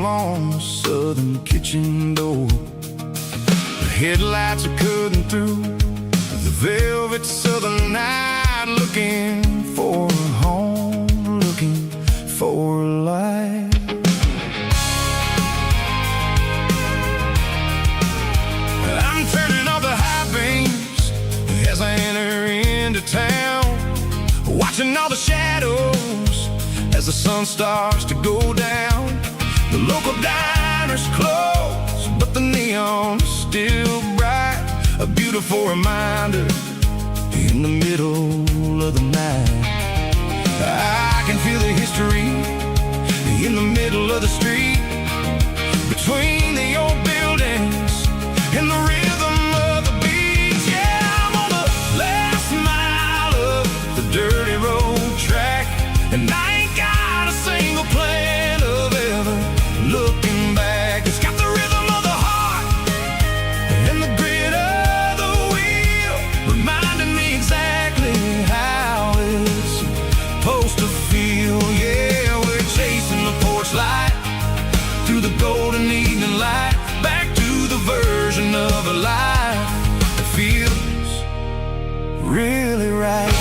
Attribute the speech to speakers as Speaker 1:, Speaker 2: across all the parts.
Speaker 1: nail on the southern kitchen door. The headlights are cutting through the velvet southern night, looking for a home, looking for a life. I'm turning off the high beams as I enter into town, watching all the shadows as the sun starts to go down. The local diner's closed, but the neon is still bright, a beautiful reminder in the middle of the night. I can feel the history in the middle of the street, between the old buildings and the rhythm of the beats. Yeah, I'm on the last mile of the dirty road track, and I ain't got a single plan of ever looking back. It's got the rhythm of the heart and the grit of the wheel, reminding me exactly how it's supposed to feel. Yeah, we're chasing the porch light through the golden evening light, back to the version of a life that feels really right.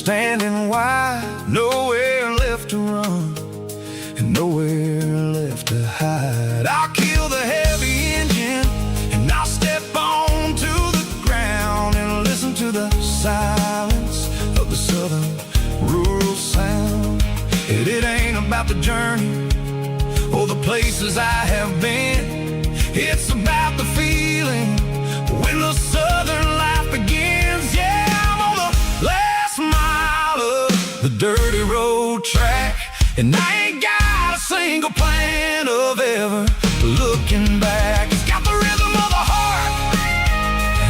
Speaker 1: Standing wide, nowhere left to run and nowhere left to hide. I'll kill the heavy engine and I'll step onto the ground and listen to the silence of the southern rural sound. It ain't about the journey or the places I have been, it's about the feeling when the southern life begins. Yeah, I'm on the last mile of the dirty road track, and I ain't got a single plan of ever looking back. It's got the rhythm of the heart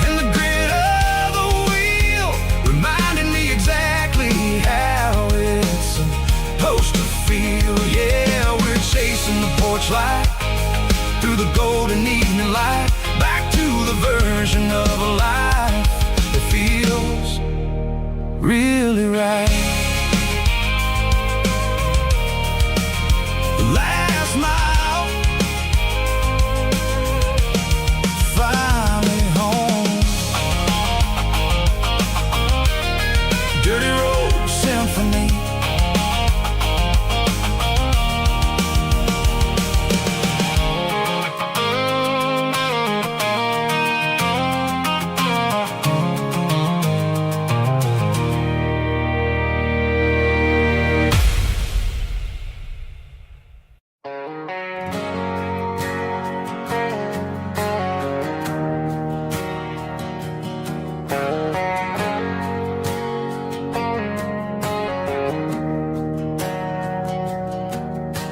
Speaker 1: and the grit of the wheel, reminding me exactly how it's supposed to feel. Yeah, we're chasing the porch light through the golden evening light, back to the version of a life that feels really right. Last mile, finally home. Dirty road symphony.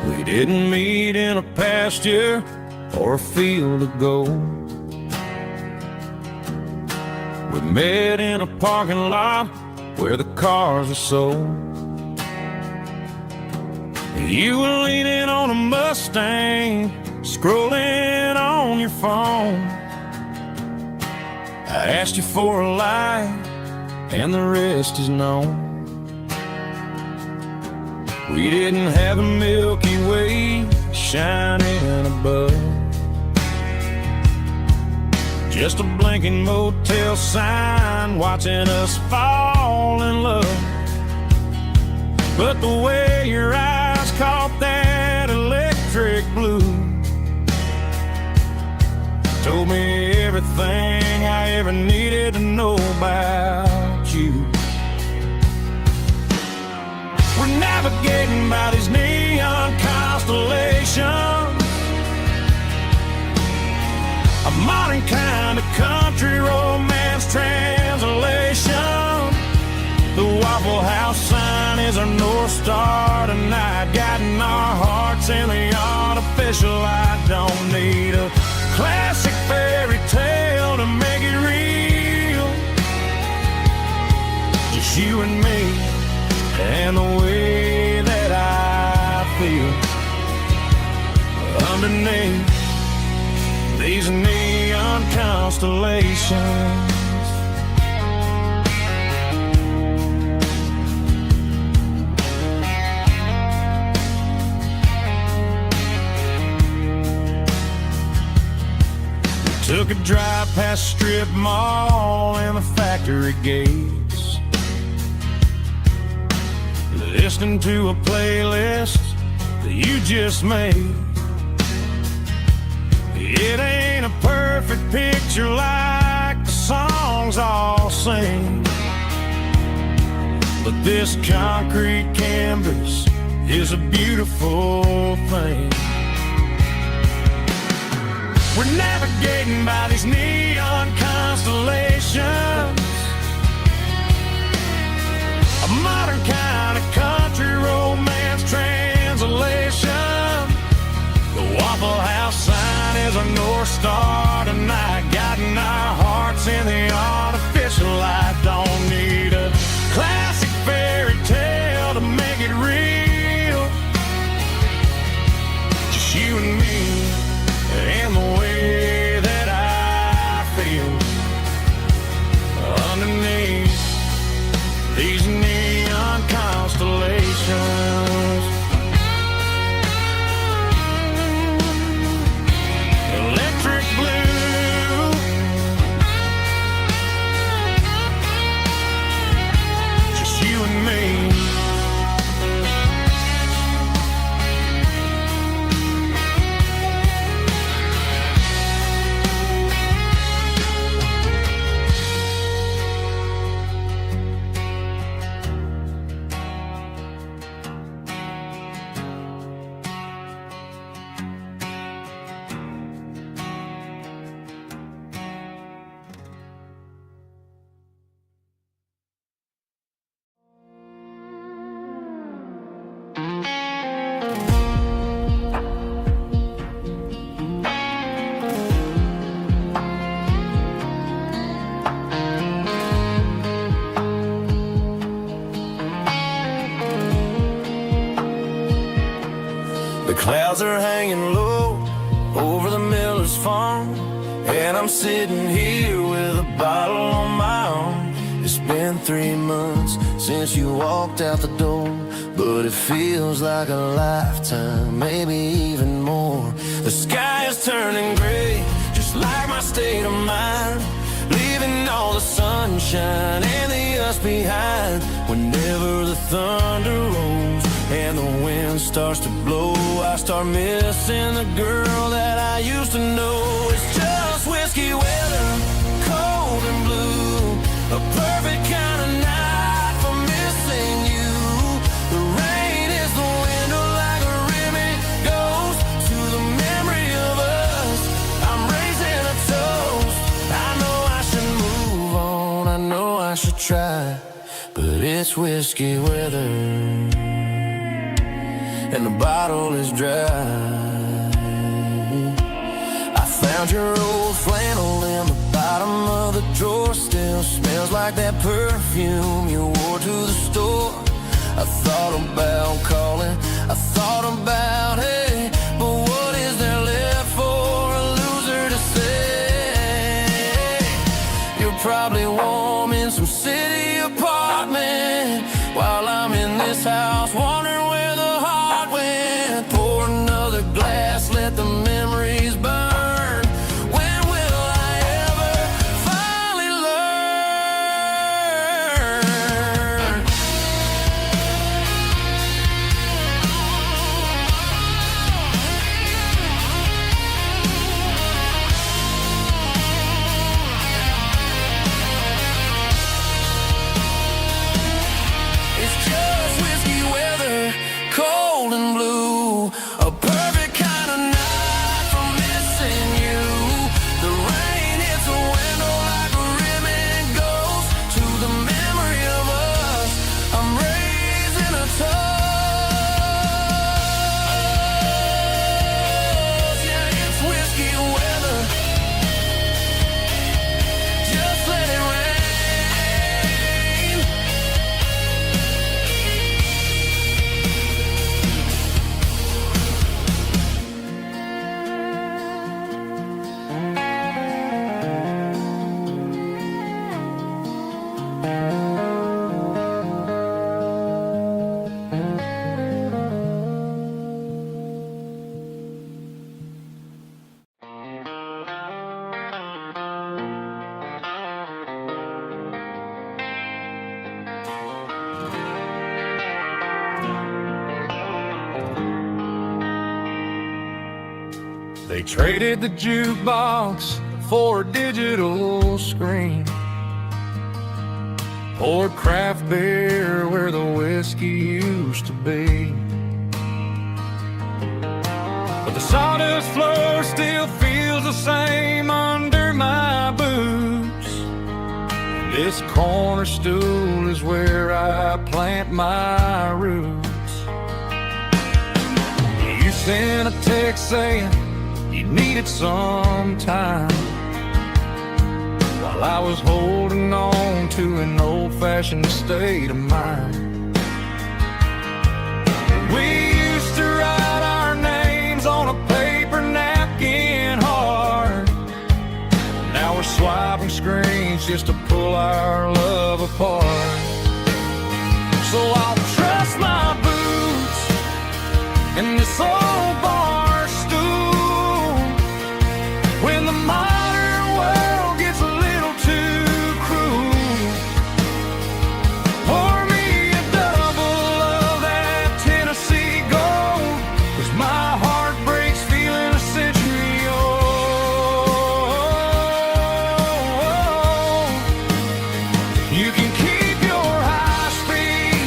Speaker 1: We didn't meet in a pasture or a field of gold. We met in a parking lot where the cars were sold. You were leaning on a Mustang, scrolling on your phone. I asked you for a light, and the rest is known. We didn't have a Milky Way shining above, just a blinking motel sign watching us fall in love. But the way your eyes caught that electric blue told me everything I ever needed to know about you. We're navigating by these neon constellations, a modern kind of country romance translation. The Waffle House sign is our North Star tonight, guiding our hearts in the artificial. I don't need a classic fairy tale to make it real. just you and me, and the way that I feel underneath these neon constellations. Took a drive past strip mall and the factory gates, listening to a playlist that you just made. It ain't a perfect picture like the songs all sing, but this concrete canvas is a beautiful thing. We're navigating by these neon constellations, a modern kind of country romance translation. The Waffle House sign is a North Star tonight, guiding our hearts in the artificial light. Don't need a classic fairy tale to make it real, just you and me, and the way that I feel underneath these neon constellations. Electric blue, just you and me. The clouds are hanging low over the miller's farm, and I'm sitting here with a bottle on my arm. It's been 3 months since you walked out the door, but it feels like a lifetime, maybe even more. The sky is turning gray, just like my state of mind, leaving all the sunshine and the us behind. Whenever the thunder rolls and the wind starts to blow, I start missing the girl that I used to know. It's just whiskey weather, cold and blue, a perfect kind of night for missing you. The rain is the window like a ribbon goes to the memory of us. I'm raising a toast. I know I should move on, I know I should try, but it's whiskey weather and the bottle is dry. I found your old flannel in the bottom of the drawer, still smells like that perfume you wore to the store. I thought about calling, I thought about, hey, but what is there left for a loser to say? You're probably warm in some city apartment while I'm in this house wondering where the heart went. Pour another glass, let the memories burn. When will I ever finally learn? They traded the jukebox for a digital screen, poured craft beer where the whiskey used to be. But the sawdust floor still feels the same under my boots. This corner stool is where I plant my roots. You sent a text saying you needed some time, while I was holding on to an old-fashioned state of mind. We used to write our names on a paper napkin hard. Now we're swiping screens just to pull our love apart. So I'll trust my boots in this old bar stool when the modern world gets a little too cruel. Pour me a double of that Tennessee Gold, 'cause my heart breaks feeling a century old. You can keep your high-speed,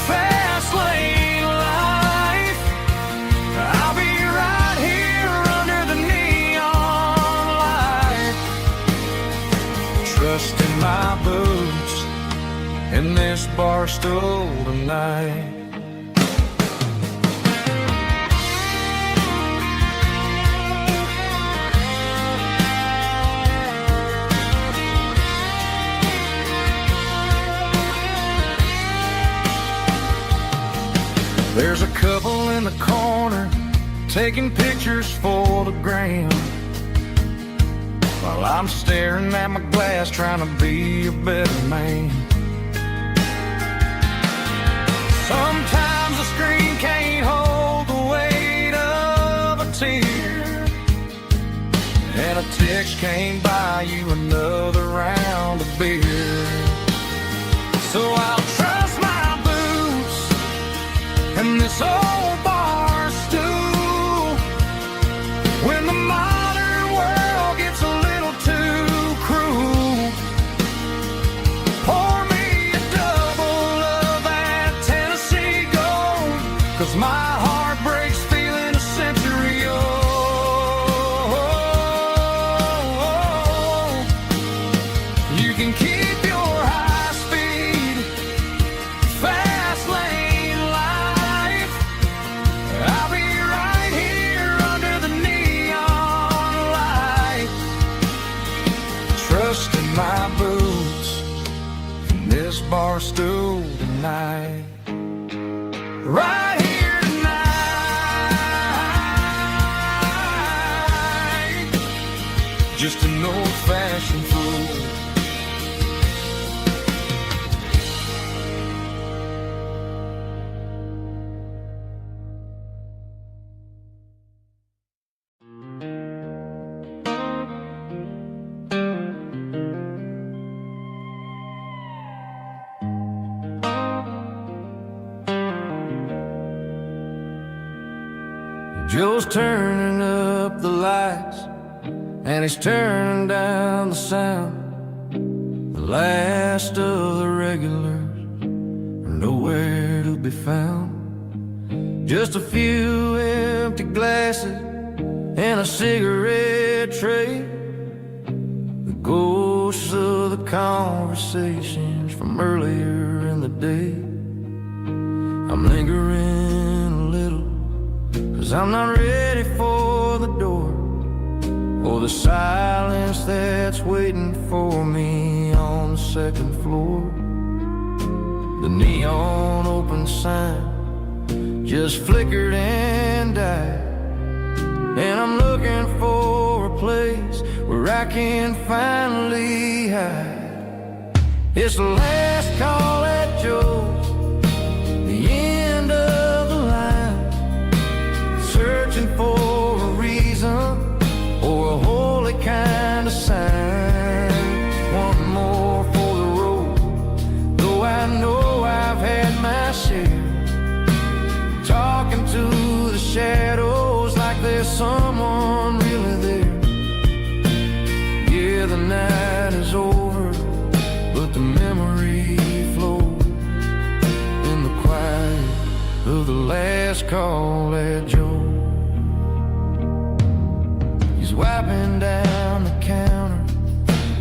Speaker 1: fast lane life. I'll be right here under the neon light, trusting my boots in this bar stool tonight. There's a couple in the corner taking pictures for the gram, while I'm staring at my glass trying to be a better man. Sometimes the screen can't hold the weight of a tear, and a text can't buy you another round of beer. So I'll trust my boots and this old bar stool when the modern world gets a little too cruel. Pour me a double of that Tennessee Gold, 'cause my heart breaks feeling a century old. You can keep your high-speed, fast lane life. I'll be right here under the neon light, trusting my boots in this bar stool tonight. Right here tonight, just an old-fashioned fool. Joe's turning up the lights and he's turning down the sound. The last of the regulars are nowhere to be found. Just a few empty glasses and a cigarette tray, the ghosts of the conversations from earlier in the day. I'm lingering a little, 'cause I'm not ready for the door, or the silence that's waiting for me on the second floor. The neon open sign just flickered and died, and I'm looking for a place where I can finally hide. It's the last call at Joe's, the end of the line, searching for a reason or a holy kind of sign. One more for the road, though I know I've had my share, talking to the shadows like there's some call at Joe. He's wiping down the counter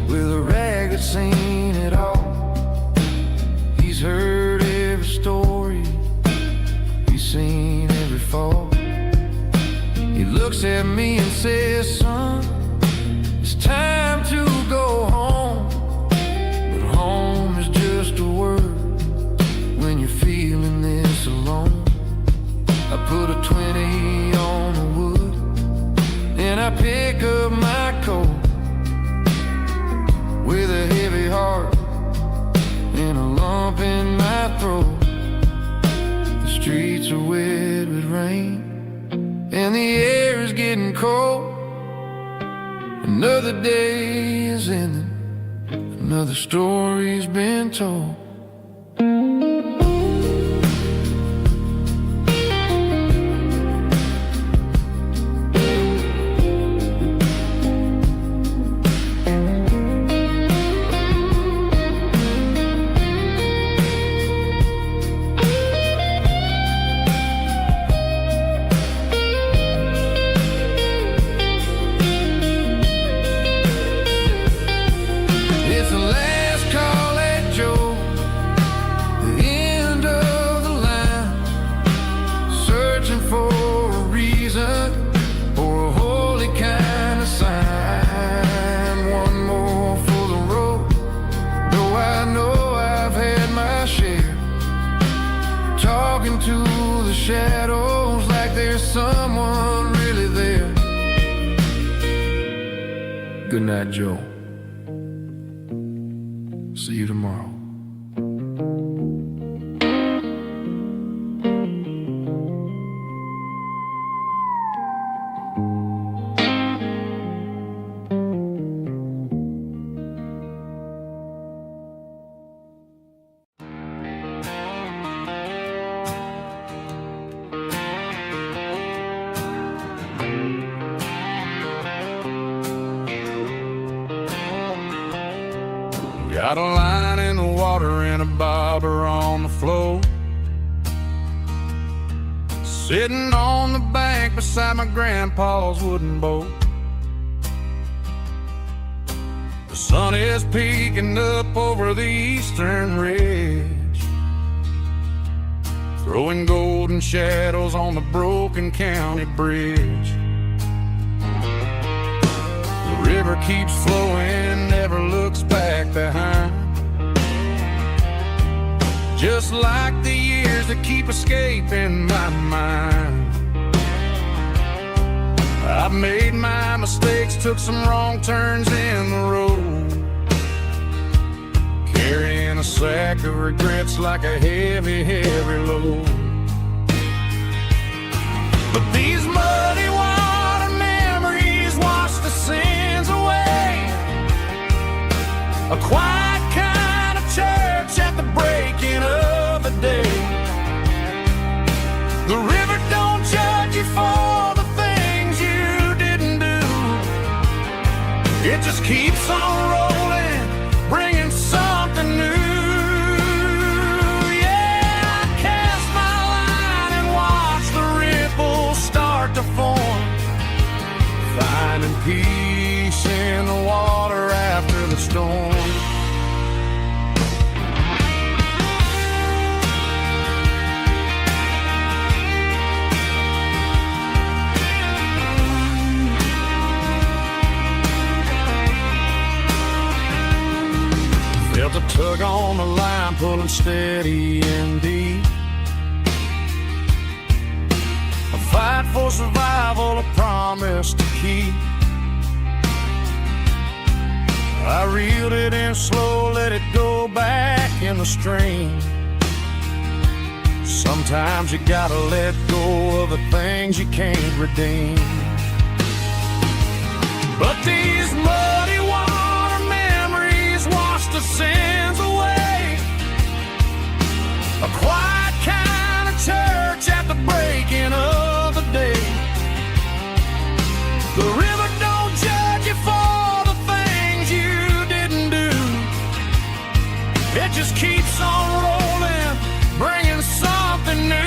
Speaker 1: with a rag that's seen it all. He's heard every story, he's seen every fall. He looks at me and says, son, it's time to go home. But home is just a word when you're feeling this alone. I put a 20 on the wood, and I pick up my coat with a heavy heart and a lump in my throat. The streets are wet with rain and the air is getting cold. Another day is ending, another story's been told. Shadows like there's someone really there. Good night, Joe. See you tomorrow. Got a line in the water and a bobber on the floor, sitting on the bank beside my grandpa's wooden boat. The sun is peeking up over the eastern ridge, throwing golden shadows on the broken county bridge. The river keeps flowing, never looks back behind, just like the years that keep escaping my mind. I've made my mistakes, took some wrong turns in the road, carrying a sack of regrets like a heavy, heavy load. But these muddy water memories wash the sins away. A quiet kind of church at the breaking of the day. The river don't judge you for the things you didn't do. It just keeps on rolling, bringing something new. Yeah, I cast my line and watch the ripples start to form, finding peace in the water after the storm. Felt a tug on the line, pulling steady and deep. A fight for survival, a promise to keep. I reeled it in slow, let it go back in the stream. Sometimes you gotta let go of the things you can't redeem. But these muddy water memories wash the sins away. A quiet kind of church at the breaking of the day. The river don't judge you for the things you didn't do. It just keeps on rolling, bringing something new.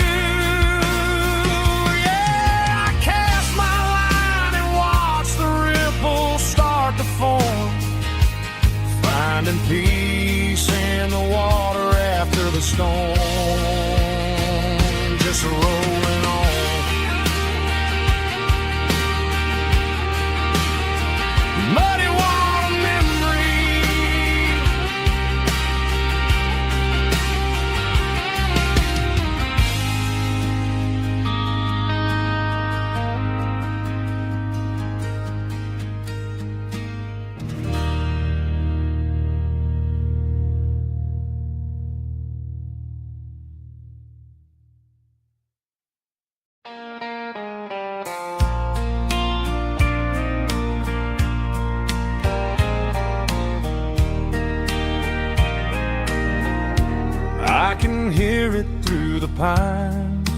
Speaker 1: can hear it through the pines,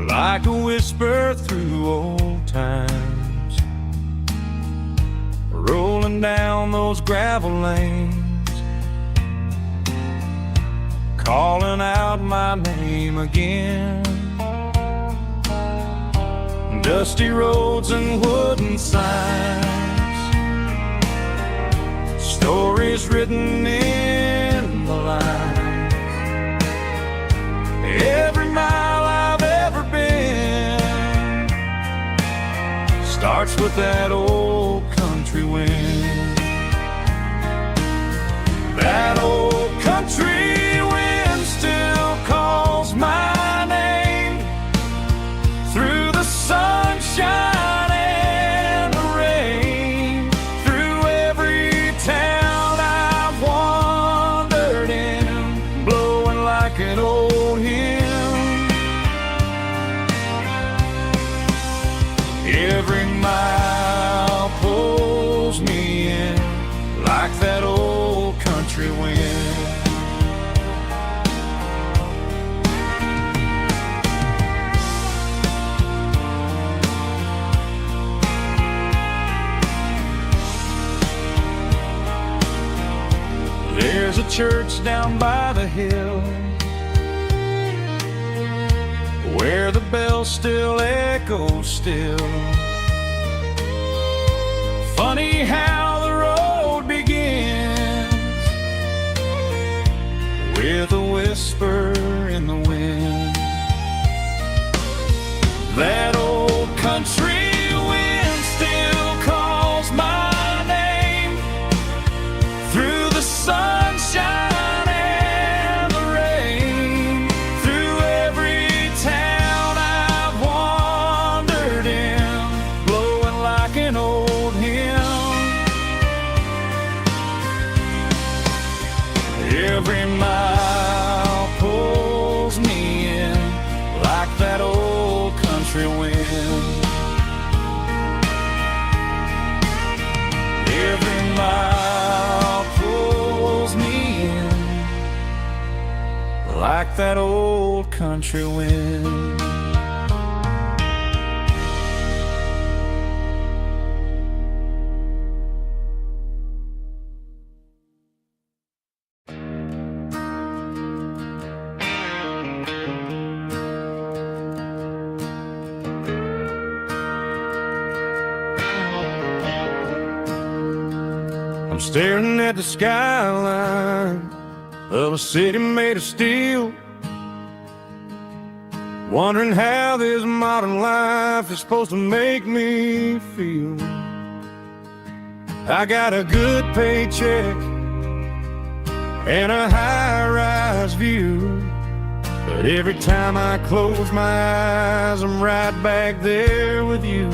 Speaker 1: like a whisper through old times, rolling down those gravel lanes, calling out my name again. Dusty roads and wooden signs, stories written in the lines. Every mile I've ever been starts with that old country wind. That old country wind still calls my name through the sunshine and the rain, through every town I've wandered in, blowing like an old hymn. Every mile pulls me in like that old country wind. There's a church down by the hill where the bells still echo still. Funny how the road begins with a whisper in the wind. That old country wind still calls my name through the sunshine and the rain, through every town I've wandered in, blowing like an old hymn. Every mile pulls me in like that old country wind. Every mile pulls me in like that old country wind. I'm staring at the skyline of a city made of steel, wondering how this modern life is supposed to make me feel. I got a good paycheck and a high-rise view, but every time I close my eyes, I'm right back there with you.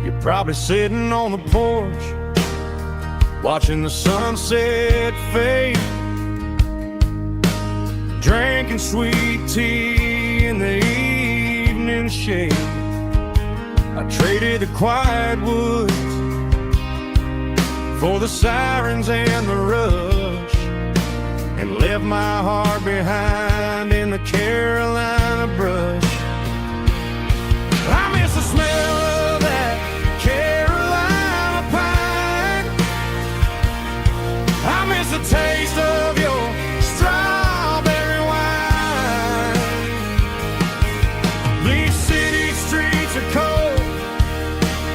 Speaker 1: You're probably sitting on the porch, watching the sunset fade, drinking sweet tea in the evening shade. I traded the quiet woods for the sirens and the rush, and left my heart behind in the Carolina brush. I miss the smell of that Carolina pine. I miss the taste of your strawberry wine. These city streets are cold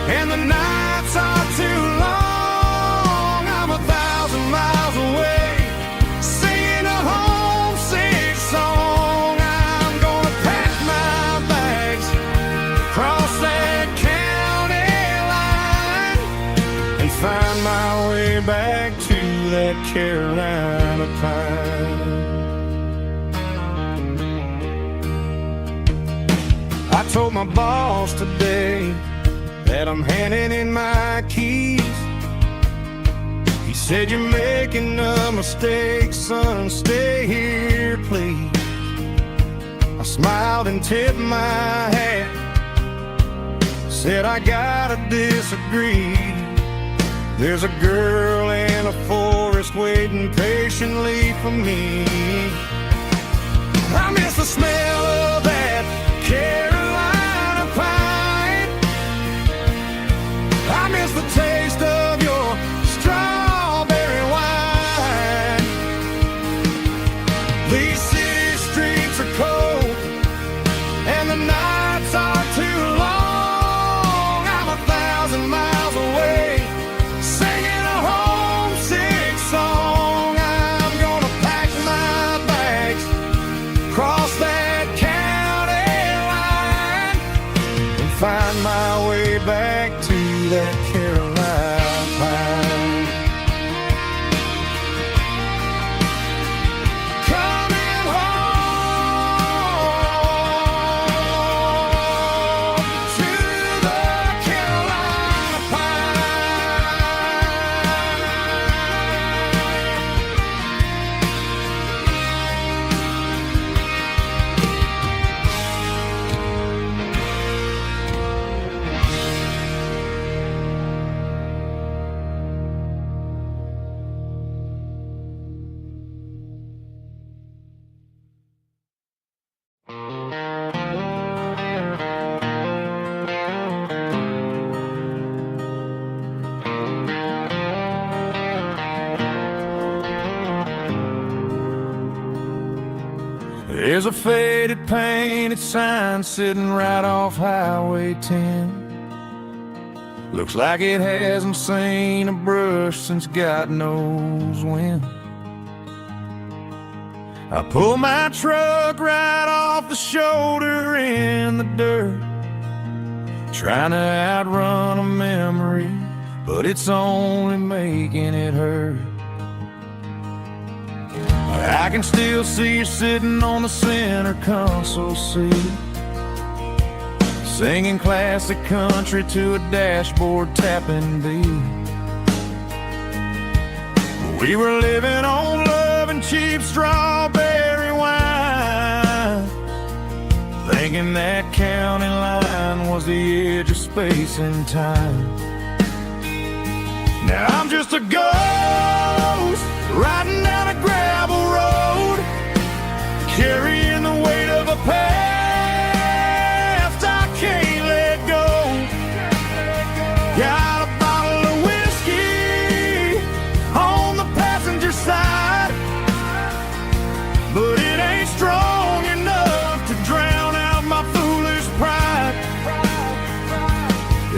Speaker 1: and the nights are too long. I'm 1,000 miles away, singing a homesick song. I'm gonna pack my bags, cross that county line, and find my way back to that Carolina pine. I told my boss today that I'm handing in my keys. He said, "You're making a mistake, son, stay here, please." I smiled and tipped my hat, said, "I gotta disagree. There's a girl in a forest way waiting patiently for me. I miss the smell of that Carolina pine. I miss the taste of your strawberry wine. These city streets are cold and the nights are too long. I'm 1,000 miles away, singing a homesick song. I'm gonna pack my bags, cross that county line, and find my way back to that Carolina pine. Coming home to the Carolina There's a faded painted sign sitting right off Highway 10. Looks like it hasn't seen a brush since God knows when. I pull my truck right off the shoulder in the dirt, trying to outrun a memory, but it's only making it hurt. I can still see you sitting on the center console seat, singing classic country to a dashboard tapping beat. We were living on love and cheap strawberry wine, thinking that county line was the edge of space and time. Now I'm just a ghost riding down a gravel road, carrying the weight of a past I can't let go. Got a bottle of whiskey on the passenger side, but it ain't strong enough to drown out my foolish pride.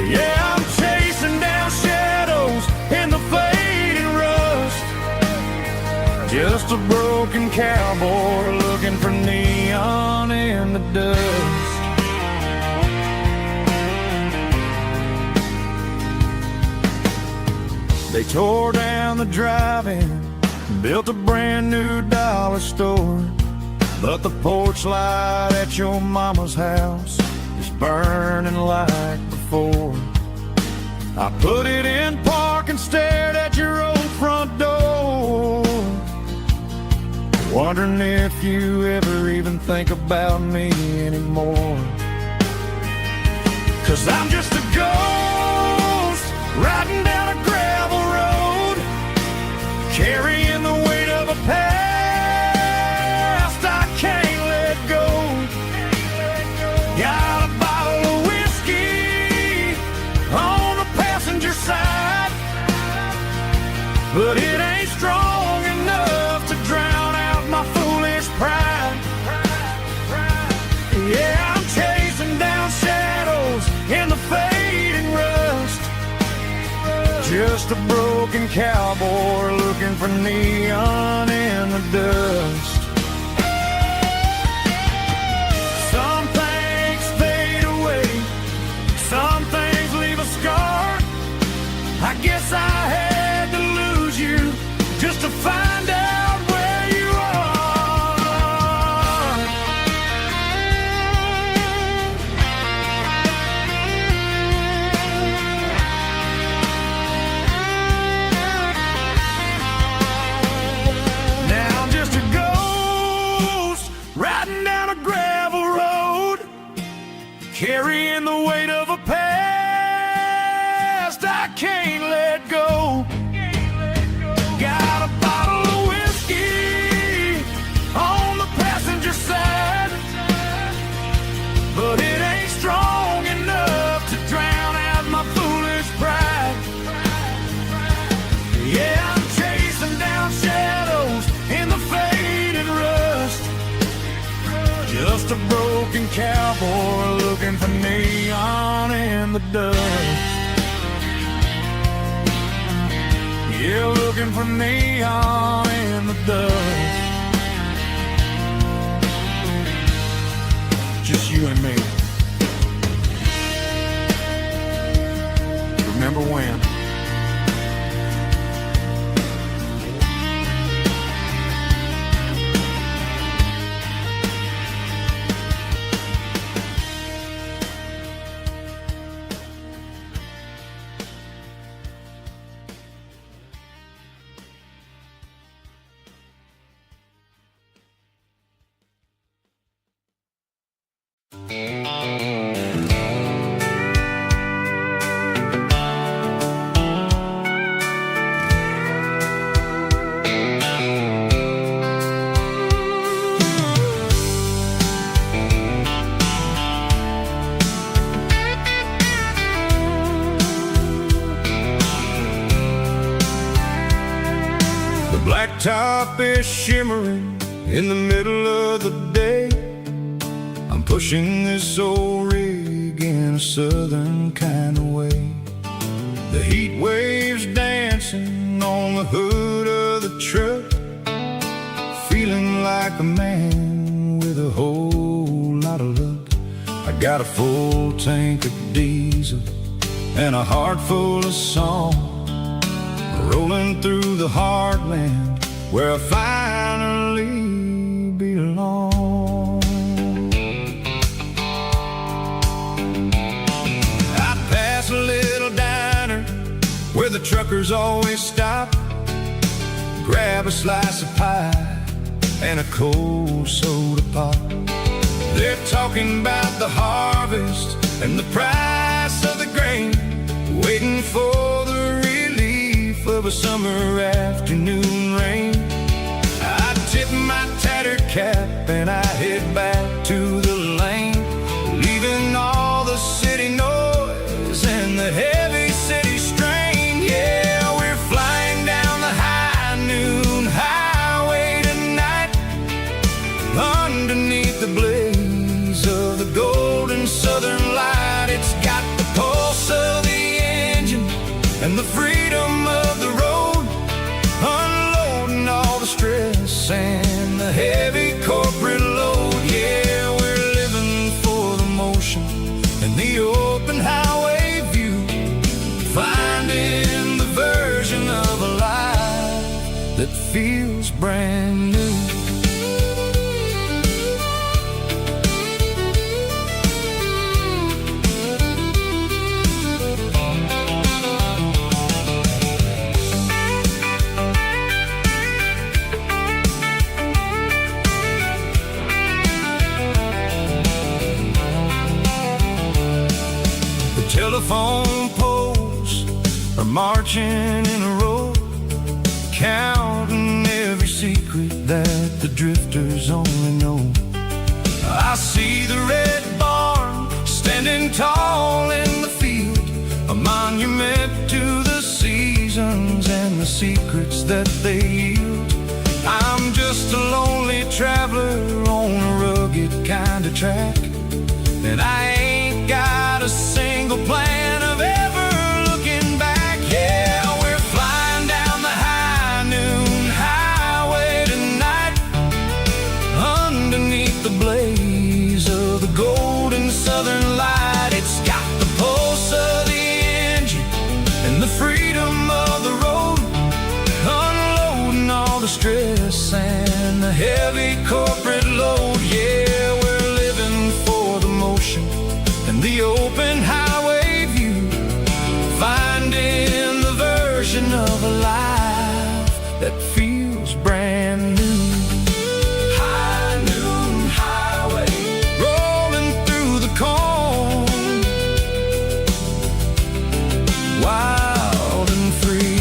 Speaker 1: Yeah, I'm chasing down shadows in the fading rust, just a broken cowboy looking for neon in the dust. They tore down the drive-in, built a brand new dollar store, but the porch light at your mama's house is burning like before. I put it in park and stared at your old front door, wondering if you ever even think about me anymore. 'Cause I'm just a ghost riding down a gravel road, carrying the weight of a past I can't let go. Got a bottle of whiskey on the passenger side, but it ain't strong enough to drown out my foolish pride. Yeah, I'm chasing down shadows in the fading rust, just a broken cowboy looking for neon in the dust. Some things fade away, some things leave a scar. I guess I had to lose you just to find out where you are. Now I'm just a
Speaker 2: cowboy looking for neon in the dust. Yeah, looking for neon in the dust. Just you and me. Remember when?
Speaker 1: Blacktop is shimmering in the middle of the day. I'm pushing this old rig in a southern kind of way. The heat waves dancing on the hood of the truck, feeling like a man with a whole lot of luck. I got a full tank of diesel and a heart full of song, rolling through the heartland where I finally belong. I pass a little diner where the truckers always stop, grab a slice of pie and a cold soda pop. They're talking about the harvest and the price of the grain, waiting for the relief of a summer afternoon rain. I tip my tattered cap and I head back to the lane, leaving all the city noise and the heavy city strain. Yeah, we're flying down the high noon highway tonight, underneath the blaze of the golden southern light. It's got the pulse of the engine and the freedom of the road, unloading all the stress and the heavy corporate load. Yeah, we're living for the motion and the open highway view, finding the version of a life that feels brand new. Telephone poles are marching in a row, counting every secret that the drifters only know. I see the red barn standing tall in the field, a monument to the seasons and the secrets that they yield. I'm just a lonely traveler on a rugged kind of track, and I ain't got a single plan of ever looking back. Yeah, we're flying down the high noon highway tonight, underneath the blaze of the golden southern light. It's got the pulse of the engine and the freedom of the road, unloading all the stress and the heavy corporate load. Yeah, we're living for the motion and the open highway view, finding the version of a life that feels brand new. High noon highway, rolling through the corn, wild and free.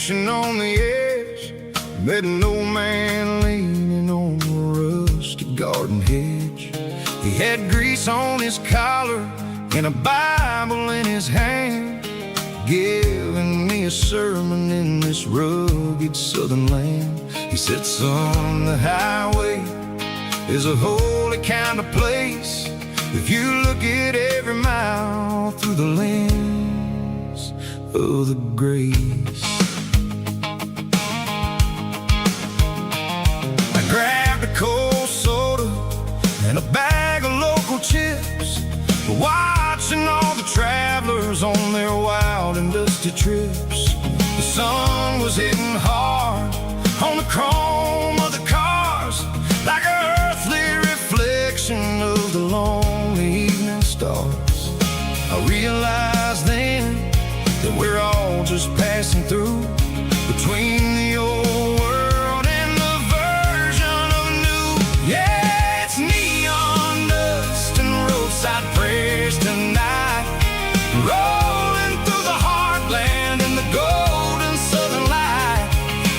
Speaker 1: station on the edge, met an old man leaning on a rusty garden hedge. He had grease on his collar and a Bible in his hand, giving me a sermon in this rugged southern land. He said, son, the highway is a holy kind of place if you look at every mile through the lens of the grace. I grabbed a cold soda and a bag of local chips, watching all the travelers on their wild and dusty trips. The sun was hitting hard on the chrome of the cars, like an earthly reflection of the lonely evening stars. I realized then that we're all just passing through between the old world and the version of new. Yeah, it's neon dust and roadside prayers tonight, rolling through the heartland in the golden southern light.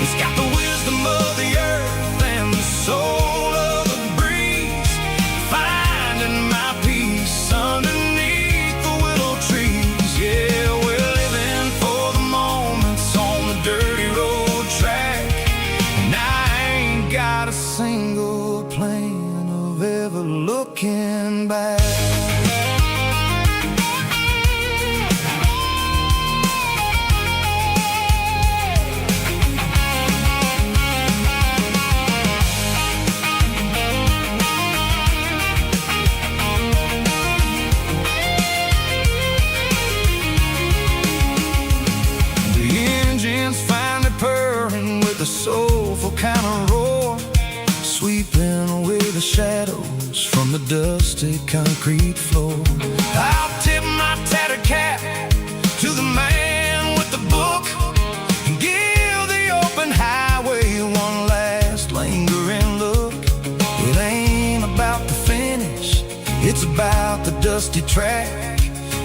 Speaker 1: It's got the wisdom of the earth and the soul of the breeze, finding my peace underneath the willow trees. Yeah, we're living for the moments on the dirty road track, and I ain't got a single plan of ever looking back. A soulful kind of roar, sweeping away the shadows from the dusty concrete floor. I'll tip my tattered cap to the man with the book and give the open highway one last lingering look. It ain't about the finish, it's about the dusty track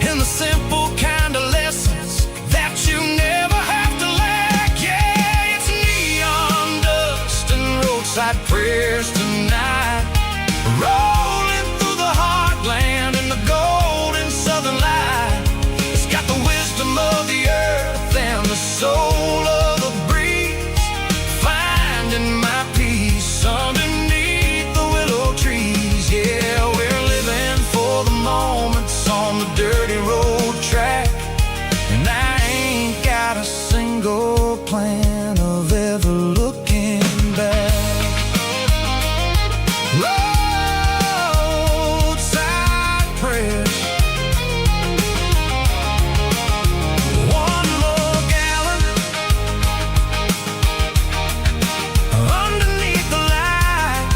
Speaker 1: and the simple kind of lessons that you never have to lack. Yeah, it's neon dust and roadside prayers tonight, rolling through the heartland in the golden southern light. It's got the wisdom of the earth and the soul of the breeze, finding my peace underneath the willow trees. Yeah, we're living for the moments on the dirty road track, and I ain't got a single plan of ever looking back. Roadside prayers, one more gallon underneath the light.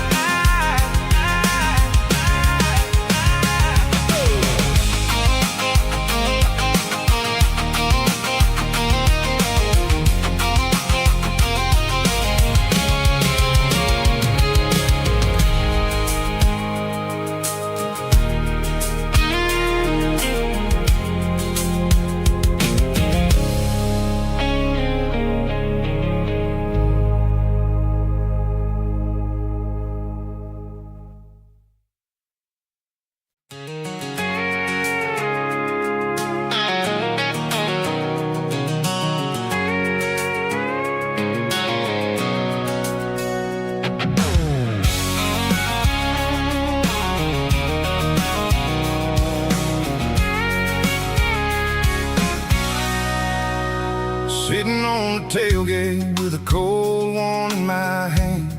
Speaker 1: Sitting on the tailgate with a cold one in my hand,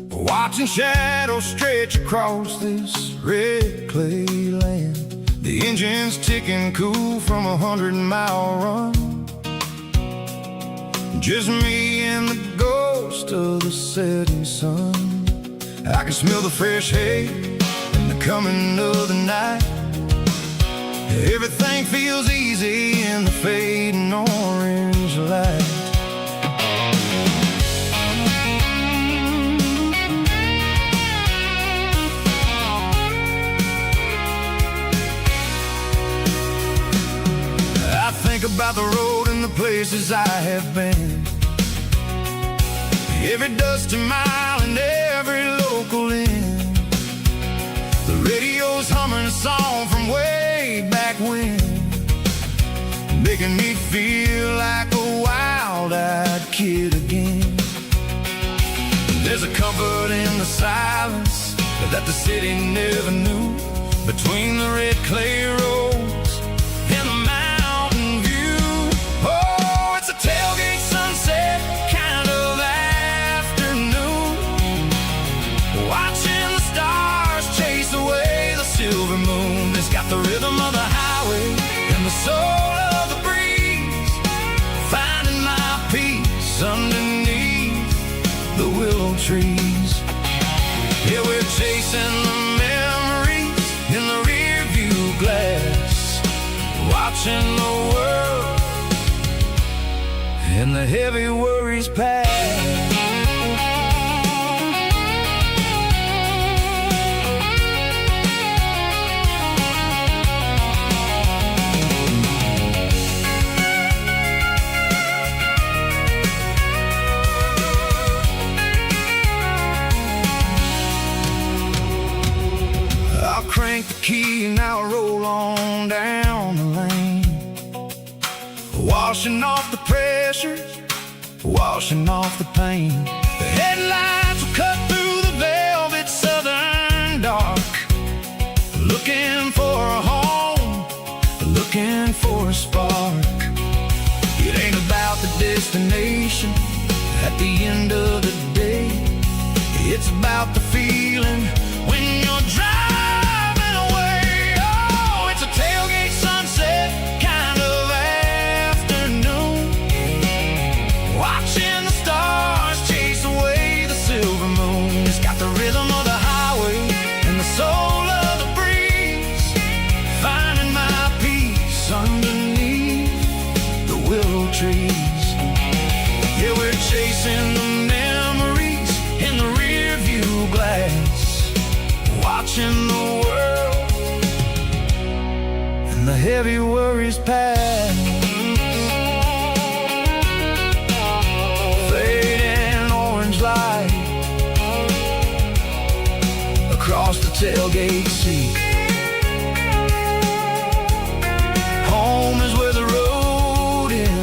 Speaker 1: watching shadows stretch across this red clay land. The engine's ticking cool from a 100-mile run, just me and the ghost of the setting sun. I can smell the fresh hay and the coming of the night. Everything feels easy in the fading orange light. I think about the road and the place places I have been, every dusty mile and every local inn. The radio's humming a song from way back when, making me feel like a wild-eyed kid again. There's a comfort in the silence that the city never knew, between the red clay roads and the mountain view. Oh, it's a tailgate sunset kind of afternoon, watching the stars chase away the silver moon. It's got the rhythm of the highway and the soul of the breeze, finding my peace underneath the willow trees. Yeah, we're chasing the memories in the rear view glass, watching the world and the heavy worries pass. Crank the key and I'll roll on down the lane, washing off the pressure, washing off the pain. The headlights will cut through the velvet southern dark, looking for a home, looking for a spark. It ain't about the destination at the end of the day, it's about the feeling when you're driving. Tailgate sunset kind of afternoon, watching the stars chase away the silver moon. It's got the rhythm of the highway and the soul of the breeze, finding my peace underneath the willow trees. Yeah, we're chasing the memories in the rear view glass, watching the world and the heavy worries pass. Fading orange light across the tailgate seat. Home is where the road ends.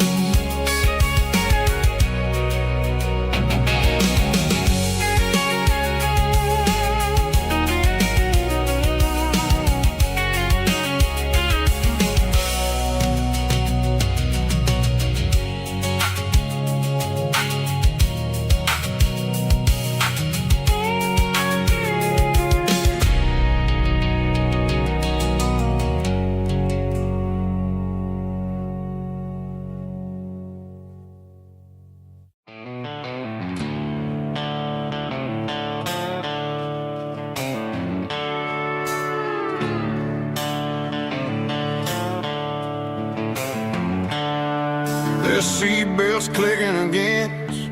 Speaker 2: The seatbelt's clicking against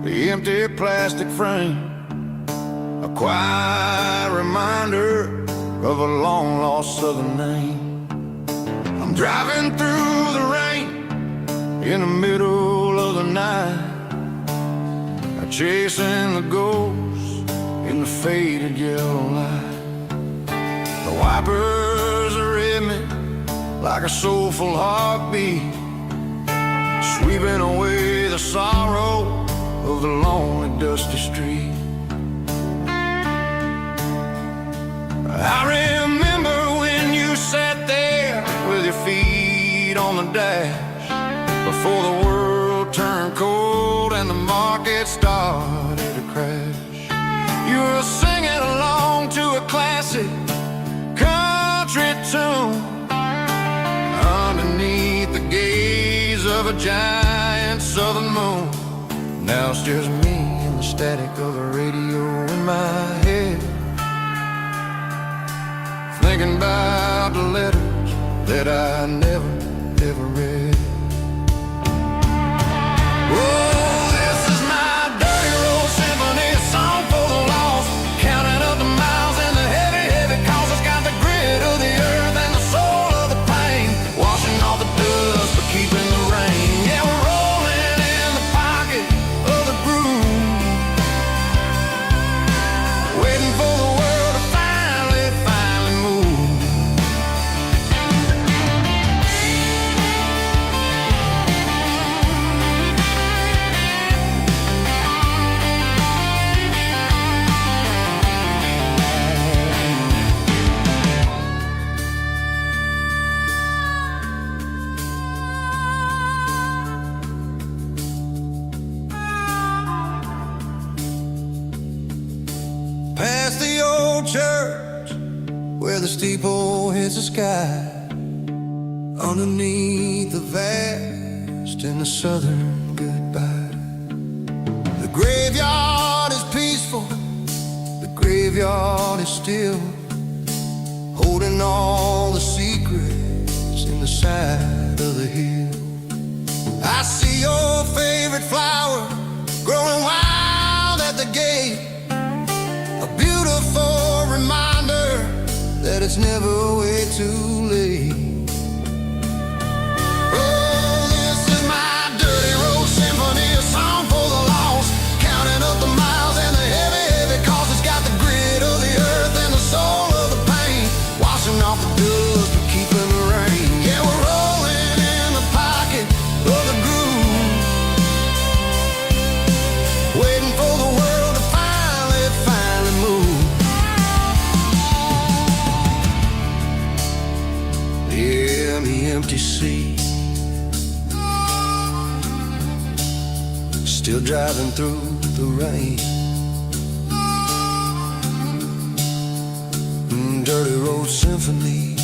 Speaker 2: the empty plastic frame, a quiet reminder of a long-lost southern name. I'm driving through the rain in the middle of the night, chasing the ghosts in the faded yellow light. The wipers are in me like a soulful heartbeat, sweeping away the sorrow of the lonely dusty street. I remember when you sat there with your feet on the dash, before the world turned cold and the market started to crash. You were singing along to a classic country tune underneath the gaze of a giant southern moon. Now it's just me and the static of the radio in my head, thinking about the letters that I never, ever read. Oh, this is my dirty road symphony, a song for the lost, counting up the miles and the heavy, heavy calls. It's got the grit of the earth and the soul of the pain, washing off the dust but keeping the rain. Yeah, we're church where the steeple hits the sky, underneath the vast and the southern goodbye. The graveyard is peaceful, the graveyard is still, holding all the secrets in the side of the hill. I see your favorite flower growing wild at the gate, a beautiful reminder that it's never way too late. Oh, this is my dirty road symphony, a song for the lost, counting up the miles and the heavy, heavy cost. It's got the grit of the earth and the soul of the pain, washing off the dust but keeping the rain. Yeah, we're rolling in the pocket of the groove, waiting for the world to finally move. Yeah, the empty sea, still driving through the rain. Dirty road symphony.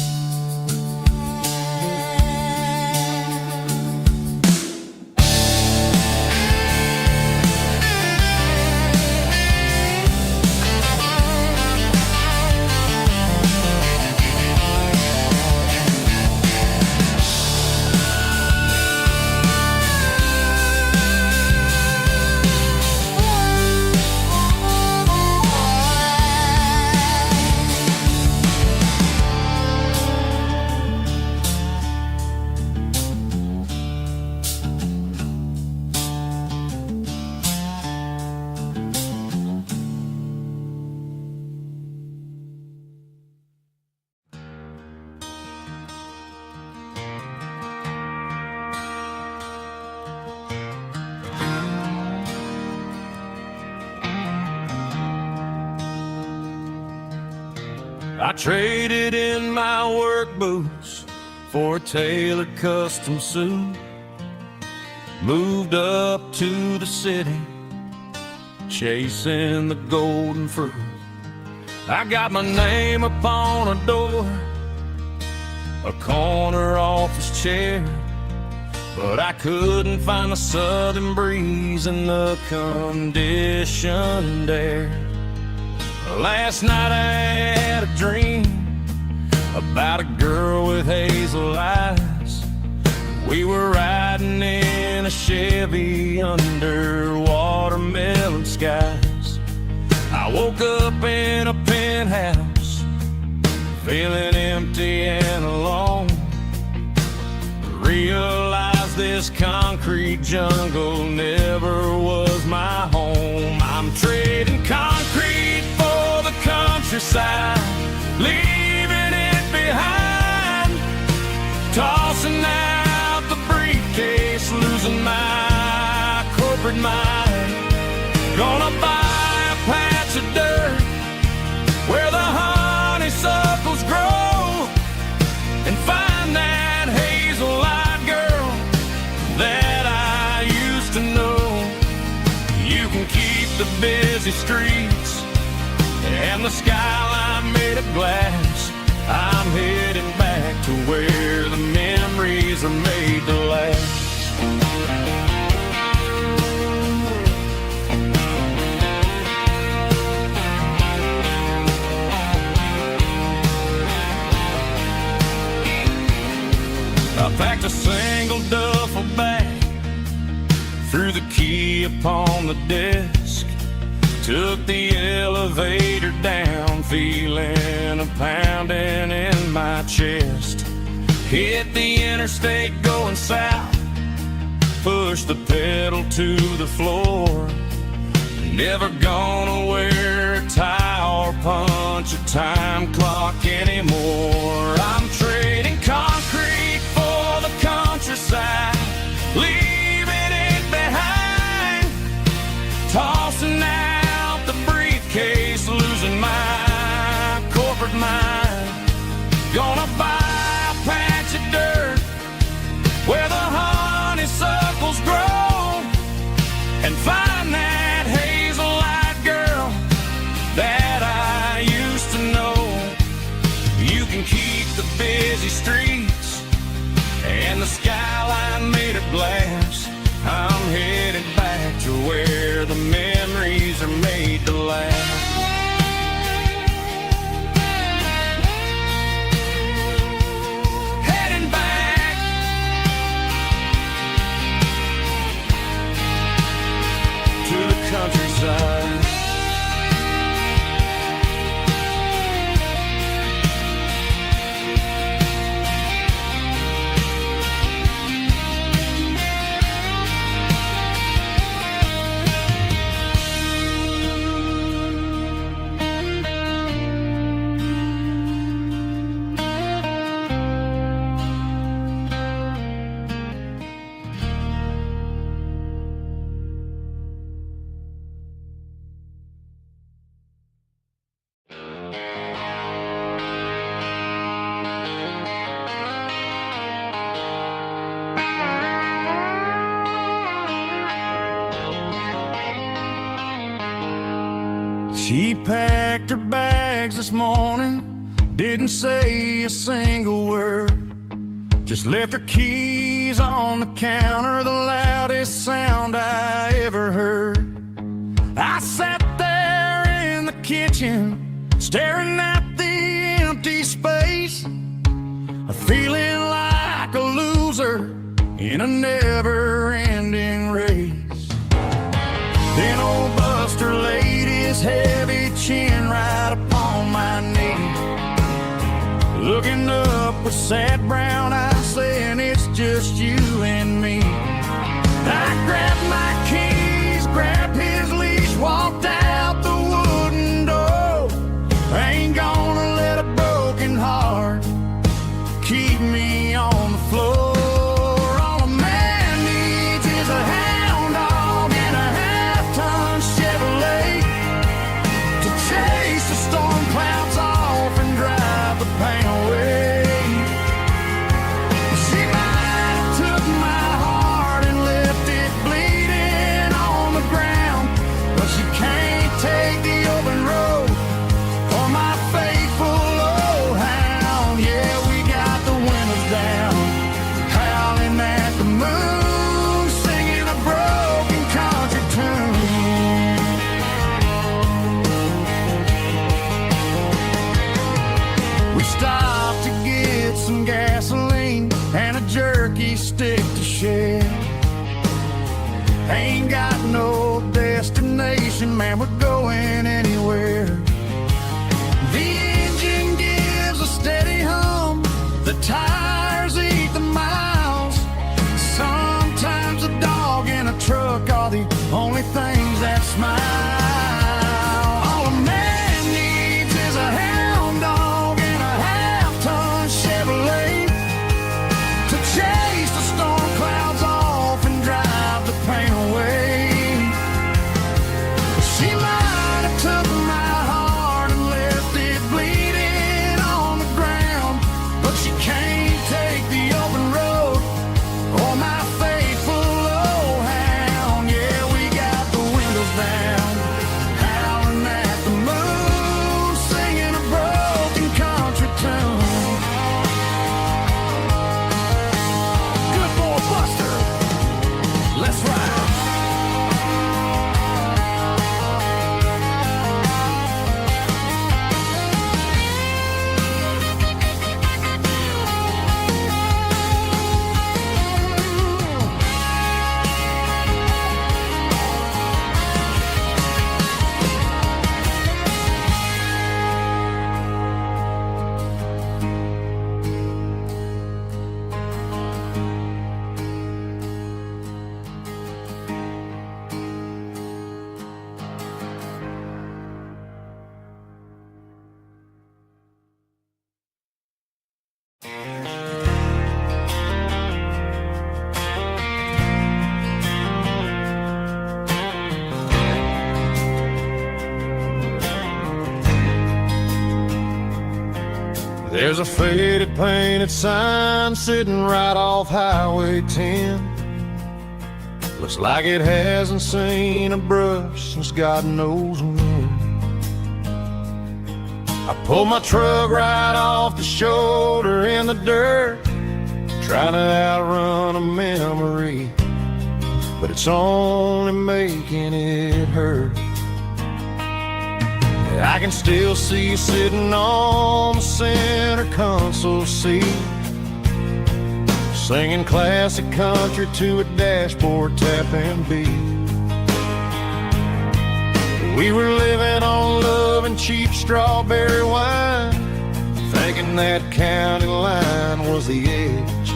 Speaker 1: I traded in my work boots for a tailored custom suit, moved up to the city, chasing the golden fruit. I got my name upon a door, a corner office chair, but I couldn't find the southern breeze in the conditioned air. Last night I had a dream about a girl with hazel eyes. We were riding in a Chevy under watermelon skies. I woke up in a penthouse, feeling empty and alone. Realized this concrete jungle never was my home. I'm trading concrete for the countryside, leaving it behind, tossing out the briefcase, losing my corporate mind. Gonna buy a patch of dirt where the honeysuckles grow, and find that hazel-eyed girl that I used to know. You can keep the busy streets and the skyline made of glass. I'm heading back to where the memories are made to last. I packed a single duffel bag, threw the key upon the desk, took the elevator down, feeling a pounding in my chest. Hit the interstate going south, pushed the pedal to the floor. Never gonna wear a tie or punch a time clock anymore. I'm trading concrete for the countryside, leaving it behind, tossing out the briefcase, losing my corporate mind. Gonna buy a patch of dirt where the honeysuckles grow, and find that hazel-eyed girl that I used to
Speaker 2: She packed her bags this morning, didn't say a single word, just left her keys on the counter, the loudest sound I ever heard. I sat there in the kitchen, staring at the empty space, feeling like a loser in a never-ending race. Then old Buster laid his heavy chin right upon my knee, looking up with sad brown eyes, saying it's just you and me. I grabbed my keys, grabbed his leash, walked out the wooden door. I ain't gonna let a broken heart keep me on the floor. All a man needs is a hound dog and a half-ton Chevrolet to chase the storm clouds off and drive the pain away. She might have took my heart and left it bleeding on the ground, but she can't take the open road for my faithful old hound. Yeah, we got the windows down, howling at the moon, singing a broken country tune. We stopped to get some gasoline and a jerky stick to share. Ain't got no destination, man, we're going anywhere. The engine gives a steady hum, the tires eat the miles. Sometimes a dog and a truck are the only things that smile. All a man needs is a hound dog and a half-ton Chevrolet to chase the storm clouds off and drive the pain away. She might have took my heart and left it bleeding on the ground, but she can't take the open road or my faithful old hound. Yeah, we got the windows down, howling at the moon, singing a broken country tune. Good boy Buster, let's ride. There's a faded painted sign sitting right off Highway 10. Looks like it hasn't seen a brush since God knows when. I pulled my truck right off the shoulder in the dirt, trying to outrun a memory, but it's only making it hurt. I can still see you sitting on the center console seat, singing classic country to a dashboard tapping beat. We were living on love and cheap strawberry wine, thinking that county line was the edge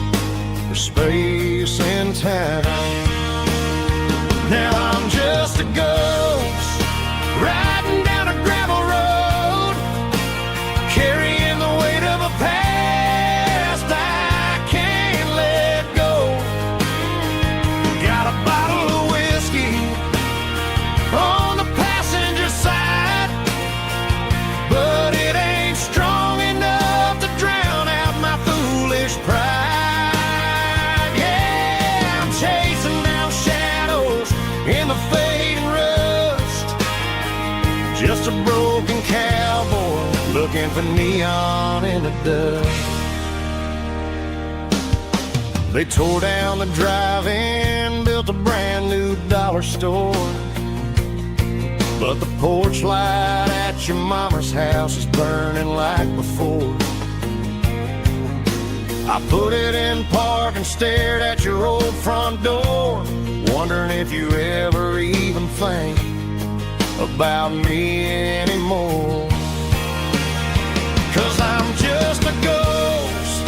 Speaker 2: for space and time. Now I'm just a ghost riding down a gravel road, carrying the weight of a past I can't let go. Got a bottle of whiskey on the passenger side, but it ain't strong enough to drown out my foolish pride. Yeah, I'm chasing looking for neon in the dust. They tore down the drive-in, built a brand new dollar store, but the porch light at your mama's house is burning like before. I put it in park and stared at your old front door, wondering if you ever even think about me anymore. 'Cause I'm just a ghost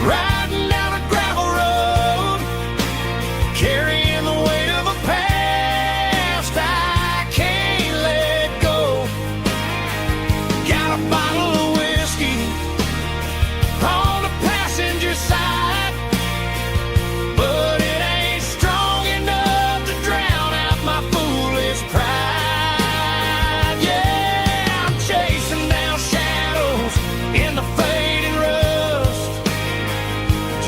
Speaker 2: riding down a gravel road, carrying the weight of a past I can't let go. Got a bottle of whiskey on the passenger side, but it ain't strong enough to drown out my foolish pride. Yeah, I'm chasing down shadows in the fading rust,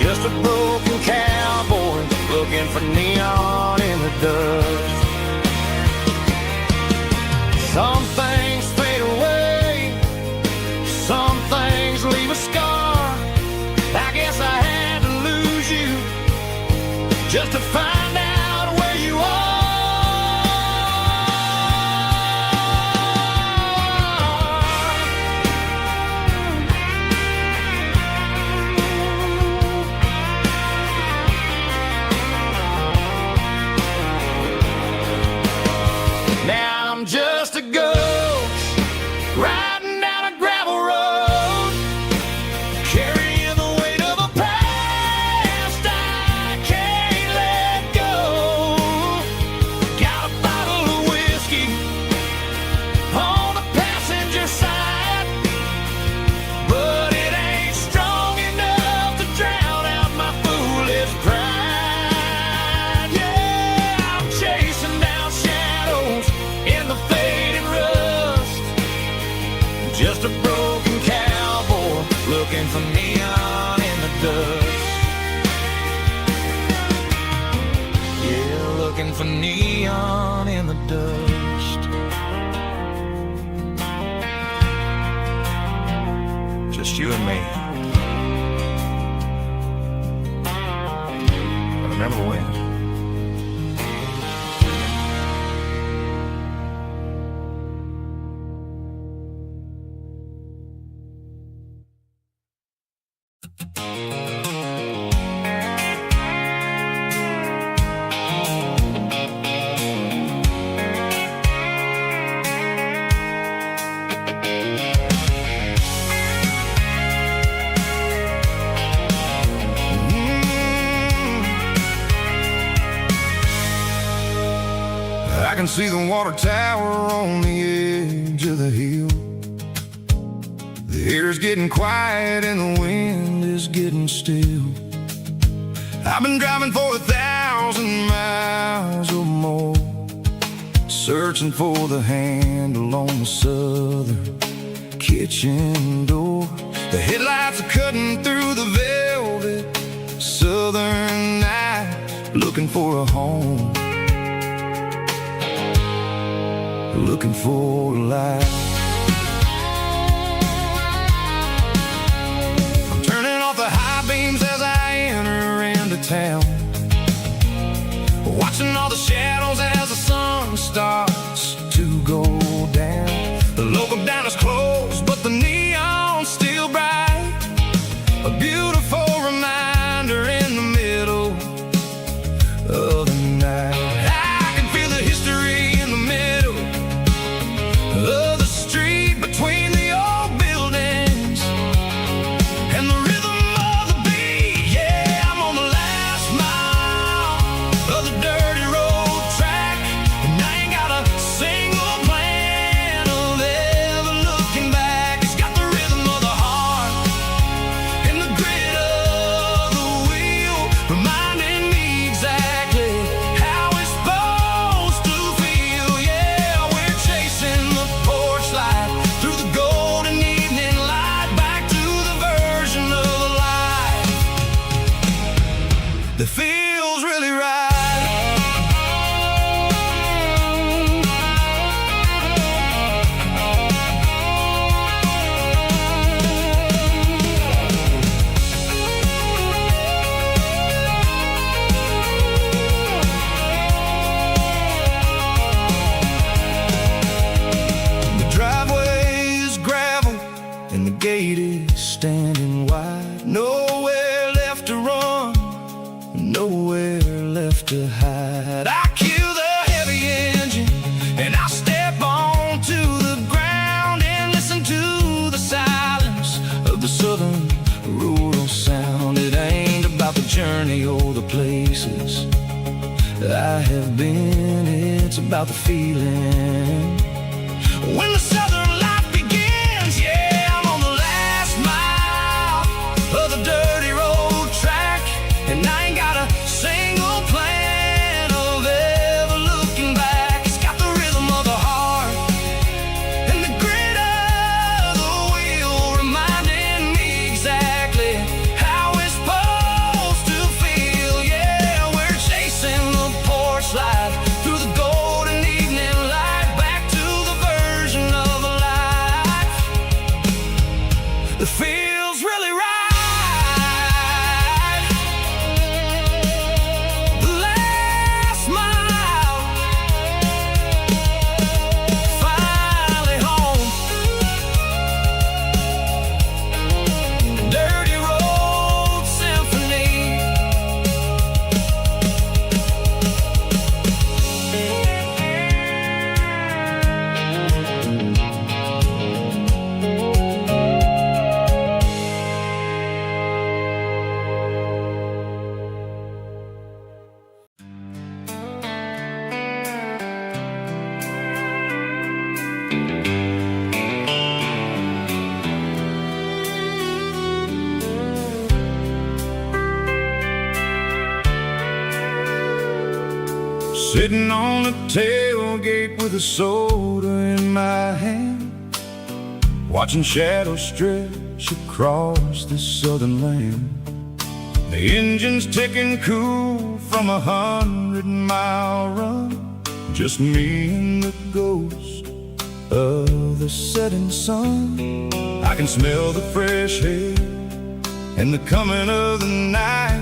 Speaker 2: just a broken cowboy looking for neon in the dust. Some things fade away, some things leave a scar. I guess I had to lose you just to find out where you are. Now I'm just a ghost riding down a gravel road, carrying the weight of a past I can't let go. Got a bottle of whiskey on the passenger side, but it ain't strong enough to drown out my foolish pride. Yeah, I'm chasing down shadows in the fading rust, just a broken cowboy looking for neon in the dust. Yeah, looking for neon in the dust. Just you and me. I remember when. I can see the water tower on the edge of the hill. The air's getting quiet and the wind is getting still. I've been driving for 1,000 miles or more, searching for the handle on the southern kitchen door. The headlights are cutting through the velvet southern night, looking for a home, looking for a light. I'm turning off the high beams as I enter into town, watching all the shadows as the sun starts to go down. The local dine is closed, but the neon's still bright, a beautiful reminder in the middle of the night. I can feel the history in the middle of the
Speaker 1: gate is standing wide. Nowhere left to run, nowhere left to hide. I kill the heavy engine and I step onto the ground and listen to the silence of the southern rural sound. It ain't about the journey or the places I have been, it's about the feeling. When the southern life begins, yeah, I'm on the last mile of the dirty road track, and I ain't got a single plan of ever looking back. It's got the rhythm of the heart and the grit of the wheel, reminding me exactly how it's supposed to feel. Yeah, we're chasing the porch light through the golden evening light, back to the version of a life that feels really right. The last mile, finally home. Dirty road symphony. Sitting on the tailgate with a soda in my hand, watching shadows stretch across this southern land. The engine's ticking cool from 100-mile run, just me and the ghost of the setting sun. I can smell the fresh air and the coming of the night.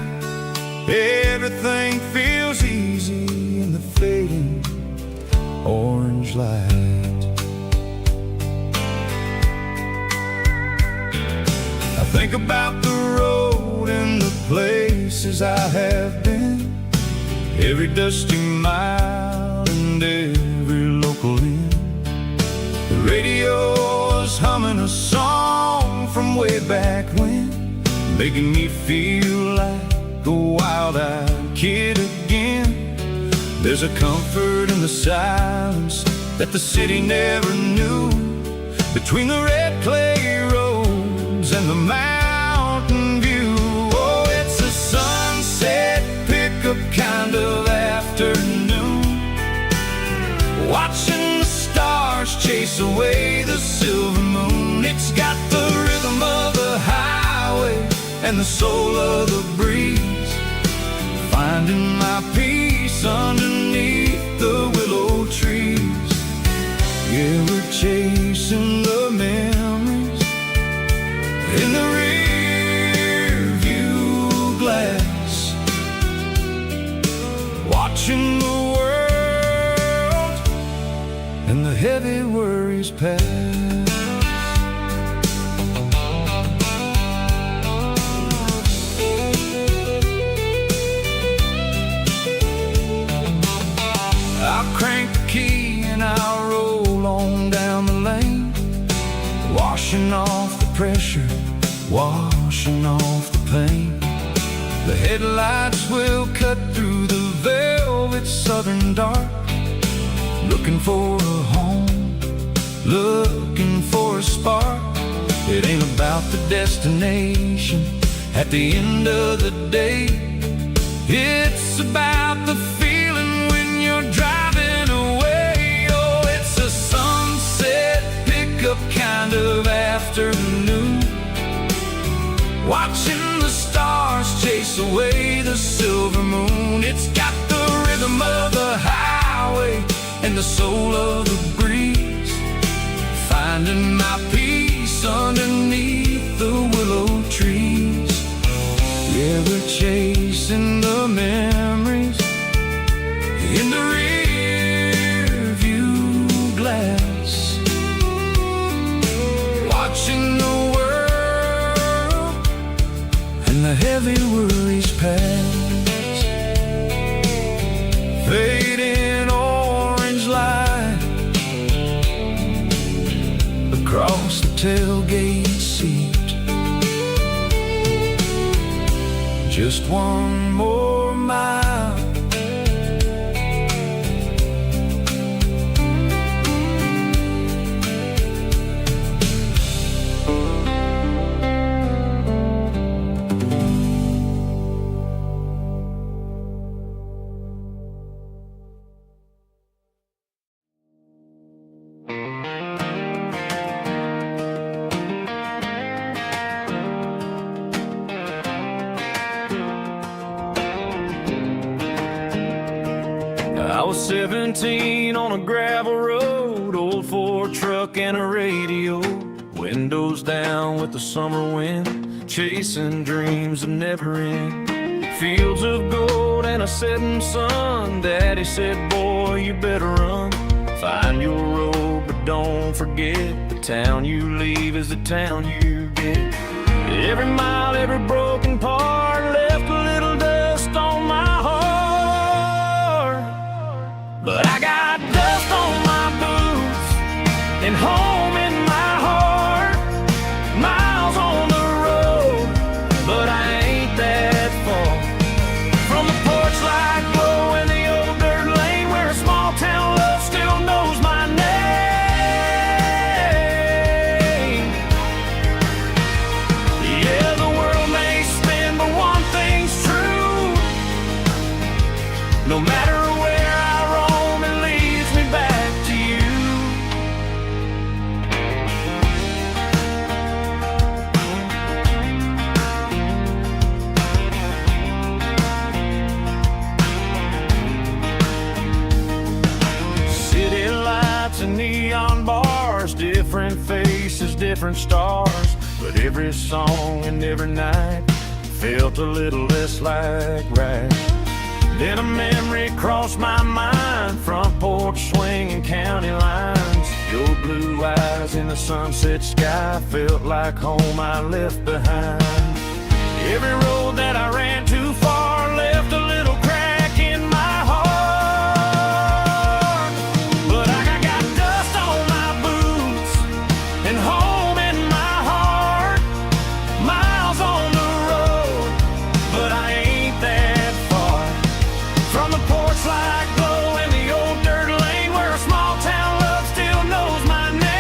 Speaker 1: Everything feels easy in the fading orange light. I think about the road and the places I have been, every dusty mile and every local inn. The radio is humming a song from way back when, making me feel like a wild-eyed kid again. There's a comfort in the silence that the city never knew, between the red clay roads and the mountain view. Oh, it's a sunset pickup kind of afternoon, watching the stars chase away the silver moon. It's got the rhythm of the highway and the soul of the breeze, finding my peace underneath the willow trees. Yeah, we're chasing the memories in the rear view glass, watching the world and the heavy worries pass. I'll crank the key and I'll roll on down the lane, washing off the pressure, washing off the pain. The headlights will cut through the velvet southern dark, looking for a home, looking for a spark. It ain't about the destination at the end of the day, it's about the feeling when you're driving away. Oh, it's a sunset pickup kind of afternoon, watching the stars chase away the silver moon. It's got the rhythm of the highway and the soul of the breeze, finding my peace underneath the willow trees. Yeah, we're chasing the memories in the rear view glass, watching the world just one more mile. I was 17 on a gravel road, old Ford truck and a radio, windows down with the summer wind, chasing dreams of never end. Fields of gold and a setting sun. Daddy said, boy, you better run. Find your road, but don't forget, the town you leave is the town you get. Every mile, every broken part left a little dust on my heart. But I got dust on my boots and home in my heart. Miles on the road, but I ain't that far from the porch light glow and the old dirt lane where a small town love still knows my name. Yeah, the world may spin, but one thing's true. No matter where I roam, it leads me back to you. City lights and neon bars, different faces, different stars, but every song and every night felt a little less like right. Then a memory crossed my mind, front porch swinging county lines. Your blue eyes in the sunset sky felt like home I left behind. Every road that I ran too far left a little crack in my heart. But I got dust on my boots and home in my heart. Miles on the road, but I ain't that far from the porch light glow and the old dirt lane where a small town love still knows my name.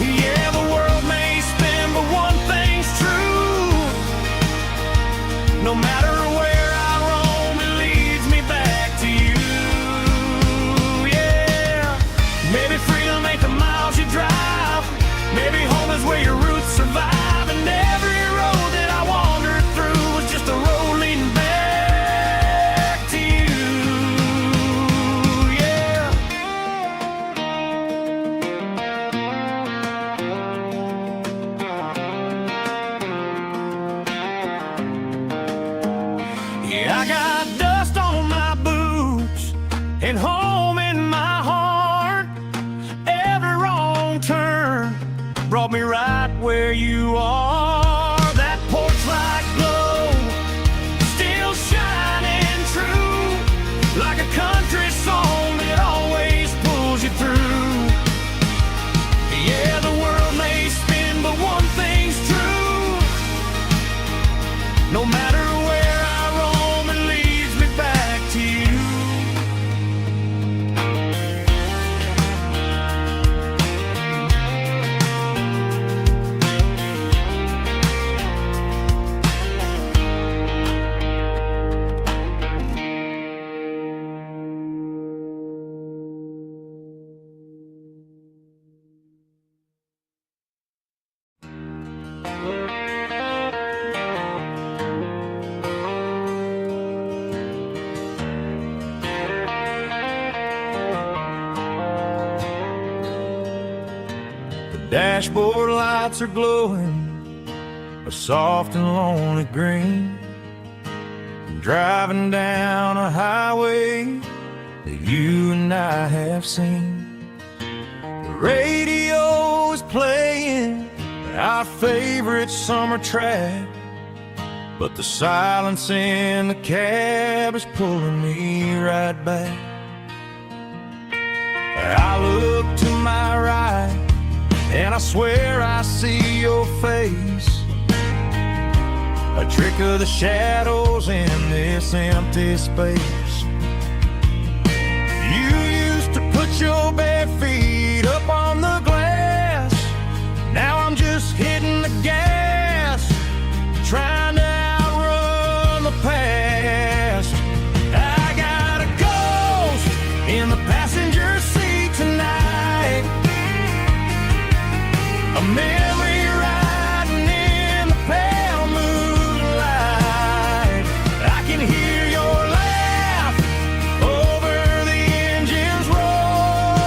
Speaker 1: Yeah, the world may spin, but one thing's true. No matter where I roam, it leads me back to you. Yeah, maybe freedom ain't the miles you drive. Maybe home is where your roots survive. And every road that I wandered through was just a road leading back to you. Yeah. Yeah, I got dust on my boots and home in my heart. Every wrong turn brought me right where you are. That porch light glow still shining true, like a country song that always pulls you through. Yeah, the world may spin, but one thing's true. No matter where I roam, it leads me back to you. Dashboard lights are glowing a soft and lonely green. I'm driving down a highway that you and I have seen. The radio is playing our favorite summer track, but the silence in the cab is pulling me right back. I look to my right and
Speaker 2: I swear I see your face, a trick of the shadows in this empty space. You used to put your bare feet up on the glass. Now I'm just hitting the gas, trying to outrun the past. I got a ghost in the passenger seat tonight, a memory riding in the pale moonlight. I can hear your laugh over the engine's roar,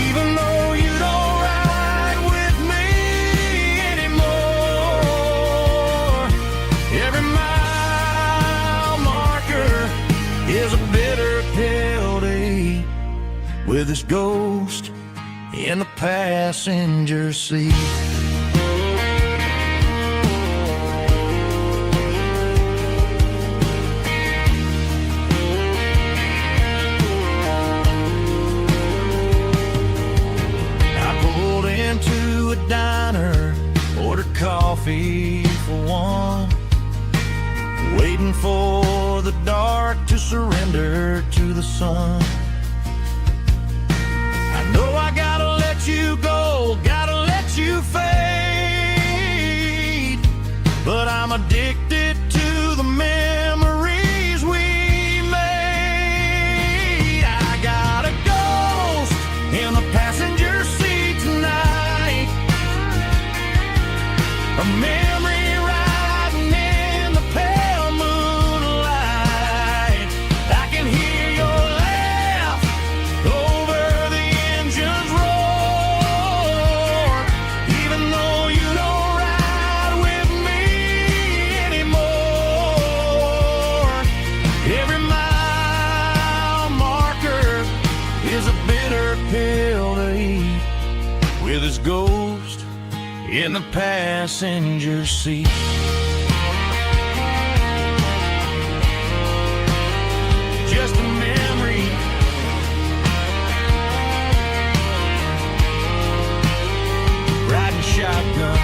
Speaker 2: even though you don't ride with me anymore. Every mile marker is a bitter pill to eat, with this ghost in the passenger seat. I pulled into a diner, ordered coffee for one, waiting for the dark to surrender to the sun. I know I gotta let you go, gotta let you fade, but I'm addicted to the memories we made. I got a ghost in the passenger seat tonight, a memory riding in the pale moonlight. I can hear your laugh over the engine's roar, even though you don't ride with me anymore. Every mile marker is a bitter pill to eat, with his ghost in the passenger seat. Just a memory, riding shotgun.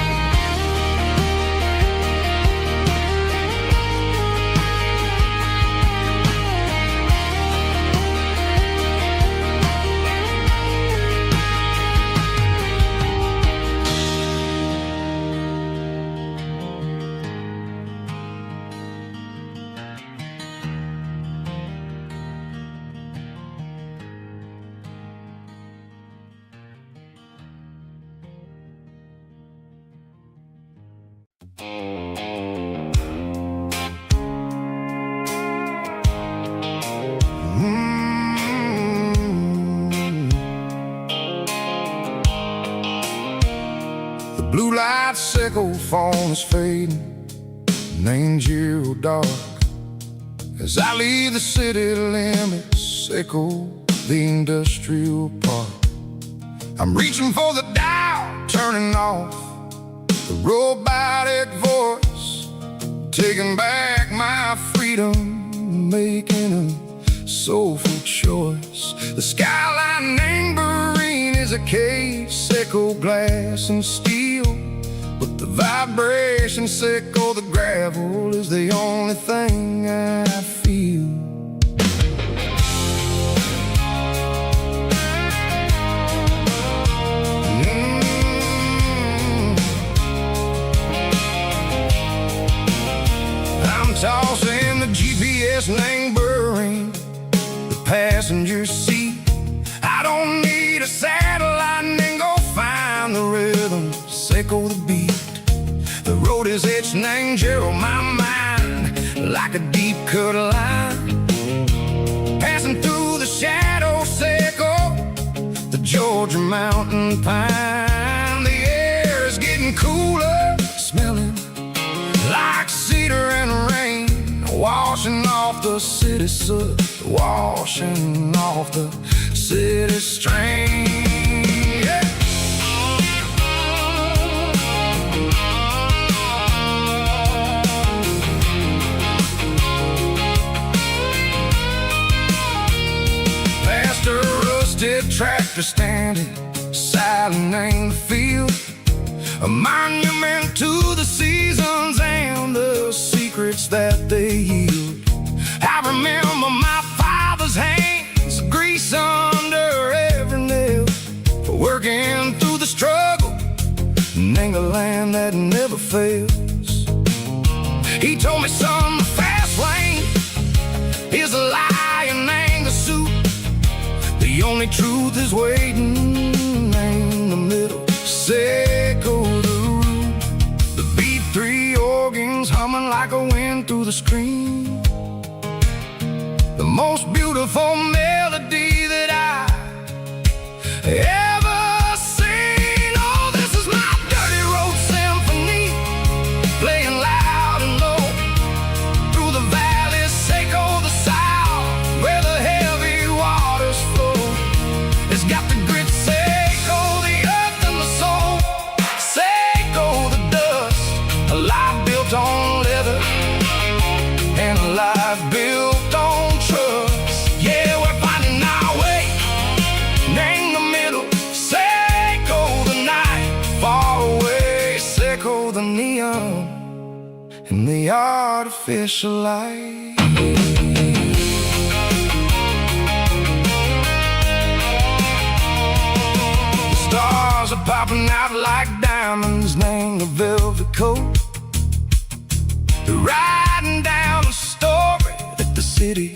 Speaker 2: The blue light sickle phone is fading, an angel dark. As I leave the city limits, sickle the industrial park. I'm reaching for the dial, turning off the robotic voice, taking back my freedom, making a soulful choice. The skyline neighboring is a case, sickle glass and steel, but the vibration sickle, the gravel, is the only thing I feel. I'm tossing the GPS neighboring the passenger seat. I don't need a satellite and go find the rhythm, sickle the beat. The road is etched and angel on my mind, like a deep cut line, passing through the shadow sickle, the Georgia mountain pine. The air is getting cooler, smelling like cedar and rain, washing off the city soot, washing off the city strain. Yeah. Past a rusted tractor standing
Speaker 1: silent ain't the field, a monument to the seasons and the secrets that they yield. I remember my father's hands, grease under every nail, for working through the struggle and the land that never fails. He told me, son, the fast lane is a lie and ain't the suit. The only truth is waiting in the middle. Echo the root, the B3 organs humming like a wind through the screen. The most beautiful melody that I ever seen. Oh, this is my dirty road symphony, playing loud and low through the valleys, Seco the south, where the heavy waters flow. It's got the grit, Seco the earth and the soul, Seco the dust, a life built on leather and a life built on trust. Yeah, we're finding our way in the middle. Seco the night, far away, Seco the neon and the artificial light. The stars are popping out like diamonds, name the velvet coat. They're riding down a story that the city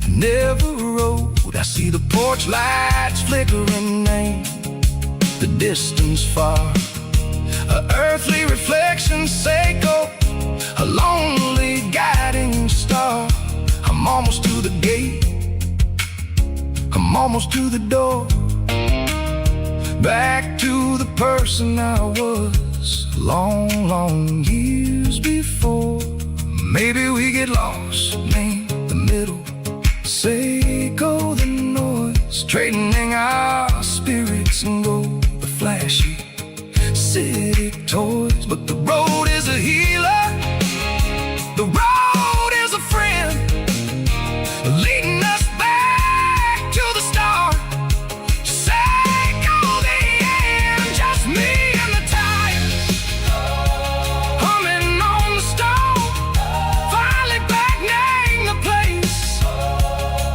Speaker 1: never wrote. I see the porch lights flickering, name the distance far, a earthly reflection, Seco, a lonely guiding star. I'm almost to the gate, I'm almost to the door, back to the person I was long, long years before. Maybe we get lost in the middle, Seco the noise, trading our spirits and go the flashy city toys. But the road is a healer, the road is a friend, leading us back to the start. Seco the end, just me and the tires, humming on the stove, finally back name the place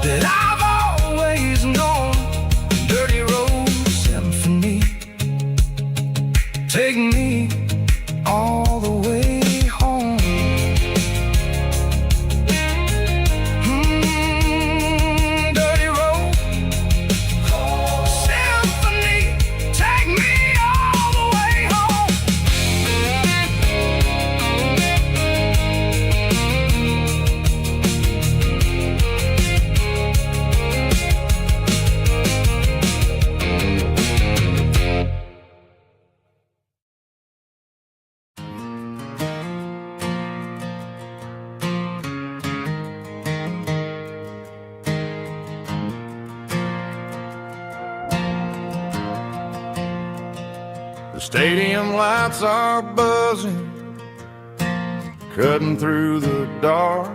Speaker 1: that I've always known. Dirty road symphony, take me all the way home. Dirty road symphony, take me all the way home.
Speaker 2: The stadium lights are buzzing, cutting through the dark.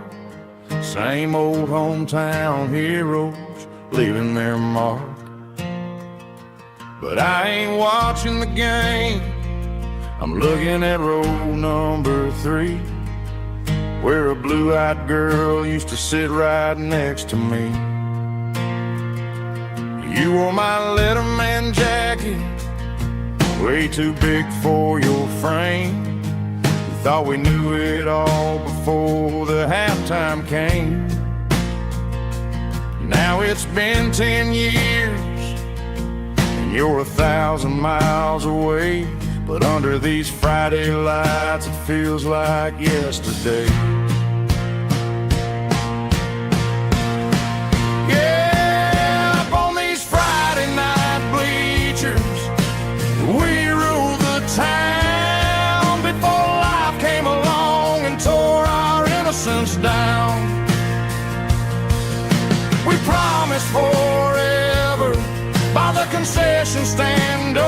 Speaker 2: Same old hometown heroes leaving their mark. But I ain't watching the game, I'm looking at row number 3, where a blue-eyed girl used to sit right next to me. You wore my Letterman jacket, way too big for your frame. We thought we knew it all before the halftime came. Now it's been 10 years and you're 1,000 miles away, but under these Friday lights it feels like yesterday. Yeah, up on these Friday night bleachers, we rule the town before life came along and tore our innocence down. We promised forever by the concession stand door.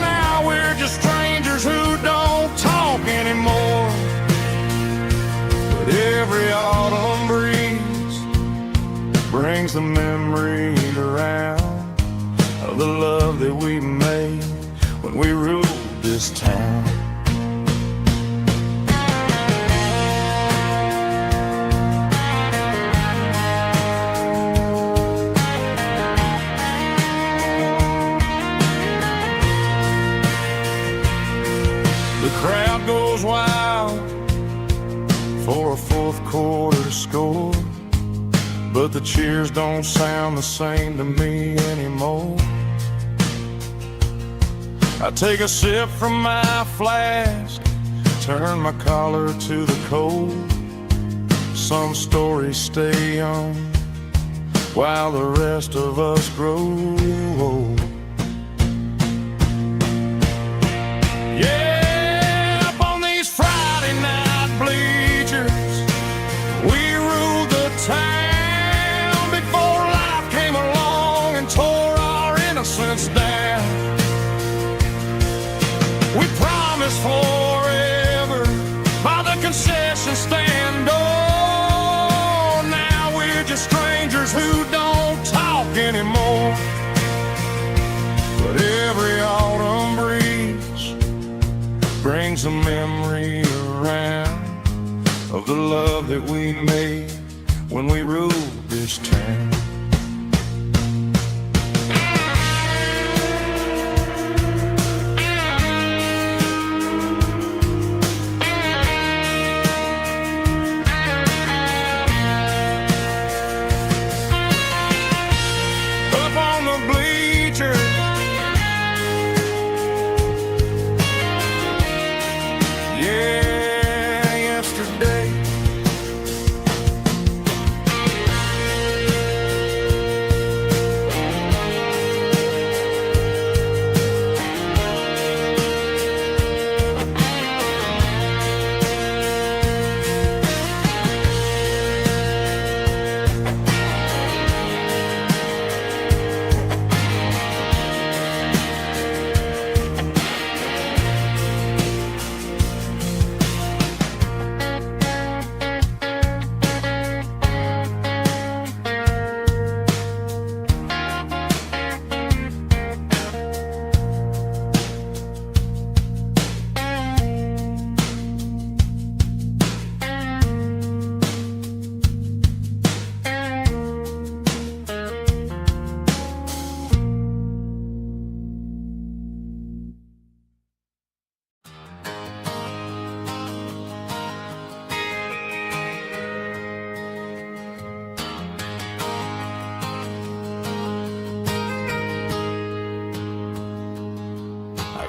Speaker 2: Now we're just strangers who don't talk anymore. But every autumn breeze brings the memories around of the love love that we made when we ruled this town. The crowd goes wild for a fourth quarter score, but the cheers don't sound the same to me anymore. I take a sip from my flask, turn my collar to the cold. Some stories stay young while the rest of us grow old. Yeah, up on these Friday night bleachers, we ruled the town before life came along and tore our innocence down. We promised forever by the concession stand door. Now we're just strangers who don't talk anymore. But every autumn breeze brings a memory around of the love that we made when we ruled this town.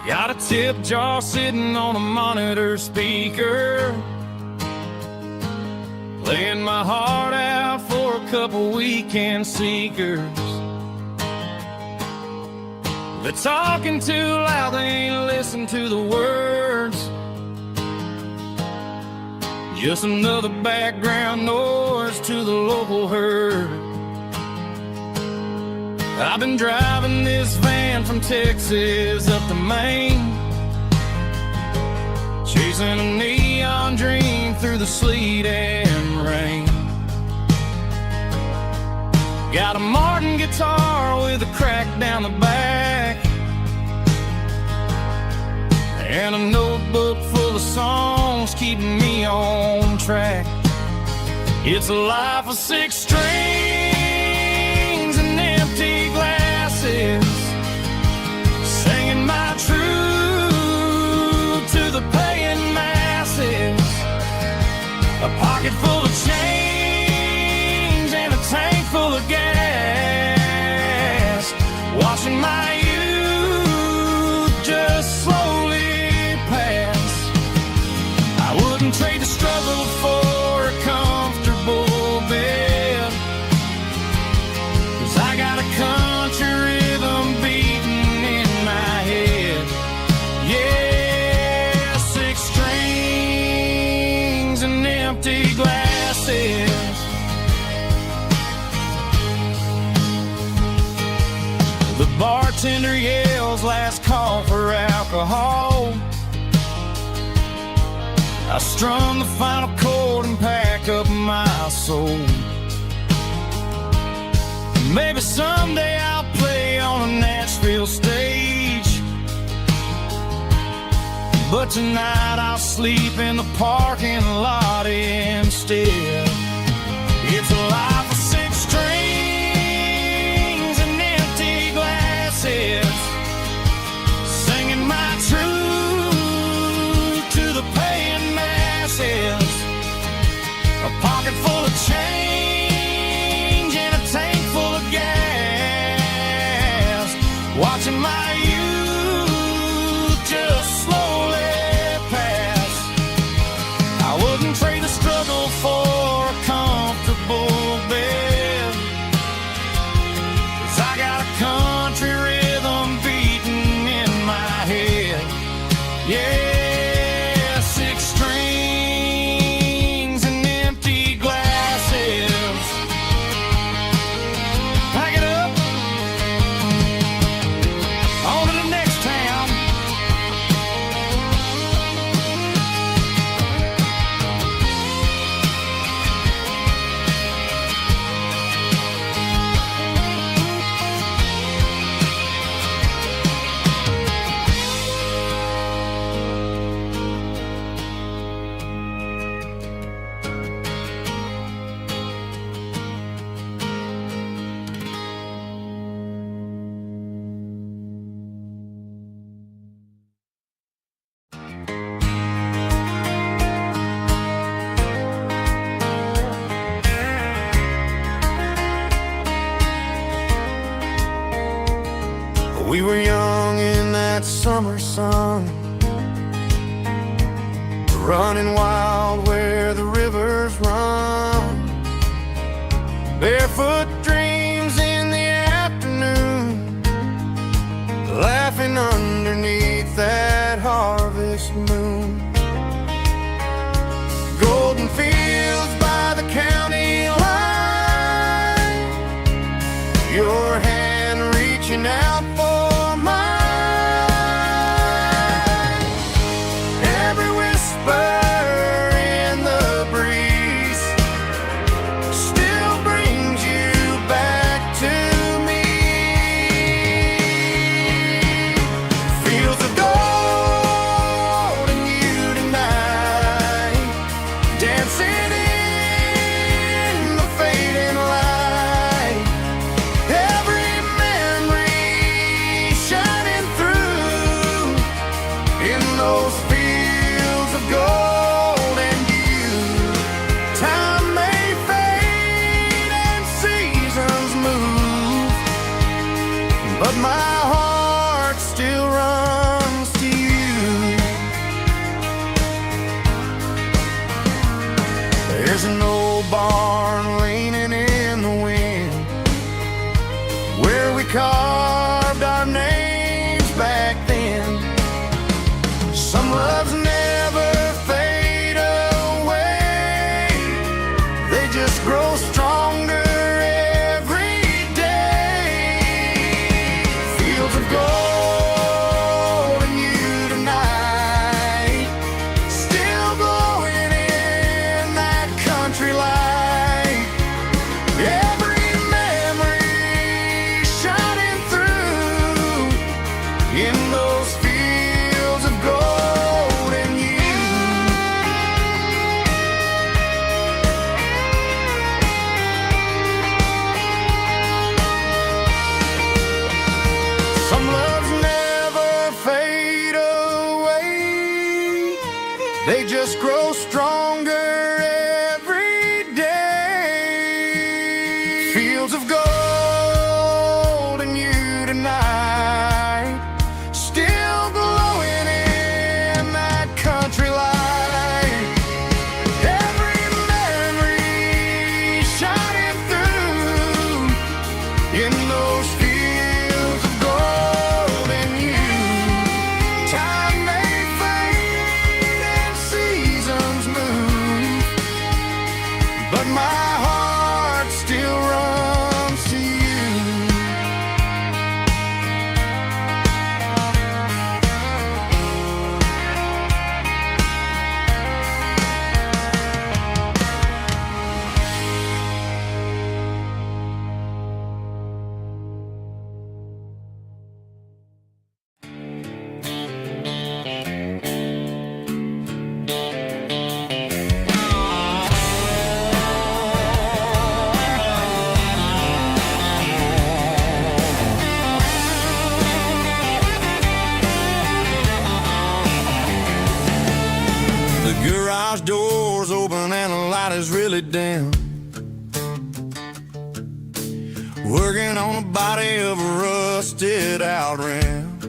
Speaker 2: Got a tip jar sitting on a monitor speaker, playing my heart out for a couple weekend seekers. They're talking too loud, they ain't listen to the words. Just another background noise to the local herd. I've been driving this van from Texas up to Maine, chasing a neon dream through the sleet and rain. Got a Martin guitar with a crack down the back, and a notebook full of songs keeping me on track. It's a life of 6 strings and empty glasses, singing my truth to the paying masses. A pocket full of change and a tank full of gas, watching my youth just slowly pass. I wouldn't trade the struggle for a comfortable bed, 'cause I got a country rhythm beating in my head. Yeah, 6 strings and empty glasses. The bartender yells last call for alcohol. I strum the final chord and pack up my soul. Maybe someday I'll play on a Nashville stage, but tonight I'll sleep in the parking lot instead. It's a life of 6 strings and empty glasses, singing my truth to the paying masses. A pocket full of change and a tank full of gas, watching my youth just slowly pass. I wouldn't trade the struggle for a comfortable bed, 'cause I got a country rhythm beating in my head. Yeah, 6 strings and empty glasses. Pack it up, on to the next town. We were young in that summer sun, running wild where the rivers run, barefoot dreams in the afternoon, laughing underneath that harvest moon. Golden fields by the county line, your hand reaching out for mine. Every whisper in the breeze still brings you back to me. Fields of gold and you tonight, dancing in the fading light. Every memory shining through in those fields of gold and you. Time may fade and seasons move, but my heart still runs to you. There's an old barn leaning in the wind, where we carved our names back then. Some loves never fade away, they just grow stronger every day. Fields of gold and you tonight, still glowing in that country light. Every memory shining through in those fields of gold and you. Some loves never fade away, they just grow stronger every day. Fields of gold and you tonight, still glowing in that country light. Every memory shining through in those fields of gold and you. Time may fade and seasons is really dim, working on the body of a rusted out rim,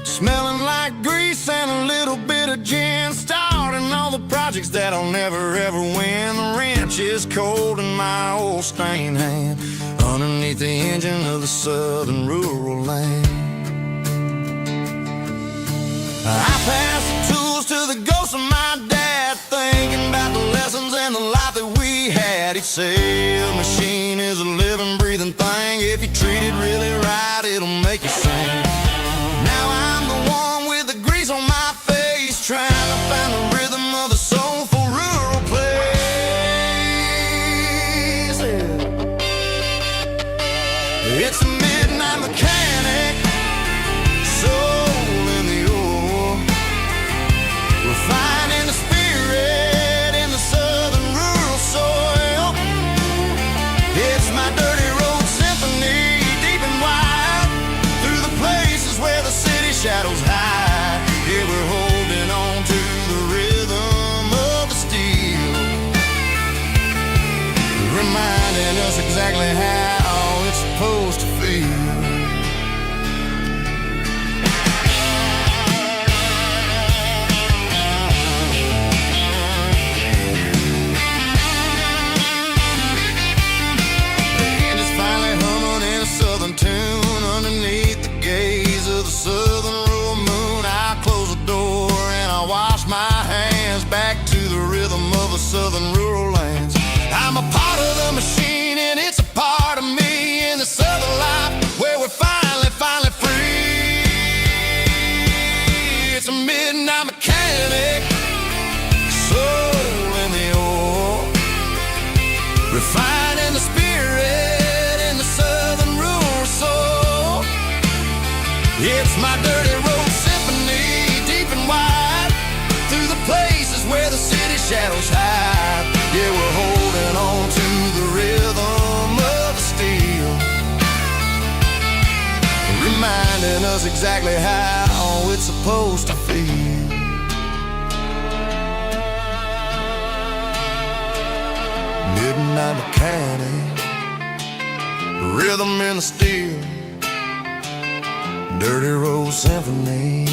Speaker 2: smelling like grease and a little bit of gin, starting all the projects that I'll never ever win. The wrench is cold in my old stained hand, underneath the engine of the southern rural land. I pass the tools to the ghost of my dad, thinking about the lessons and the life that we had. He'd say a machine is a living, breathing thing. If you treat it really right, it'll make you sing. Now I'm the one with the grease on my face, trying to find the rhythm of a soulful rural place. It's a midnight mechanic, soul in the ore, refining the spirit in the southern rural soil. It's my dirty road symphony, deep and wide, through the places where the city shadows hide. Yeah, we're holding on to the rhythm of the steel, reminding us exactly how it's supposed to feel. Tune underneath the gaze of the southern rural moon. I close the door and I wash my hands, back to the rhythm of the southern rural lands. I'm a part of the machine and it's a part of me, in the southern life where we're finally free. It's a midnight mechanic, soul in the ore, refining the spirit in the southern rural soul. It's my dirty road symphony, deep and wide, through the places where the city shadows hide. Yeah, we're holding on to the rhythm of the steel, reminding us exactly how it's supposed to feel. Midnight mechanic, rhythm in the steel, dirty road symphony.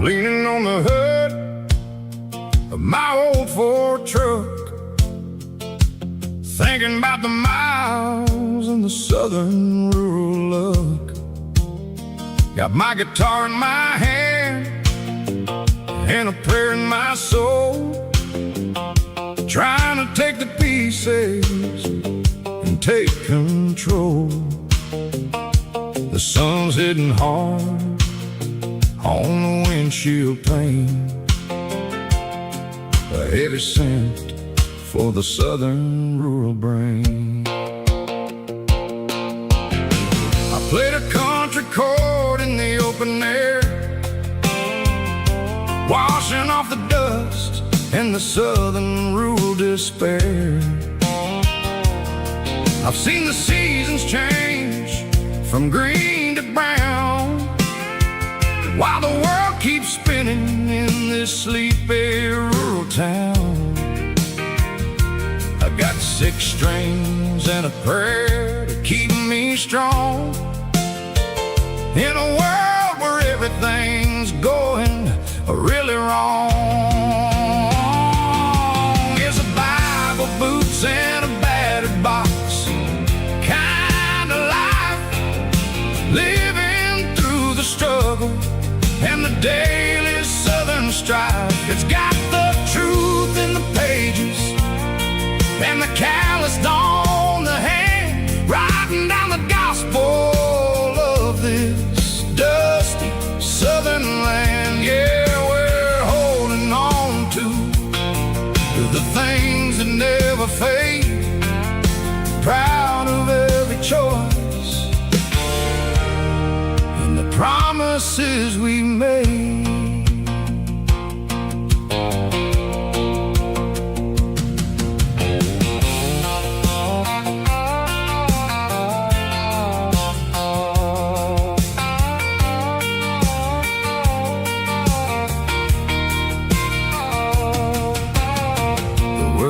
Speaker 2: Leaning on the hood of my old Ford truck, thinking about the miles and the southern rural look. Got my guitar in my hand and a prayer in my soul, trying to take the pieces and take control. The sun's hitting hard on the windshield pane, a heavy scent for the southern rural brain. I played a country chord in the open air, washing off the dust and the southern rural despair. I've seen the seasons change from green to brown, while the world keeps spinning in this sleepy rural town. I got 6 strings and a prayer to keep me strong, in a world where everything's going really wrong. It's a Bible, boots, and a battered box,
Speaker 1: strife. It's got the truth in the pages and the calloused on the hand, writing down the gospel of this dusty southern land. Yeah, we're holding on to the things that never fade, proud of every choice and the promises we made.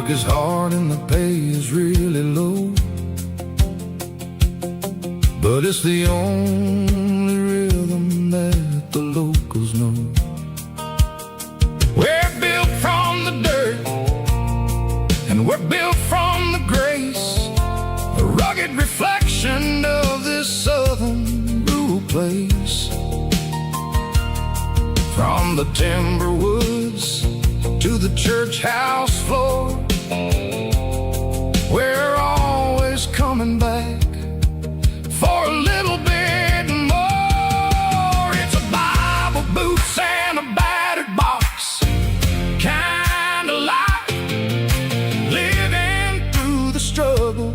Speaker 1: Is hard and the pay is really low, but it's the only rhythm that the locals know. We're built from the dirt and we're built from the grace, a rugged reflection of this southern rural place. From the timber woods to the church house floor, we're always coming back for a little bit more. It's a Bible, boots, and a battered box kind of life, living through the struggle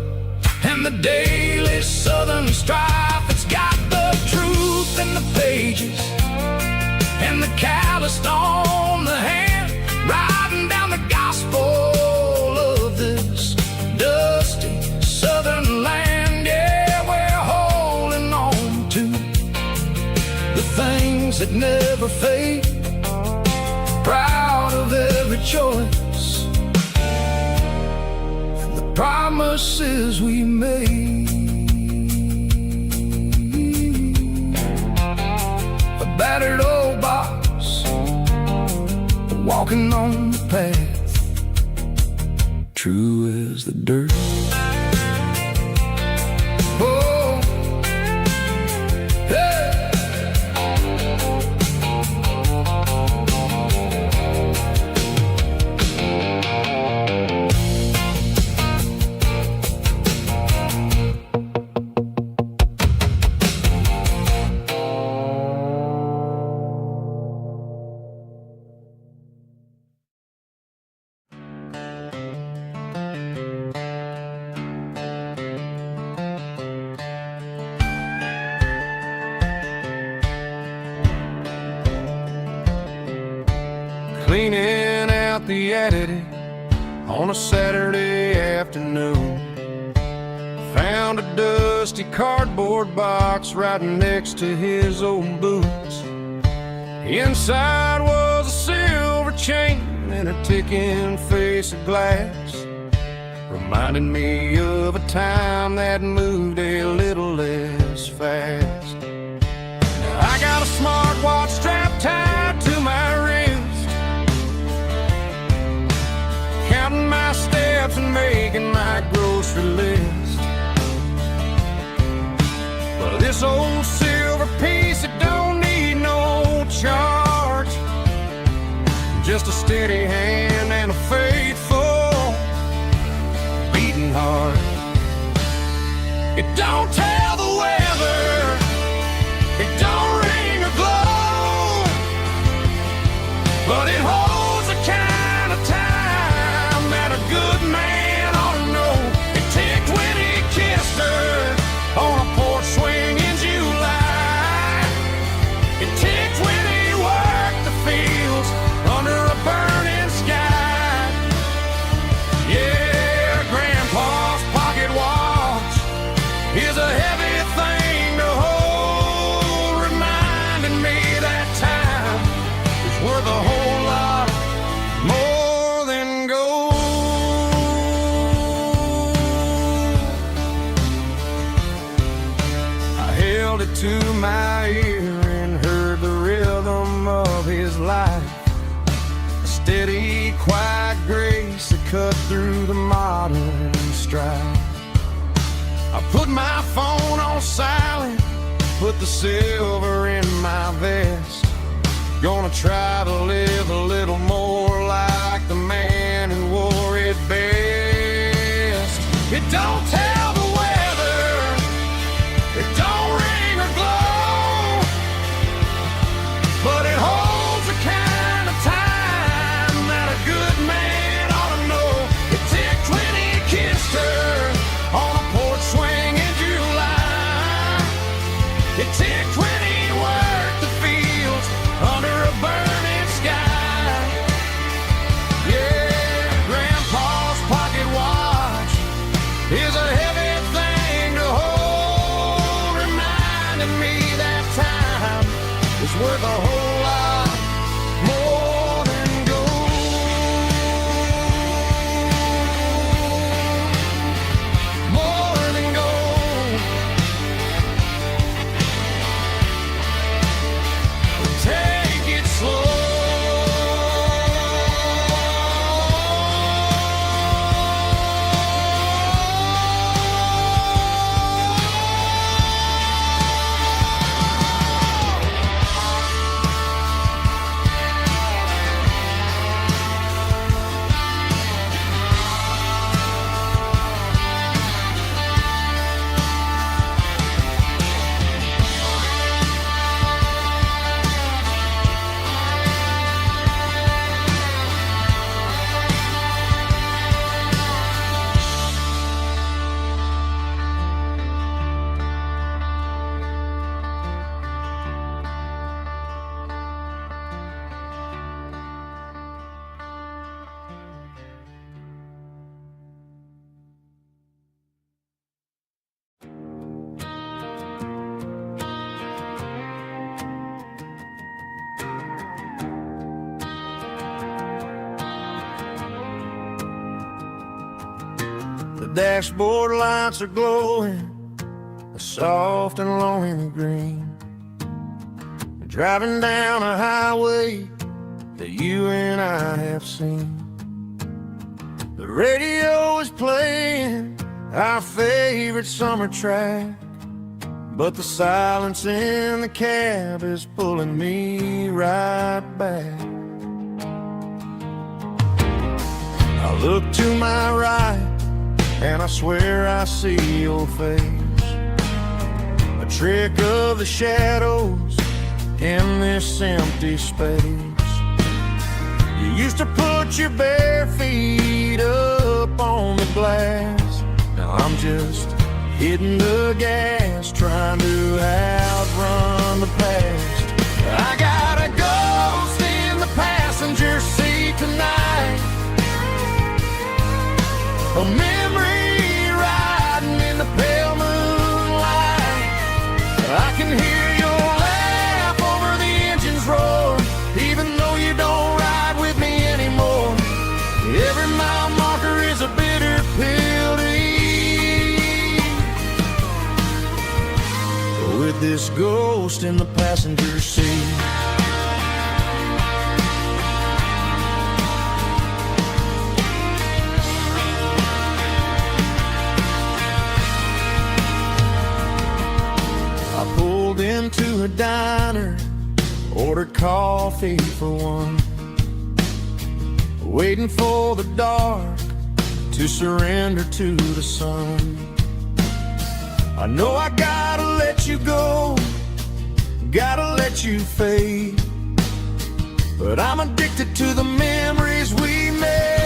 Speaker 1: and the daily southern strife. It's got the truth in the pages and the calloused on the hand, writing down the gospel of this dusty southern land. Yeah, we're holding on to the things that never fade, proud of every choice and the promises we made. A battered old box, walking on the path, true as the dirt. Oh, hey. Cleaning out the attic on a Saturday afternoon, found a dusty cardboard box right next to his old boots. Inside was a silver chain and a ticking face of glass, reminding me of a time that moved a little less fast. I got a smartwatch strapped tied to my wrist, counting my steps and making my grocery list. But this old silver piece, it don't need no charge, just a steady hand and a faithful beating heart. It don't tell the weather, it don't ring or glow, but it holds the kind of time that a good man ought to know. It ticked when he kissed her on a porch swing in July. It ticked when he worked the fields under a burning sky. Yeah, Grandpa's pocket watch is a heavy thing to hold, reminding me that time is worth a whole lot more than gold. I held it to my ear and heard the rhythm of his life, a steady, quiet grace that cut through the modern strife. I put my phone on silent, put the silver in my vest, gonna try to live a little
Speaker 2: It don't tell the weather, it don't ring or glow, but it holds the kind of time that a good man ought to know. It ticked when he kissed her on a porch swing in July. It ticked when he worked the fields under a burning sky. Yeah, Grandpa's pocket watch is a heavy thing to hold, reminding me that time is worth a whole lot more than gold. More than gold. Take it slow. The dashboard lights are glowing a soft and lonely green. Driving down a highway that you and I have seen. The radio is playing our favorite summer track, but the silence in the cab is pulling me right back. I look to my right and I swear I see your face, a trick of the shadows in this empty space. You used to put your bare feet up on the glass. Now I'm just hitting the gas, trying to outrun the past. I got a ghost in the passenger seat tonight, a memory riding in the pale moonlight. I can hear your laugh over the engine's roar, even though you don't ride with me anymore. Every mile marker is a bitter pill to eat, with this ghost in the passenger seat. Into a diner, ordered coffee for one, waiting for the dark to surrender to the sun. I know I gotta let you go, gotta let you fade, but I'm addicted to the memories we made.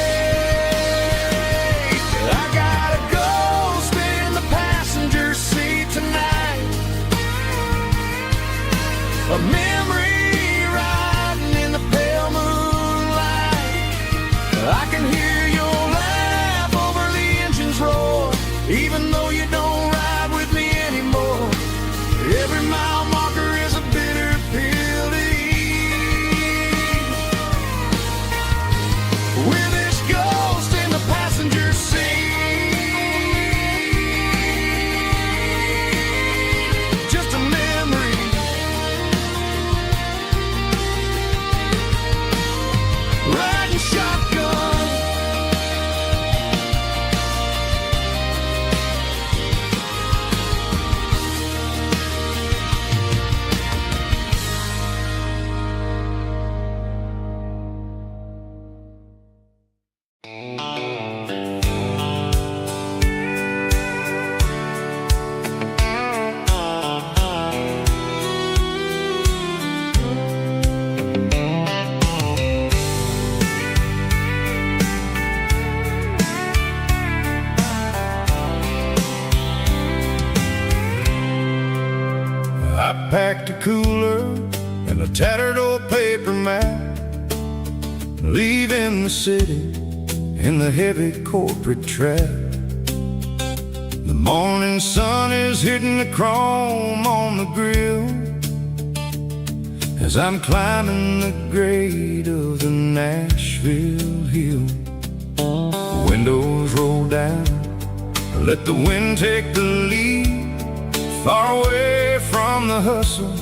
Speaker 2: I got a ghost in the passenger seat tonight, a memory riding in the pale moonlight. I can hear your laugh over the engine's roar, even though you don't ride with me anymore. Every mile marker is a bitter pill to eat, with this ghost in the passenger seat. Just a memory, riding shotgun leaving the city in the heavy corporate trap. The morning sun is hitting the chrome on the grill as I'm climbing the grade of the Nashville hill. Windows roll down, let the wind take the lead, far away from the hustle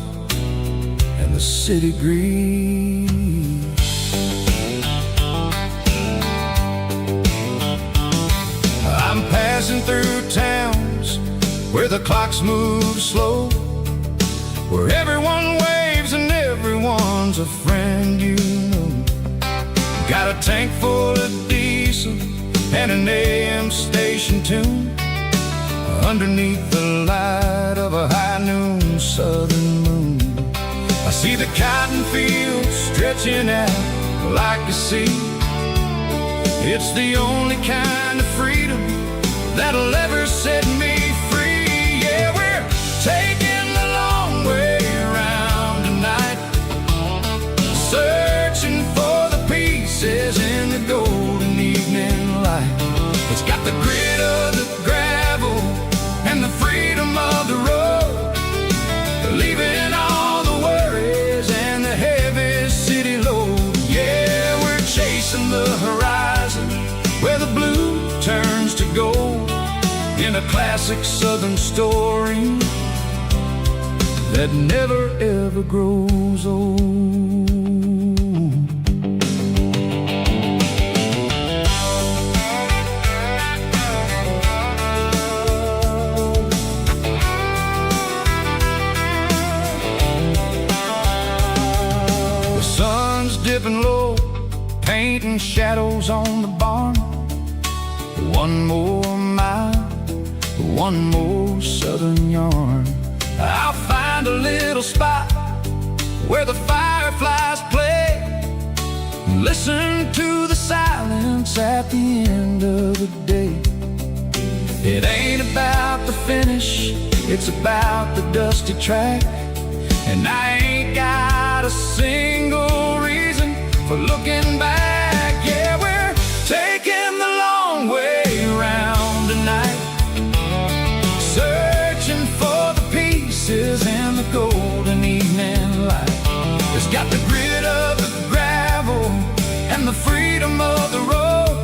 Speaker 2: and the city greed. I'm passing through towns where the clocks move slow, where everyone waves and everyone's a friend you know. Got a tank full of diesel and an AM station tune underneath the light of a high noon southern moon. I see the cotton fields stretching out like a sea. It's the only kind of freedom that'll ever set me free. Yeah, we're taking the long way around tonight, searching for the pieces in the golden evening light. It's got the grit of the gravel and the freedom of the road, leaving all the worries and the heavy city load. Yeah, we're chasing the horizon where the blue turns to gold, in a classic southern story that never ever grows old. The sun's dipping low, painting shadows on the barn. One more mile, one more southern yarn. I'll find a little spot where the fireflies play, listen to the silence at the end of the day. It ain't about the finish, it's about the dusty track. And I ain't got a single reason for looking back. Yeah, we're taking the long way around tonight, searching for the pieces in the golden evening light. It's got the grit of the gravel and the freedom of the road,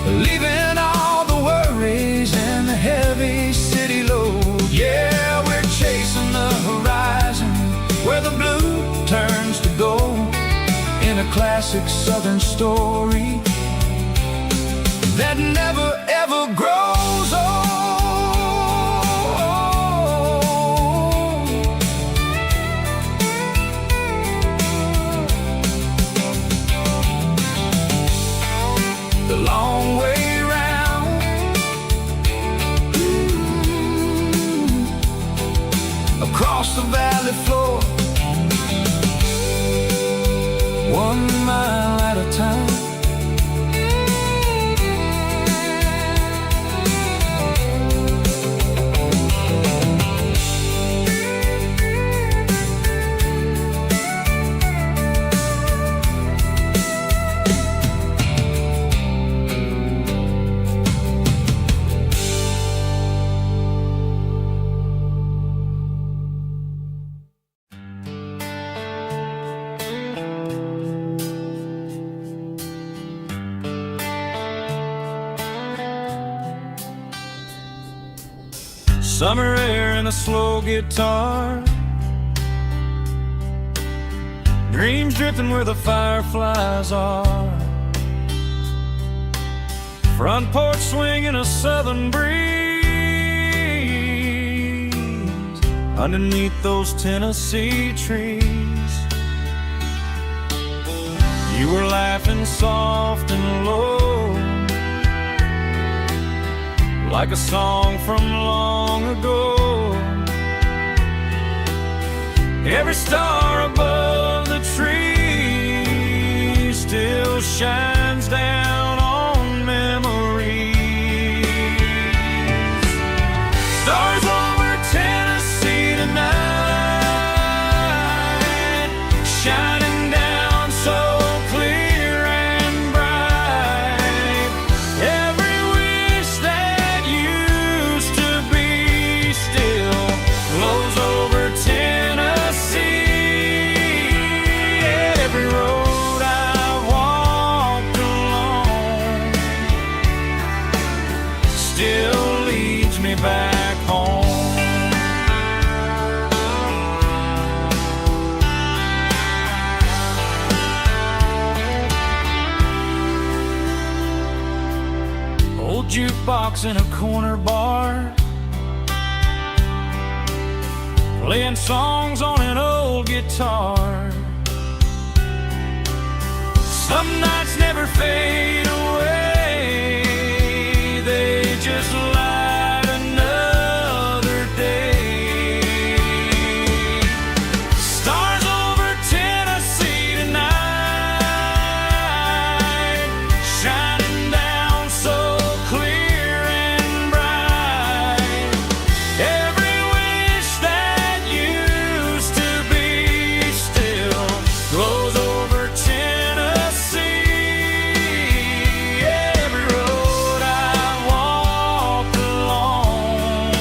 Speaker 2: leaving all the worries and the heavy city load. Yeah, we're chasing the horizon where the blue turns to gold, in a classic southern story that never ever grows old. The long way round, across the valley floor, 1 mile at a time. Summer air and a slow guitar, dreams drifting where the fireflies are, front porch swinging a southern breeze underneath those Tennessee trees. You were laughing soft and low, like a song from long ago. Every star above the tree still shines down on memories. Stars over Tennessee tonight, shining down so clear
Speaker 3: jukebox in a corner bar, playing songs on an old guitar. Some nights never fade away, they just light another day. Stars over Tennessee tonight, shining down so clear and bright. Every wish that used to be still glows over Tennessee. Every road I walked along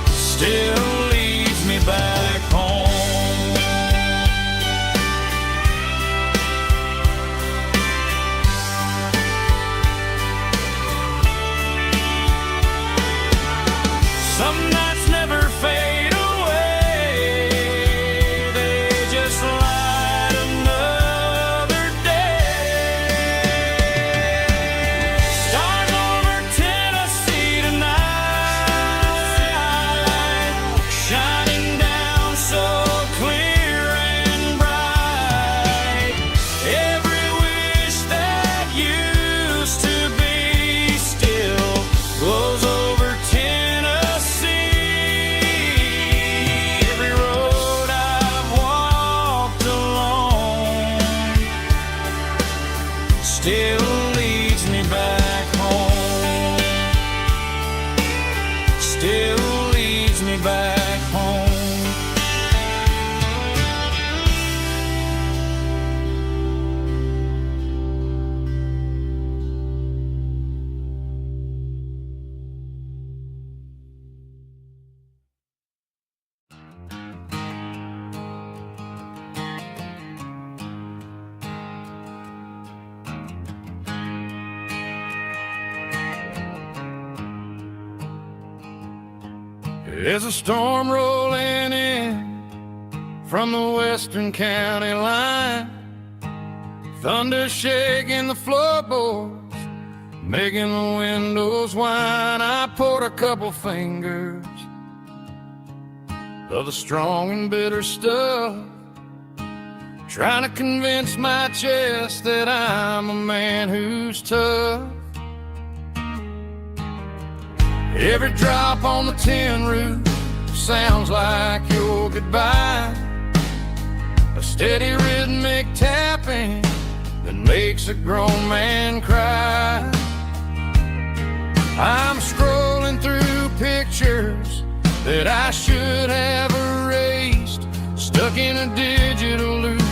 Speaker 3: still leads me back home. Some nights never fade away, they just light another day. Stars over Tennessee tonight, shining down so clear and bright. Every wish that used to be still glows over Tennessee. Every road I've walked along still leads me back home. Still leads me back home.
Speaker 2: There's a storm rolling in from the western county line, thunder shaking the floorboards, making the windows whine. I poured a couple fingers of the strong and bitter stuff, trying to convince my chest that I'm a man who's tough. Every drop on the tin roof sounds like your goodbye, a steady rhythmic tapping that makes a grown man cry. I'm scrolling through pictures that I should have erased, stuck in a digital loop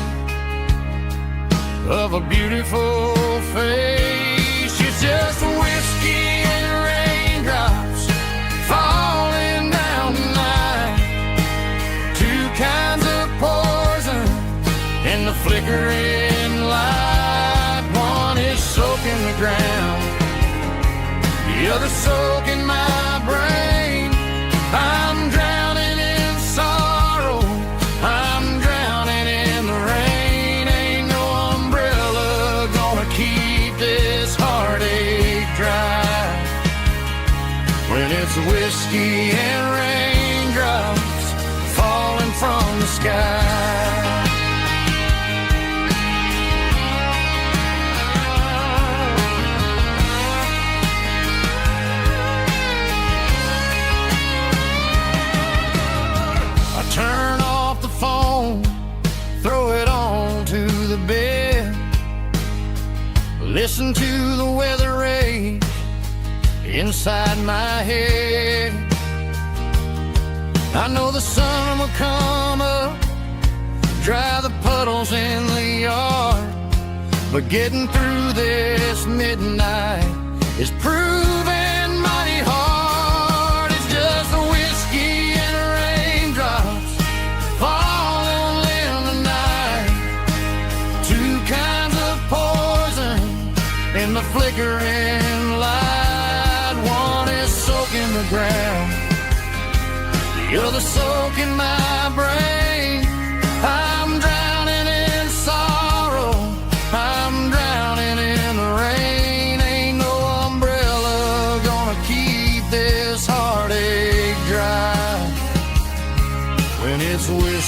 Speaker 2: of a beautiful face. It's just whiskey and raindrops falling down tonight, two kinds of poison in the flickering light. One is soaking the ground, the other soaking my brain. I'm drowning in sorrow, I'm drowning in the rain. Ain't no umbrella gonna keep this heartache dry when it's whiskey and raindrops falling from the sky. I turn off the phone, throw it on to the bed, listen to the weather rage inside my head. I know the sun will come up, dry the puddles in the yard, but getting through this midnight is proving mighty hard. It's just the whiskey and raindrops falling in the night, two kinds of poison in the flickering light. One is soaking the ground, the other soaking my brain. I'm drowning in sorrow, I'm drowning in the rain. Ain't no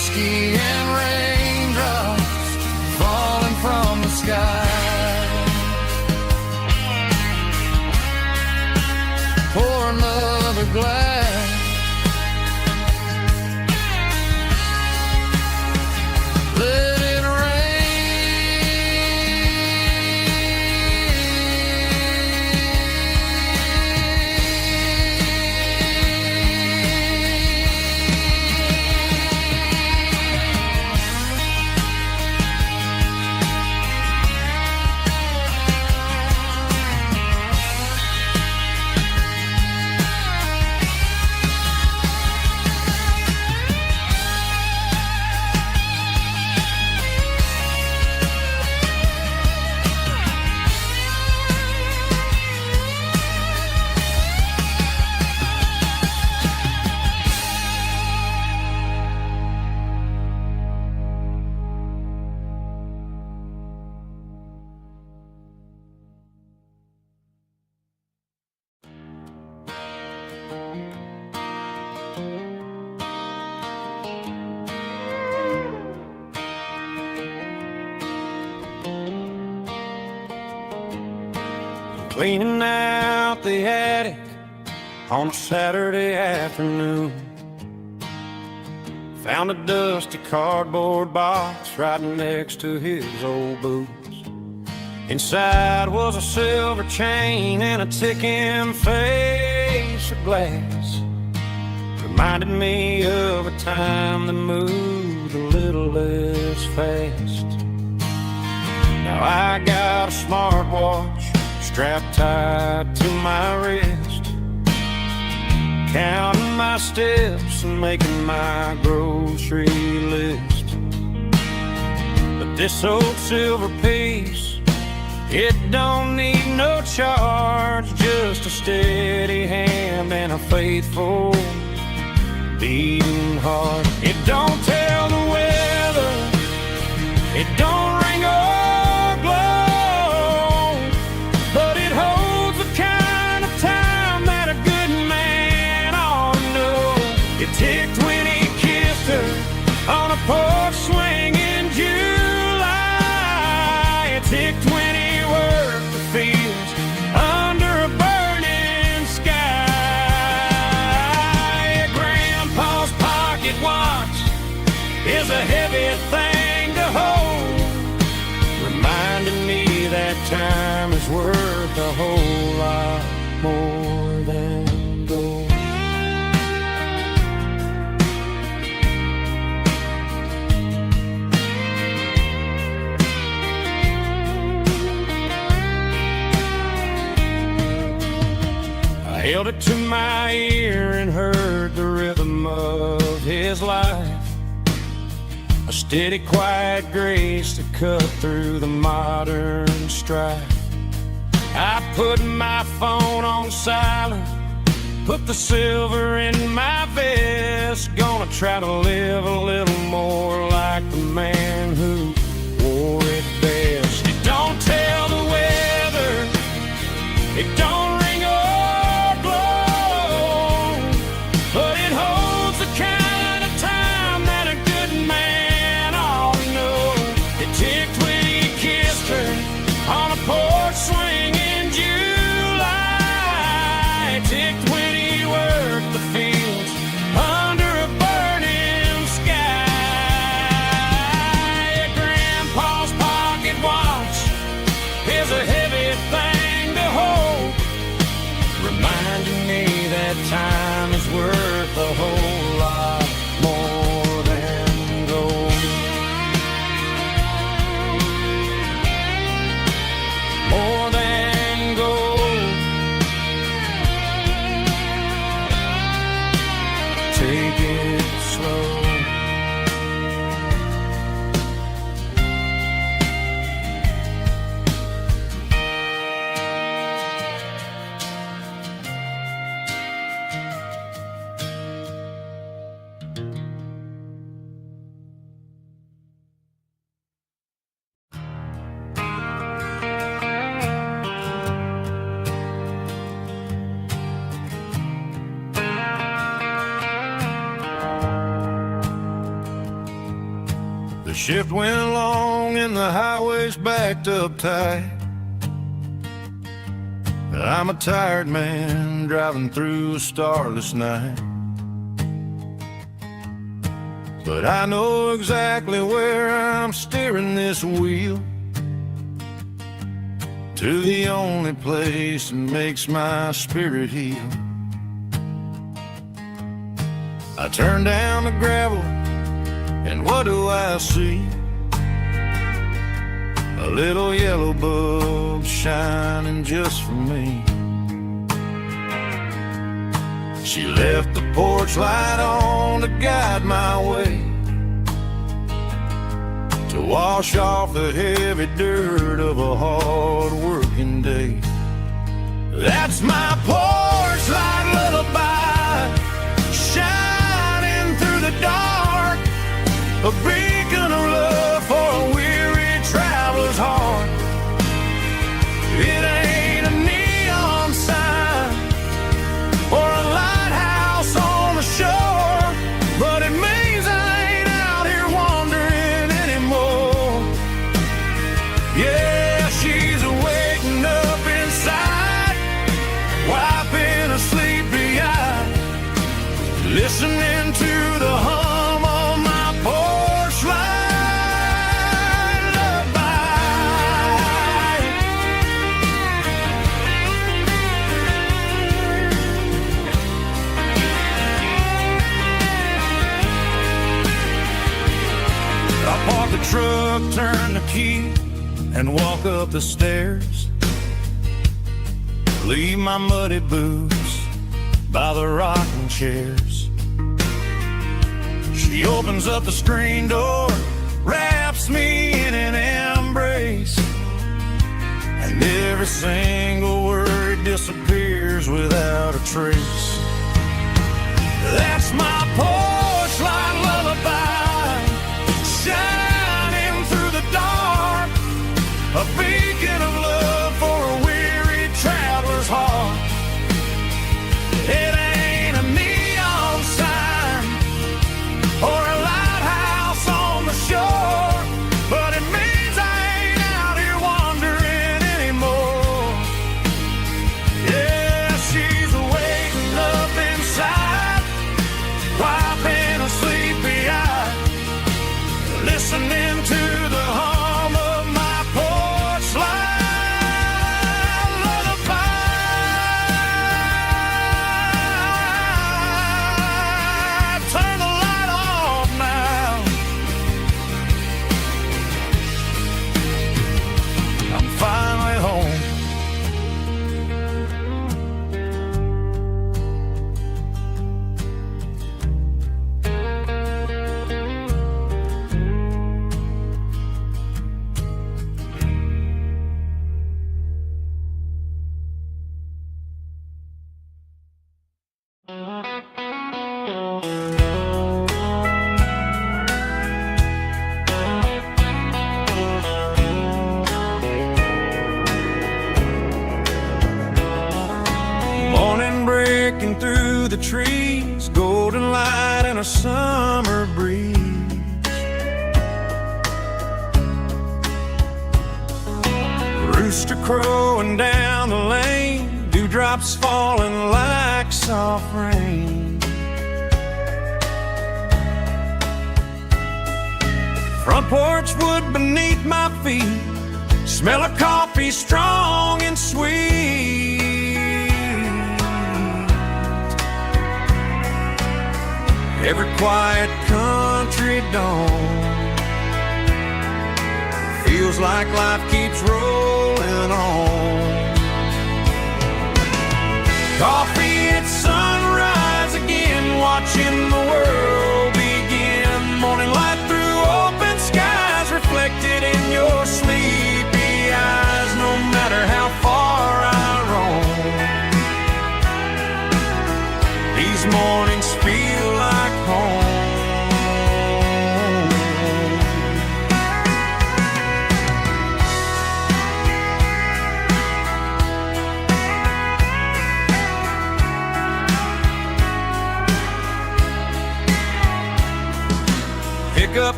Speaker 2: whiskey and raindrops falling from the sky. Pour another glass. Let it
Speaker 3: cleaning out the attic on a Saturday afternoon. Found a dusty cardboard box right next to his old boots. Inside was a silver chain and a ticking face of glass. Reminded me of a time that moved a little less fast. Now I got a smartwatch strapped tight to my wrist, counting my steps and making my grocery list. But this old silver piece, it don't need no charge, just a steady hand and a faithful beating heart. It don't tell the weather, it don't ring or glow, but it holds the kind of time that a good man ought to know. It ticked when he kissed her on a porch swing in July. It ticked when he worked the fields under a burning sky. Grandpa's pocket watch is a heavy thing to hold, reminding me that time is worth a whole lot more than gold. I held it to my ear and heard the rhythm of his life, a steady, quiet grace that cut through the modern strife. I put my phone on silent, put the silver in my vest. Gonna try to live a little more like the man who wore it best. It don't tell the weather, it don't ring or glow, but it holds the kind of time that a good man ought to know. It ticked when he kissed her on a porch swing in July. It ticked when he worked the fields under a burning sky.
Speaker 2: shift went long and the highway's backed up tight. I'm a tired man driving through a starless night, but I know exactly where I'm steering this wheel, to the only place that makes my spirit heal. I turn down the gravel, and what do I see? A little yellow bulb shining just for me. She left the porch light on to guide my way, to wash off the heavy dirt of a hard-working day. That's my porch light lullaby, shining through the dark, a beacon of love for a weary traveler's heart. It ain't a neon sign or a lighthouse on the shore, but it means I ain't out here wandering anymore. Yeah, she's waking up inside, wiping a sleepy eye, listening to the hum of my porch light lullaby. I park the truck, turn the key, and walk up the stairs. Leave my muddy boots by the rocking chairs. She opens up the screen door, wraps me in an embrace, and every single word disappears without a trace. That's my porch light lullaby, shining through the dark, a beacon of love for a weary traveler's heart. It ain't a neon sign or a lighthouse on the shore, but it means I ain't out here wandering anymore. Yeah, she's waking up inside, wiping a sleepy eye, listening to the hum of my porch light lullaby. Turn the light off now, I'm finally home. Morning breaking through the trees, golden light and a summer breeze. Rooster crowing down the lane, dewdrops falling like soft rain. Front porch wood beneath my feet, smell of coffee strong and sweet. Every quiet country dawn feels like life keeps rolling on. Coffee at sunrise again, watching the world begin. Morning light through open skies, reflected in your sleepy eyes. No matter how far I roam, these mornings feel like home.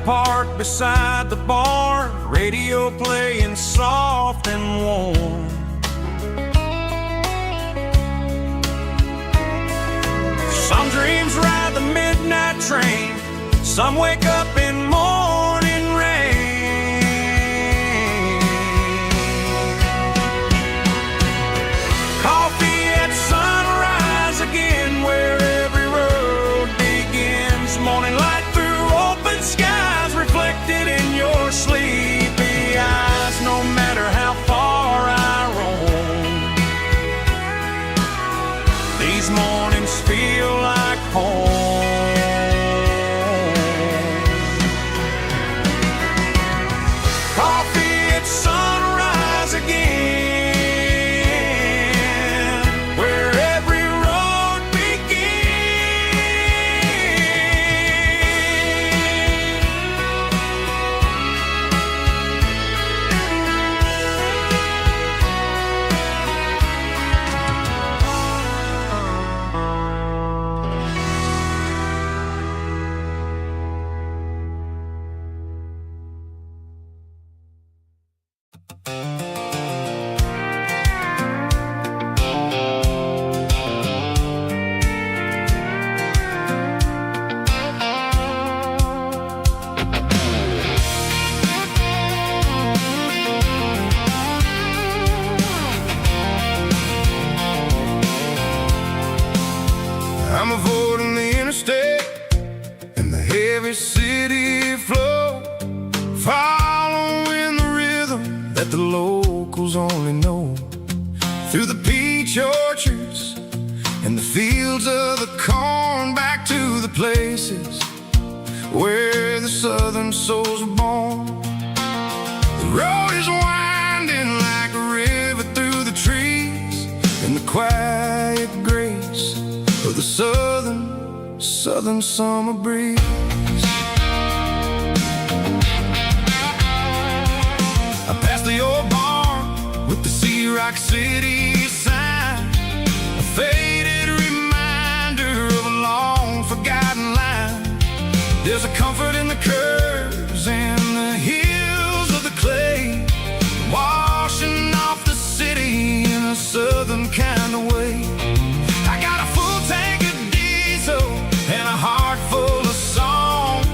Speaker 3: parked beside the barn, radio playing soft and warm. Some dreams ride the midnight train, some wake up in morning rain. Coffee at sunrise again, where every road begins. Morning light through open skies, reflected in your sleepy eyes. No matter how far I roam, these mornings feel like home. Coffee at sunrise again, where every road
Speaker 2: I'm avoiding the interstate and the heavy city flow, following the rhythm that the locals only know. Through the peach orchards and the fields of the corn, back to the places where the southern souls were born. The road is winding like a river through the trees, in the quiet grace of the southern summer breeze. I passed the old barn with the Sea Rock City sign, a faded reminder of a long forgotten line. There's a comfort in the curves and the hills of the clay, washing off the city in a southern kind of way. I got a full tank of diesel and a heart full of song,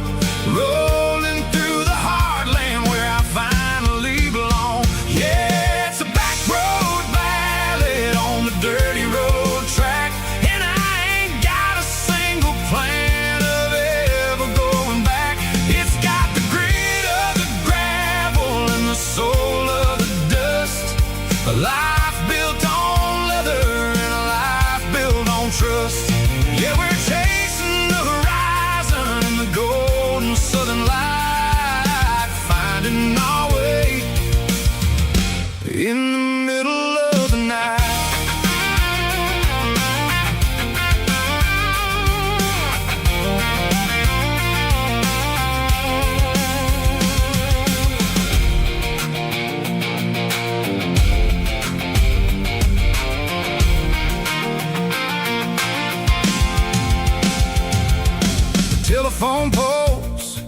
Speaker 2: rolling through the heartland where I finally belong. Yeah, it's a back road ballad on the dirty road track, and I ain't got a single plan of ever going back. It's got the grit of the gravel and the soul of the dust, a life built on leather and a life built on trust. Yeah, we're chasing the horizon in the golden southern light, finding our way in the middle of the night. Telephone poles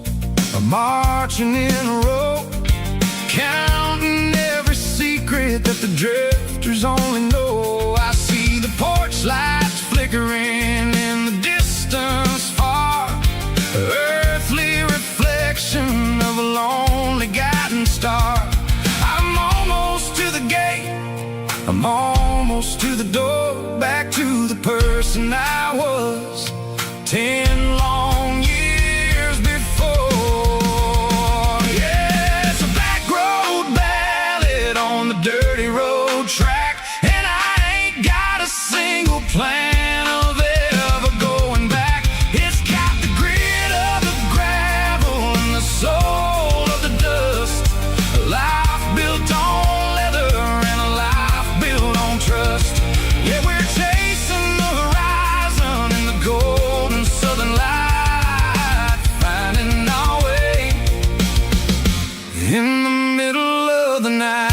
Speaker 2: are marching in a row, counting every secret that the drifters only know. I see the porch lights flickering in the distance far, earthly reflection of a lonely guiding star. I'm almost to the gate, I'm almost to the door, back to the person I was 10 long years before. Yeah, it's a back road ballad on the dirty road track, and I ain't got a single plan of ever going back. It's got the grit of the gravel and the soul of the dust, a life built on leather and a life built on trust. Yeah, we're chasing the horizon in the golden southern light, finding our way in the middle of the night.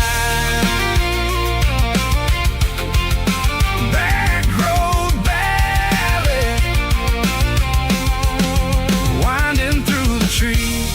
Speaker 2: Back road ballad, winding through the trees.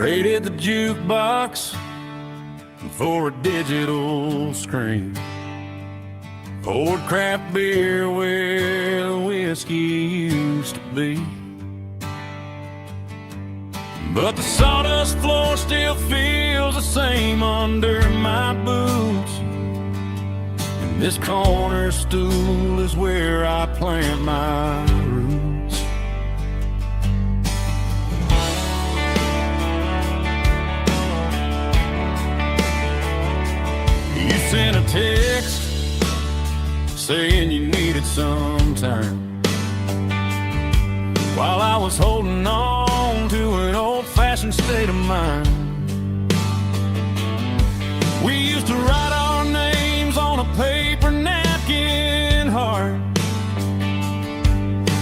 Speaker 3: Traded the jukebox for a digital screen. Poured craft beer where the whiskey used to be. But the sawdust floor still feels the same under my boots. And this corner stool is where I plant my roots. You sent a text saying you needed some time, while I was holding on to an old-fashioned state of mind. We used to write our names on a paper napkin heart.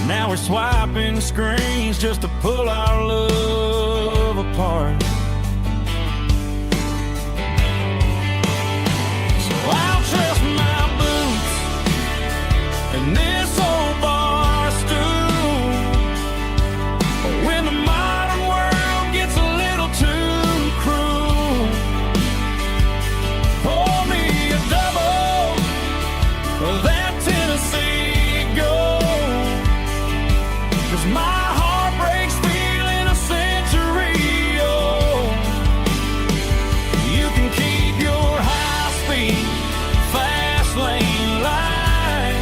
Speaker 3: Now we're swiping screens just to pull our love apart. So I'll trust my boots and this old bar stool. When the modern world gets a little too cruel, pour me a double of that Tennessee Gold. 'Cause my heart breaks feeling a century old. You can keep your high-speed, fast lane light.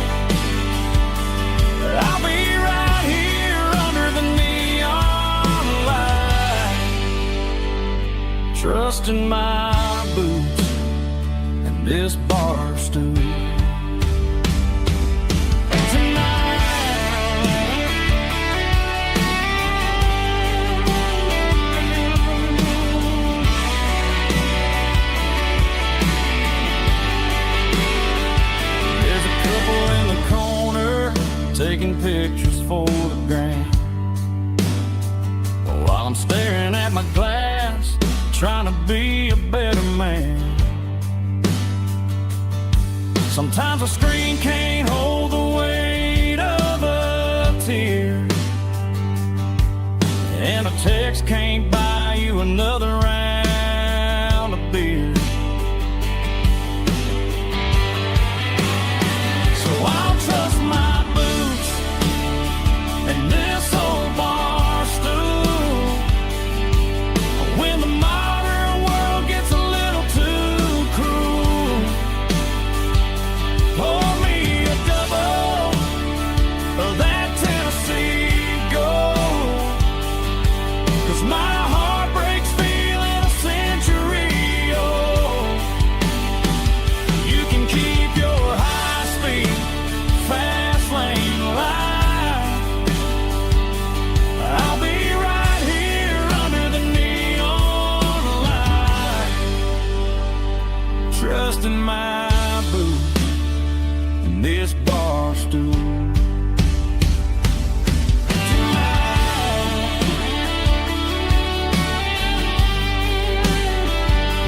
Speaker 3: I'll be right here under the neon light, trusting my boots and this bar stool. There's a couple in the corner taking pictures for the gram, while I'm staring at my glass, trying to be a better man. Sometimes a screen can't hold the weight of a tear, and a text can't buy you another round of beer. So I'll trust my boots and this old bar stool. When the modern world gets a little too cruel, pour me a double of that Tennessee Gold. 'Cause my heart breaks feeling a century old. You can keep your high-speed, fast lane light. I'll be right here under the neon light, trusting my boots and this bar stool.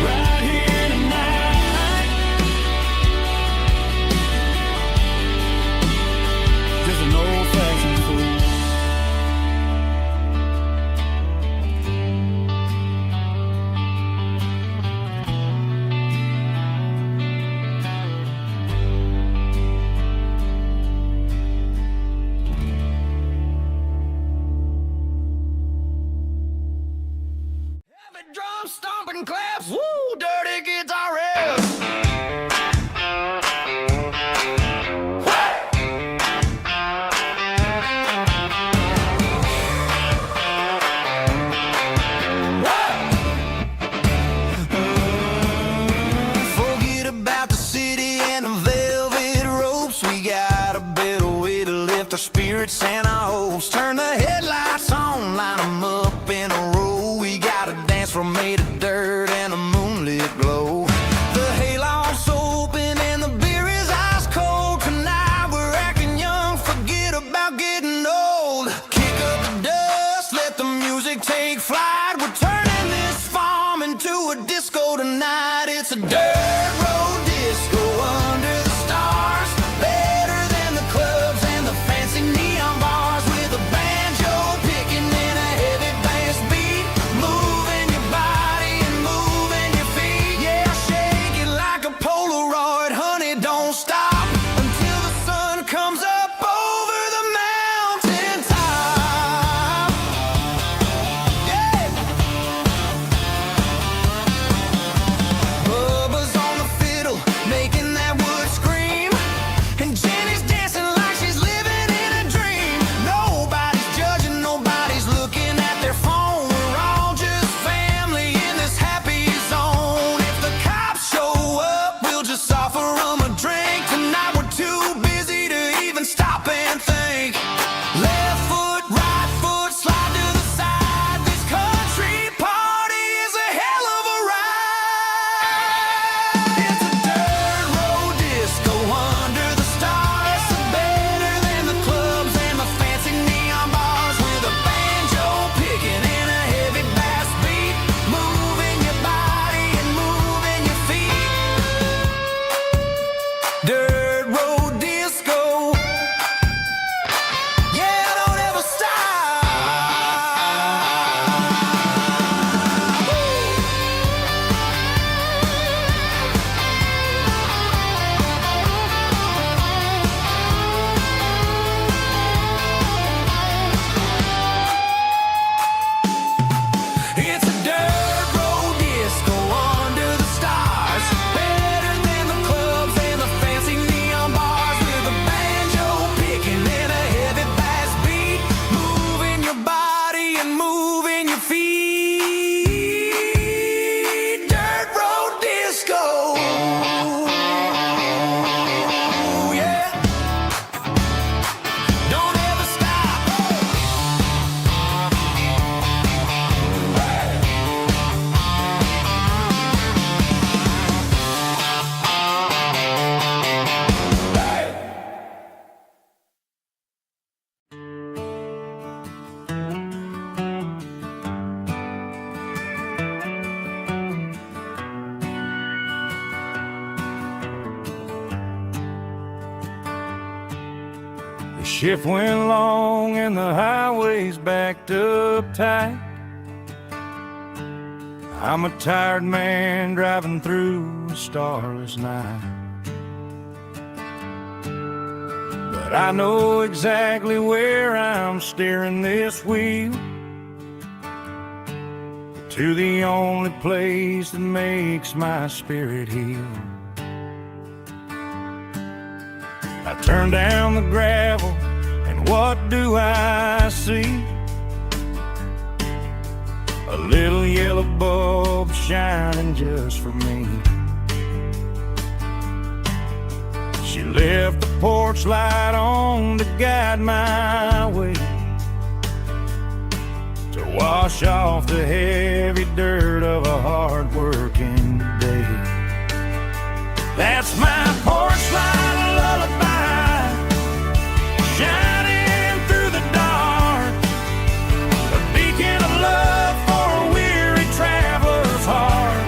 Speaker 3: Right here tonight, just an old-fashioned fool. Heavy drum stomping claps, woo, dirty guitar riffs.
Speaker 2: Forget about the city and the velvet ropes. We got a better way to lift our spirits and our hopes. Turn the headlights on, line them up in a row. We got a dance floor made of dirt and a moonlit glow. The hayloft's open and the beer is ice cold. Tonight we're acting young, forget about getting old. Kick up the dust, let the music take flight. We're turning this farm into a disco tonight. It's a dirt road disco under the stars. Better than the clubs and the fancy neon bars. With a banjo picking in a heavy bass beat, moving your
Speaker 3: shift went long and the highway's backed up tight. I'm a tired man driving through a starless night. But I know exactly where I'm steering this wheel, to the only place that makes my spirit heal. I turn down the gravel, and what do I see? A little yellow bulb shining just for me. She left the porch light on to guide my way, to wash off the heavy dirt of a hard-working day. That's my porch light lullaby, shining through the dark, a beacon of love for a weary traveler's heart.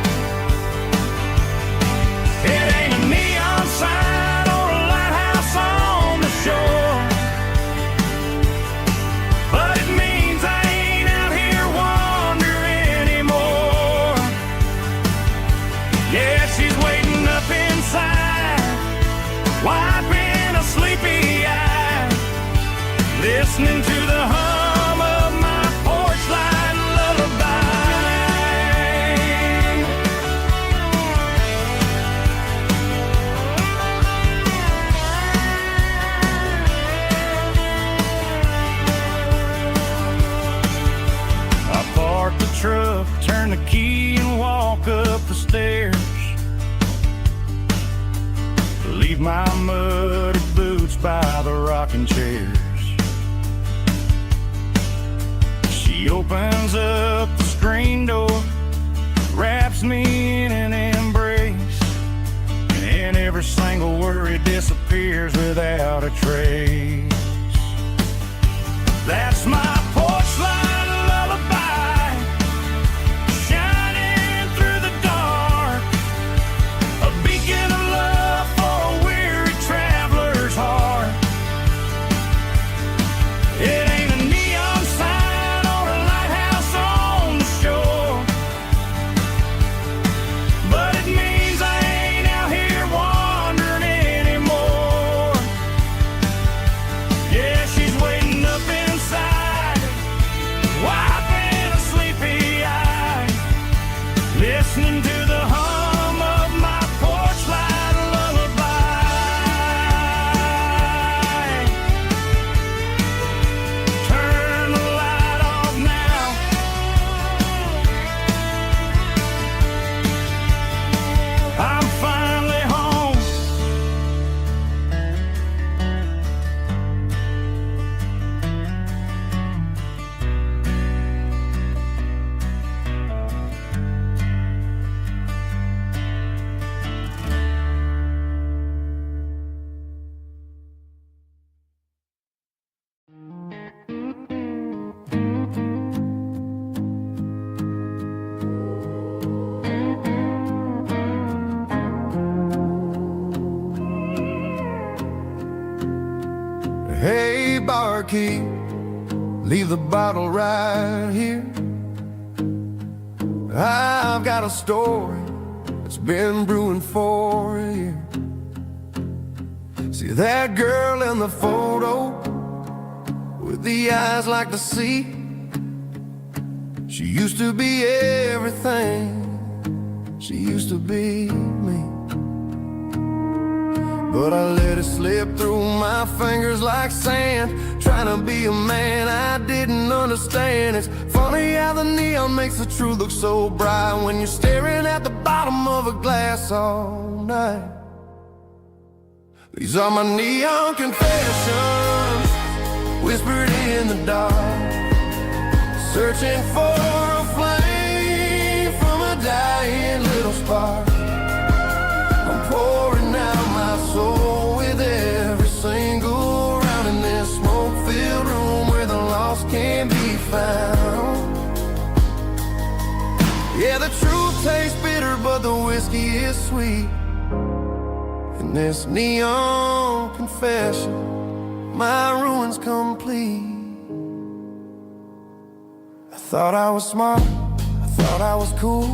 Speaker 3: It ain't a neon sign or a lighthouse on the shore, but it means I ain't out here wandering anymore. Yeah, she's waiting up inside, wiping a sleepy eye, listening to the hum of my porch light lullaby. I park the truck, turn the key and walk up the stairs, leave my muddy boots by the rocking chairs. She opens up the screen door, wraps me in an embrace, and every single worry disappears without a trace. That's my porch light lullaby, shining through the dark, a beacon of love for a weary traveler's heart. It ain't a neon sign or a lighthouse on the shore, but it means I ain't out here wandering anymore. Yeah, she's waiting up inside, wiping a sleepy eye, listening to the hum of my porch light lullaby. Turn the light off now, I'm finally home.
Speaker 2: Hey, barkeep, leave the bottle right here. I've got a story that's been brewing for a year. See that girl in the photo with the eyes like the sea? She used to be everything, she used to be me. But I let it slip through my fingers like sand, trying to be a man I didn't understand. It's funny how the neon makes the truth look so bright when you're staring at the bottom of a glass all night. These are my neon confessions, whispered in the dark, searching for a flame from a dying little spark. I'm pouring out my soul with every single round in this smoke-filled room where the lost can be found. Yeah, the truth tastes bitter, but the whiskey is sweet. In this neon confession, my ruin's complete. I thought I was smart, I thought I was cool,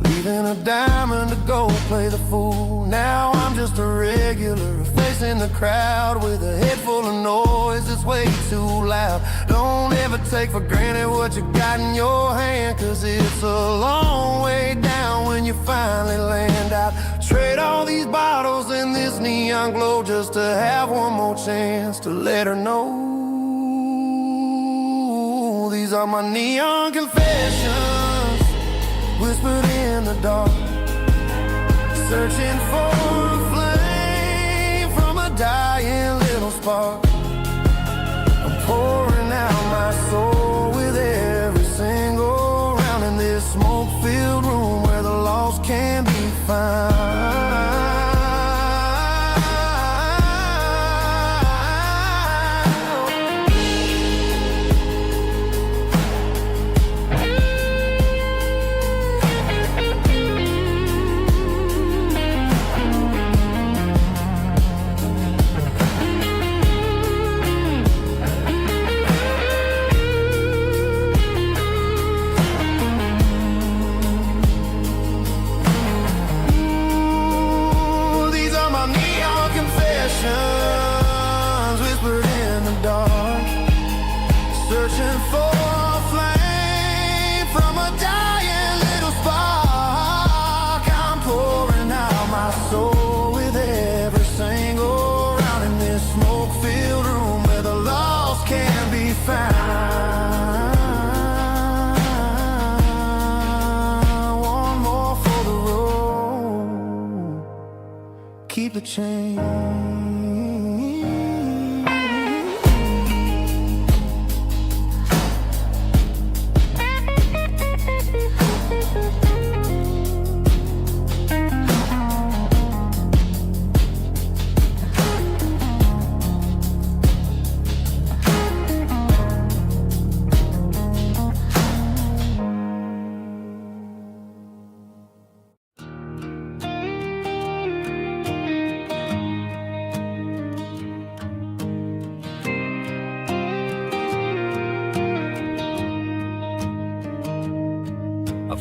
Speaker 2: leaving a diamond to go play the fool. Now I'm just a regular, facing the crowd with a head full of noise that's way too loud. Don't ever take for granted what you got in your hand, 'cause it's a long way down when you finally land out. Trade all these bottles and this neon glow just to have one more chance to let her know. These are my neon confessions, whispered in the dark, searching for a flame from a dying little spark. I'm pouring out my soul with every single round in this smoke-filled room where the lost can be found. Whispered in the dark, searching for a flame from a dying little spark. I'm pouring out my soul with every single round in this smoke-filled room where the lost can be found. One more for the road, keep the change.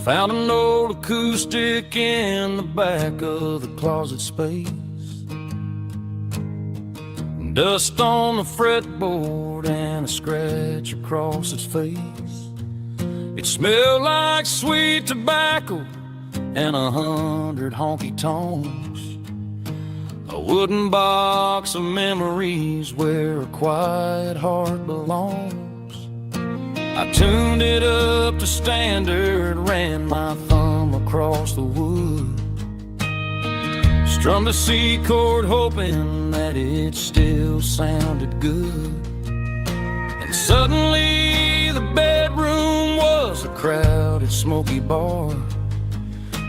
Speaker 3: Found an old acoustic in the back of the closet space. Dust on the fretboard and a scratch across its face. It smelled like sweet tobacco and 100 honky-tonks. A wooden box of memories where a quiet heart belongs. I tuned it up to standard, ran my thumb across the wood, strummed a C chord hoping that it still sounded good. And suddenly the bedroom was a crowded smoky bar,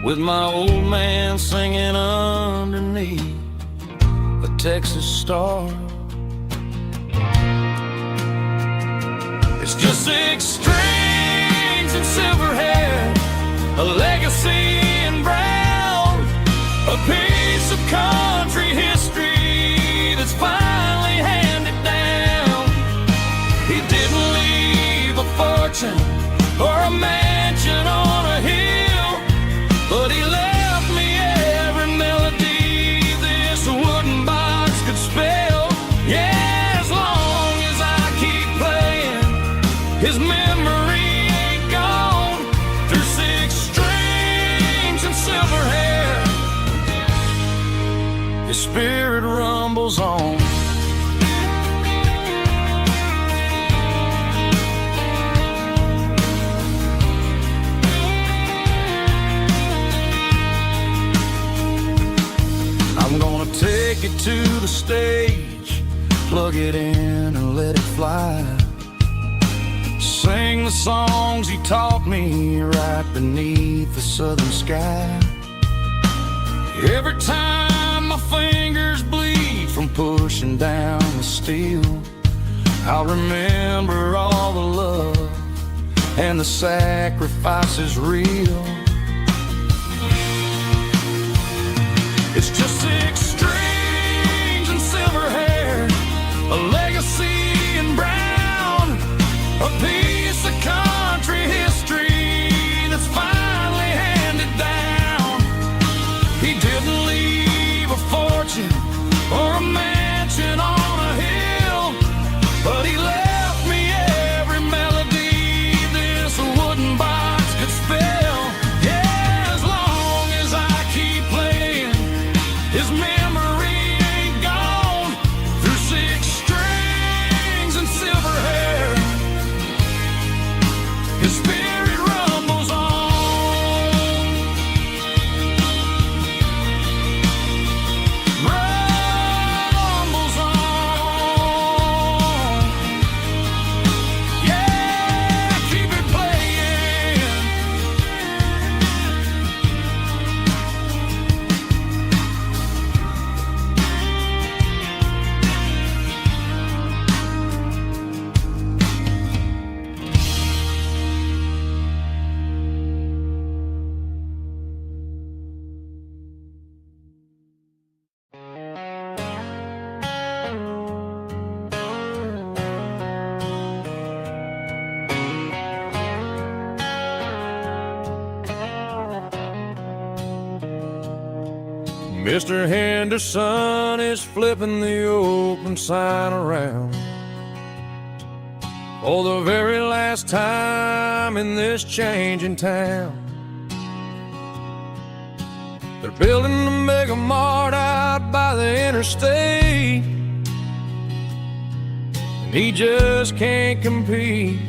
Speaker 3: with my old man singing underneath a Texas star. It's just 6 strings and silver hair, a legacy in brown, a piece of country history that's finally handed down. He didn't leave a fortune or a mansion on a hill, but he left me every melody this wooden box could spell. Yeah, as long as I keep playing, his memory ain't gone. Through 6 strings and silver hair, his spirit rumbles on. I'm gonna take it to the stage, plug it in and let it fly. Sing the songs he taught me right beneath the southern sky. Every time my fingers bleed from pushing down the steel, I'll remember all the love and the sacrifices real. It's just 6 strings and silver hair, a legacy He didn't leave a fortune or a mansion on a hill, but he left me every melody this wooden box could spell. Yeah, as long as I keep playing, his memory ain't gone. Through 6 strings and silver hair, his spirit rumbles on. Rumbles on. Yeah, keep it playing. Mr. Henderson is flipping the open sign around for the very last time in this changing town. They're building a mega mart out by the interstate, and he just can't compete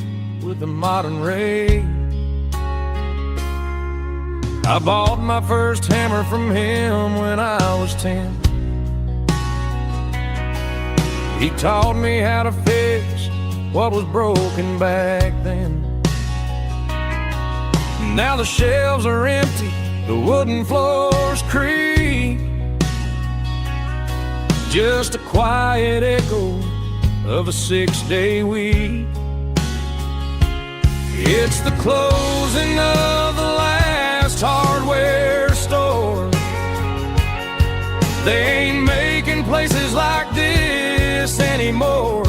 Speaker 3: with the modern rate. I bought my first hammer from him when I was 10. He taught me how to fix what was broken back then. Now the shelves are empty, the wooden floors creak, just a quiet echo of a 6-day week. It's the closing of the last hardware store. They ain't making places like this anymore,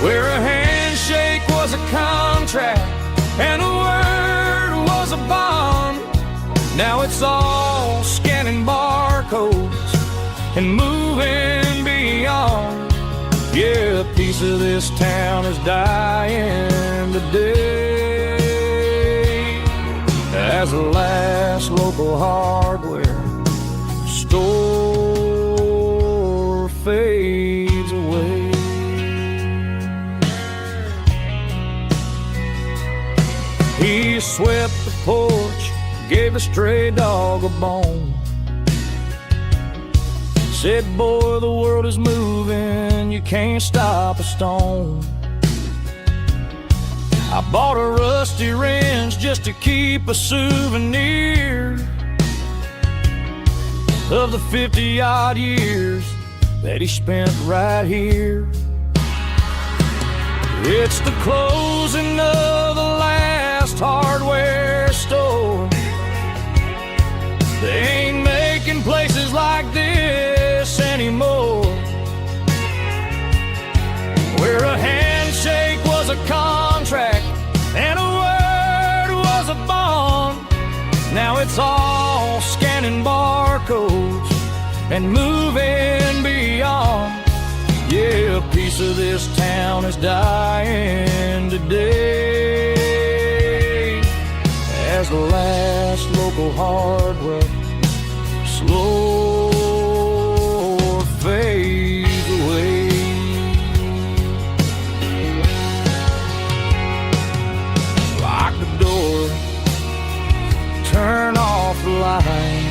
Speaker 3: where a handshake was a contract and a word was a bond. Now it's all scanning barcodes and moving beyond. Yeah, a piece of this town is dying today as the last local hardware store fades away. He swept the porch, gave the stray dog a bone, said, boy, the world is moving, you can't stop a stone. I bought a rusty wrench just to keep a souvenir of the 50-odd years that he spent right here. It's the closing of the last hardware store. They ain't making places like this anymore, where a handshake was a contract and a word was a bond. Now it's all scanning barcodes and moving beyond. Yeah, a piece of this town is dying today as the last local hardware slow fades away. Lock the door, turn off the light.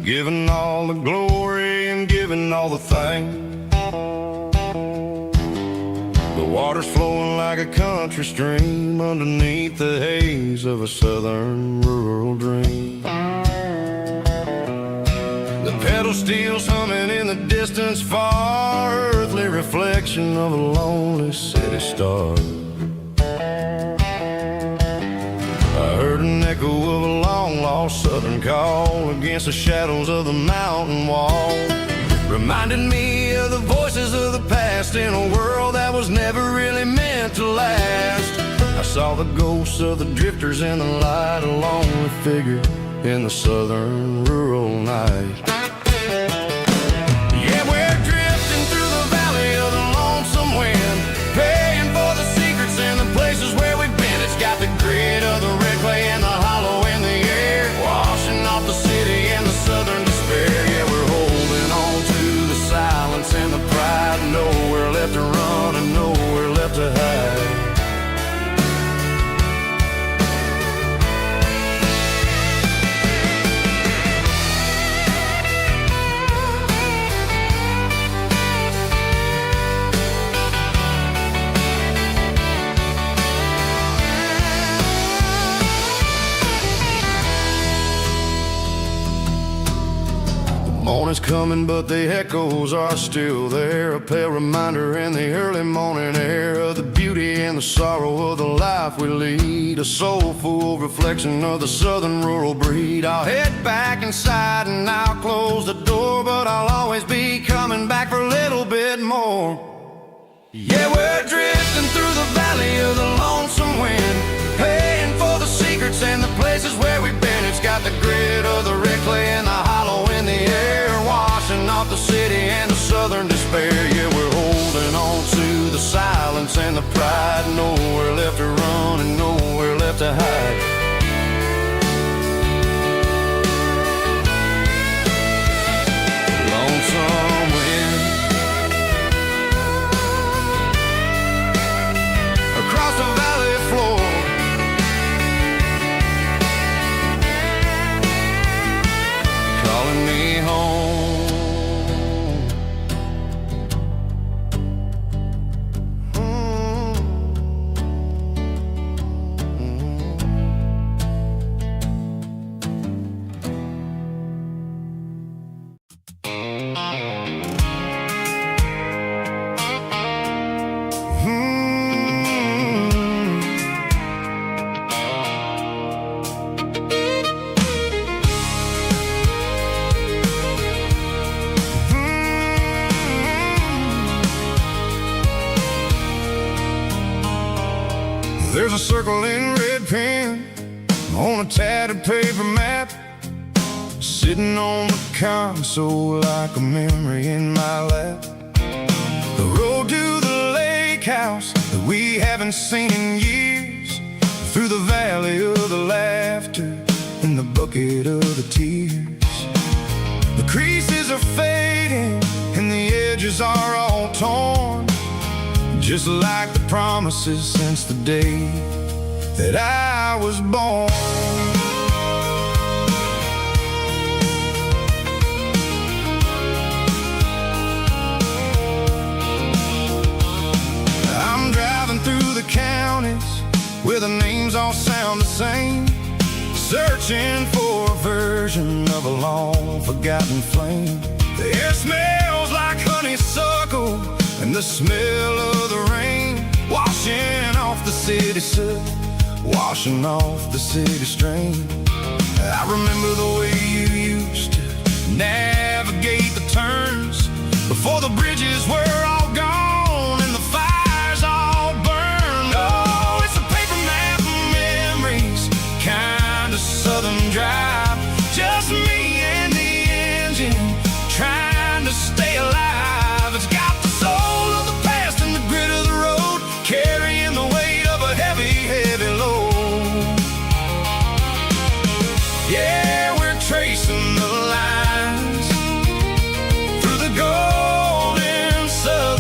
Speaker 2: Given all the glory and given all the thanks. The water's flowing like a country stream underneath the haze of a southern rural dream. The pedal steel's humming in the distance far, earthly reflection of a lonely city star. I heard an echo of a long-lost southern call against the shadows of the mountain wall. Reminded me of the voices of the past in a world that was never really meant to last. I saw the ghosts of the drifters in the light, a lonely figure in the southern rural night. Yeah, we're drifting through the valley of the lonesome wind, paying for the secrets and the places where we've been. It's got the grit of the red clay and the hollow in the air, washing off the city and the southern despair. Yeah, we're holding on to the silence and the pride, nowhere left to run and nowhere left to hide. Morning's coming, but the echoes are still there. A pale reminder in the early morning air of the beauty and the sorrow of the life we lead. A soulful reflection of the southern rural breed. I'll head back inside and I'll close the door, but I'll always be coming back for a little bit more. Yeah, we're drifting through the valley of the lonesome wind, paying for the secrets and the places where we've been. It's got the grit of the red clay and the hollow in the air, washing off the city and the southern despair. Yeah, we're holding on to the silence and the pride, nowhere left to run and nowhere left to hide. Lonesome wind across the valley floor, calling me home. There's a circle in red pen on a tattered paper map, sitting on the console like a memory in my lap. The road to the lake house that we haven't seen in years, through the valley of the laughter and the bucket of the tears. The creases are fading and the edges are all torn, just like the promises since the day that I was born. I'm driving through the counties where the names all sound the same, searching for a version of a long forgotten flame. The air smells like honeysuckle and the smell of the rain, washing off the city soot, washing off the city strain. I remember the way you used to navigate the turns before the bridges were all gone and the fires all burned. Oh, it's a paper map of memories, kind of southern drive, just me and the engine trying to stay alive. It's got the soul of the past and the grit of the road, carrying the weight of a heavy, heavy load. Yeah, we're tracing the lines through the golden sun.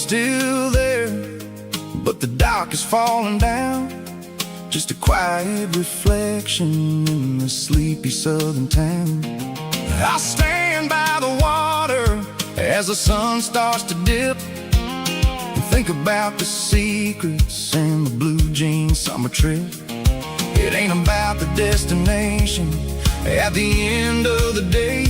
Speaker 1: still there, but the dock is falling down. Just a quiet reflection in the sleepy southern town. I'll stand by the water as the sun starts to dip, and think about the secrets and the blue jean summer trip. It ain't about the destination at the end of the day.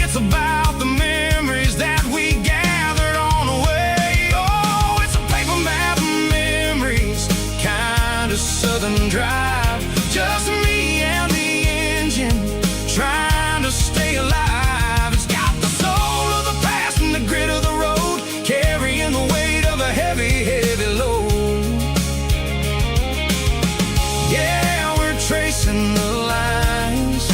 Speaker 1: It's about the memories that we gathered on the way. Oh, it's a paper map of memories, kind of southern drive. Just me and the engine, trying to stay alive. It's got the soul of the past and the grit of the road, carrying the weight of a heavy, heavy load. Yeah, we're tracing the lines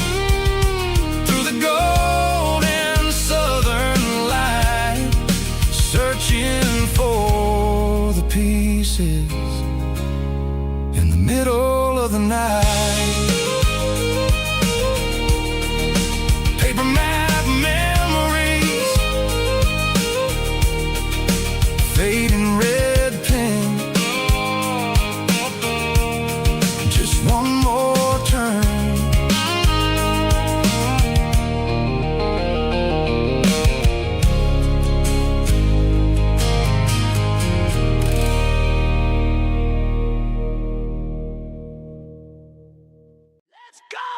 Speaker 1: through the golden southern light, searching for the pieces in the middle of the night. Paper map memories, fading red pen, just one more turn.
Speaker 3: Let's go!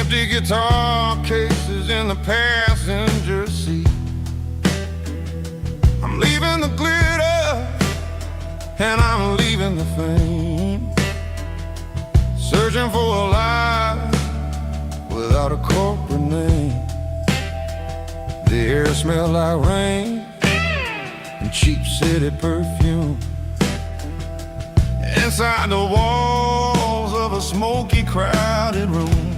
Speaker 2: Empty guitar cases in the passenger seat. I'm leaving the glitter and I'm leaving the fame, searching for a life without a corporate name. The air smells like rain and cheap city perfume. Inside the walls of a smoky, crowded room,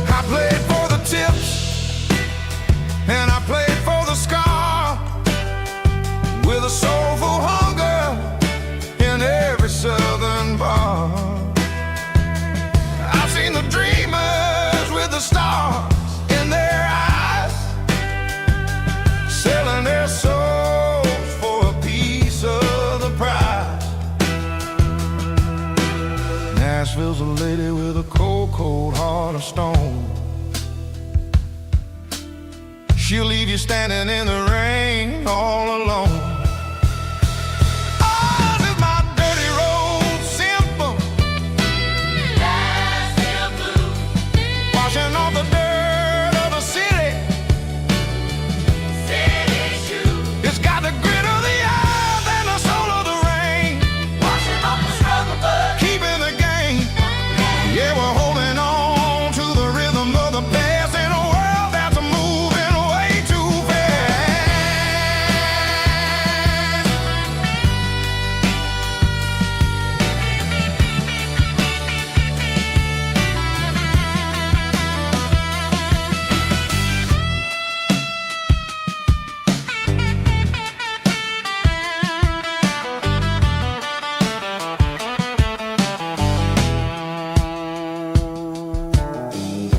Speaker 2: I played for the tips and I played for the scar, with a soulful hunger in every southern bar. I've seen the dreamers with the stars in their eyes, selling their souls for a piece of the prize. Nashville's a lady with a cold, cold heart of stone. She'll leave you standing in the rain all alone. Oh, this is my dirty road symphony, Nashville blues, washing off the dirt of the city, city shoes. It's got the grit of the earth and the soul of the rain, washing off the struggle but keeping the game. Yeah, we're holding on to the rhythm of the past in a world that's moving way too fast.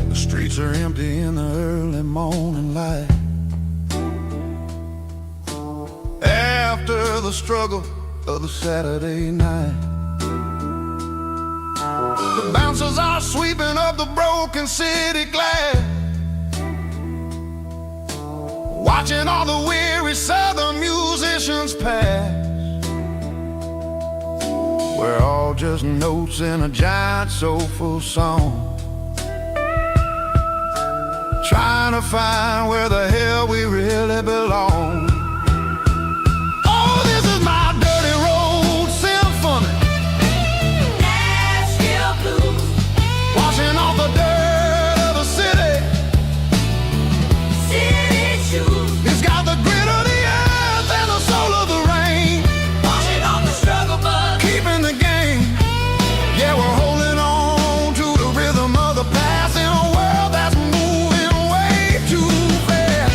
Speaker 2: The streets are empty in the early morning light, after the struggle of the Saturday night. The bouncers are sweeping up the broken city glass, watching all the weary southern musicians pass. We're all just notes in a giant soulful song, trying to find where the hell we really belong. Oh, this is my dirty road symphony, Nashville blues, washing off the dirt of the city, city shoes. It's got the grit of the earth and the soul of the rain, washing off the struggle but keeping the game. Yeah, we're holding on to the rhythm of the past in a world that's moving way too fast.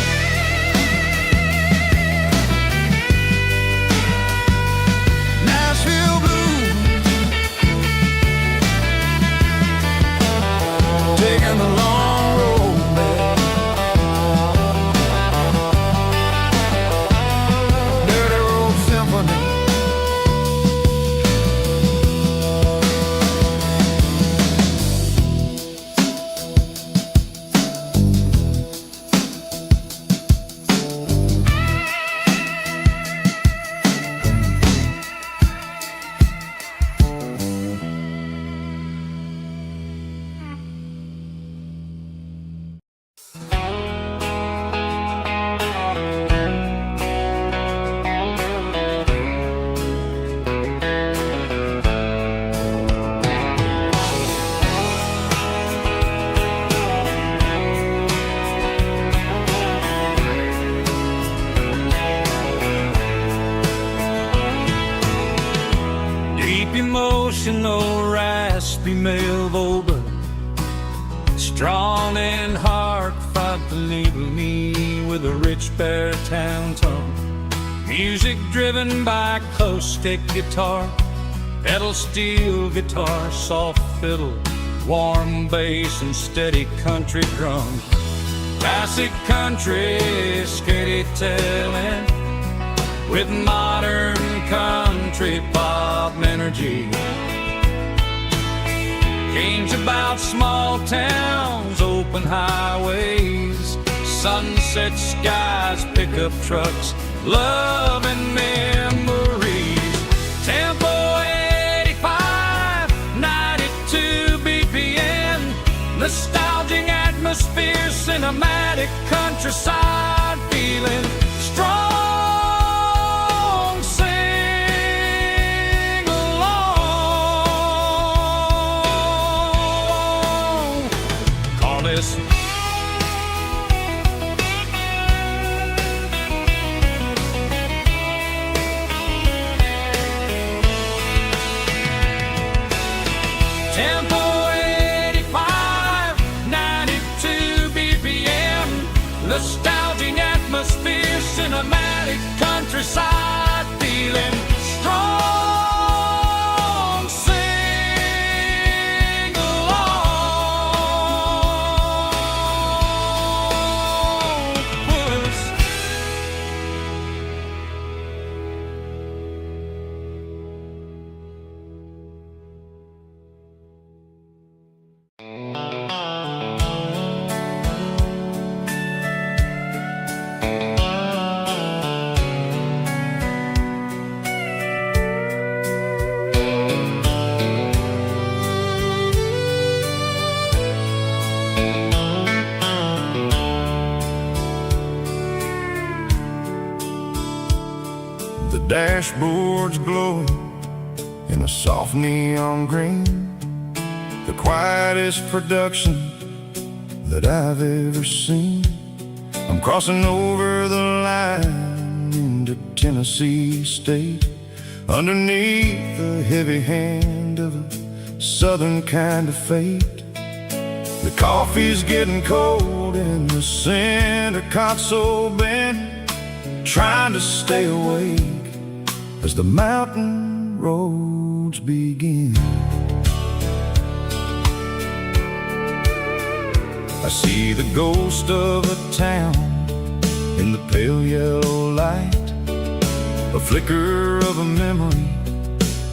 Speaker 2: Nashville blues, taking the long road back. Dirty road symphony.
Speaker 3: Deep emotional, raspy male vocal, strong and heartfelt, believe me, with a rich baritone tone. Music driven by acoustic guitar, pedal steel guitar, soft fiddle, warm bass and steady country drums. Classic country storytelling with modern country pop energy. Games about small towns, open highways, sunset skies, pickup trucks, love and memories. Tempo 85, 92 BPM, nostalgic atmosphere, cinematic countryside feeling strong. Sing along. Call this tempo 85, 92 BPM, nostalgic atmosphere, cinematic countryside feeling strong. Sing along. Puss.
Speaker 2: The dashboard's glowing in a soft neon green, the quietest production that I've ever seen. I'm crossing over the line into Tennessee State, underneath the heavy hand of a southern kind of fate. The coffee's getting cold in the center console bin, trying to stay awake as the mountain roads begin. I see the ghost of a town in the pale yellow light, a flicker of a memory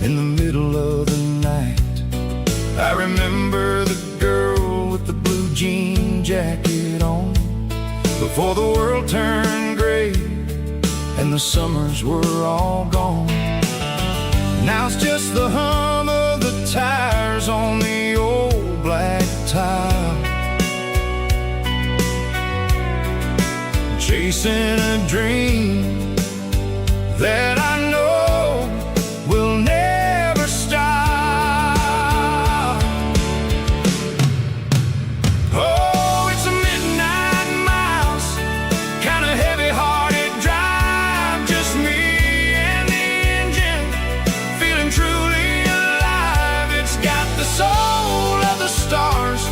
Speaker 2: in the middle of the night. I remember the girl with the blue jean jacket on, before the world turned gray and the summers were all gone. Now it's just the hum of the tires on the old black tile, chasing a dream that I know will never stop. Oh, it's a midnight mouse, kind of heavy-hearted drive, just me and the engine, feeling truly alive. It's got the soul of the stars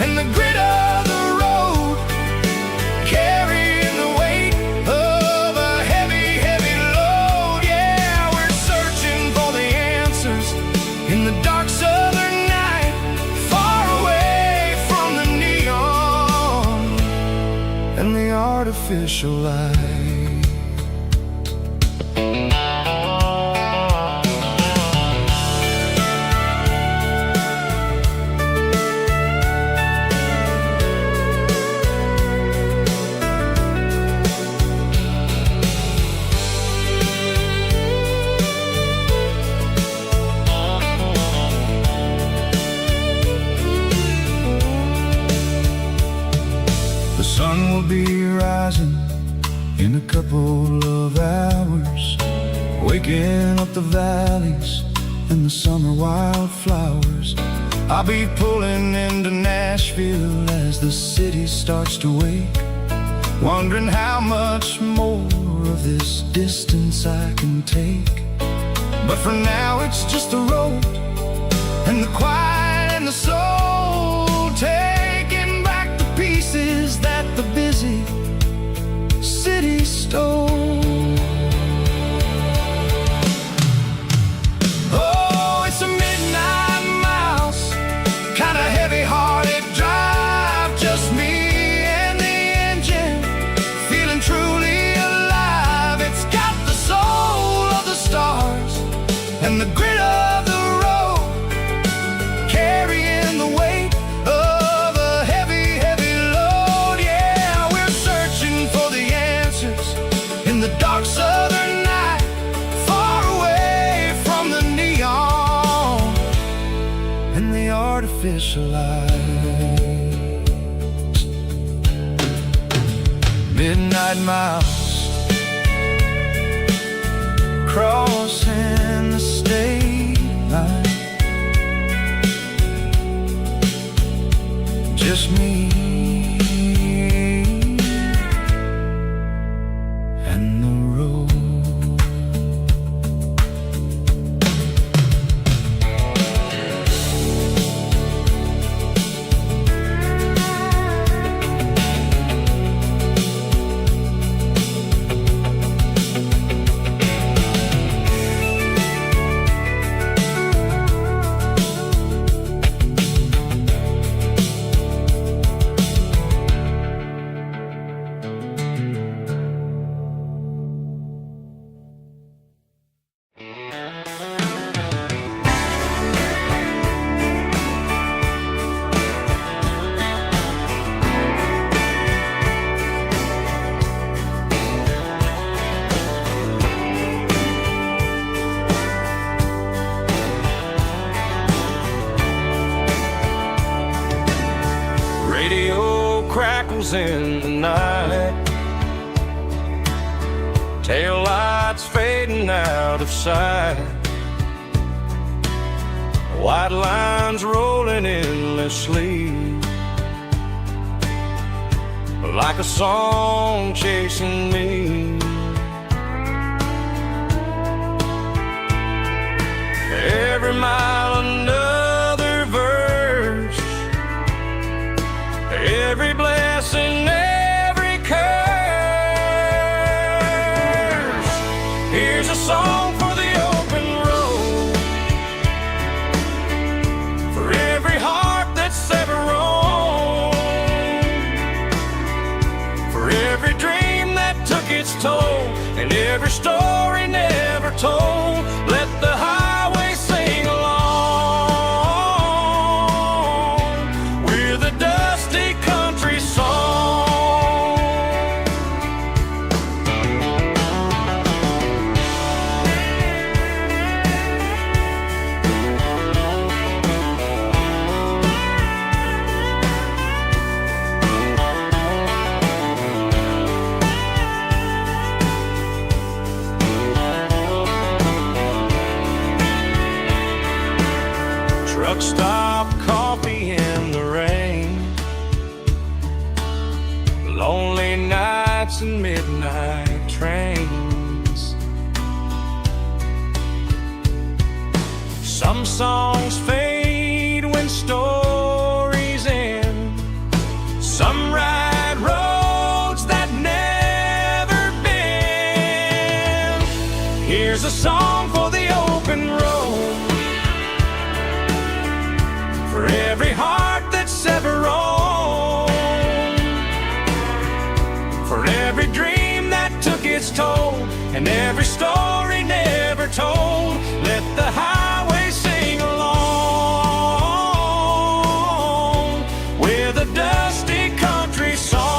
Speaker 2: and the grit of the road, carrying the weight of a heavy, heavy load. Yeah, we're searching for the answers in the dark southern night, far away from the neon and the artificial light. The sun will be rising in a couple of hours, waking up the valleys and the summer wildflowers. I'll be pulling into Nashville as the city starts to wake, wondering how much more of this distance I can take. But for now it's just the road and the quiet and the soul, taking back the pieces that the busy city stole. Oh, it's a midnight mouse, kind of heavy-hearted drive, just me and the engine, feeling truly alive. It's got the soul of the stars and the grit of the road, carrying the weight of a heavy, heavy load. Yeah, we're searching for the answers in the dark southern night, far away from the neon and the artificial light. midnight miles, crossing the state line. Just me and the road.
Speaker 3: Radio crackles in the night, tail lights fading out of sight, white lines rolling endlessly, like a song chasing me. Every mile another verse, every blessing, every curse. Here's a song for the open road, for every heart that's ever roamed, for every dream that took its toll, and every story never told. Let the highway sing along with a dusty country song. Truck stop, coffee in the rain, lonely nights and midnight trains. Some songs fade when stories end, some ride roads that never bend. Here's a song for the open road, for every heart that's ever roamed, for every dream that took its toll, and every story never told. Let the highway sing along with a dusty country song.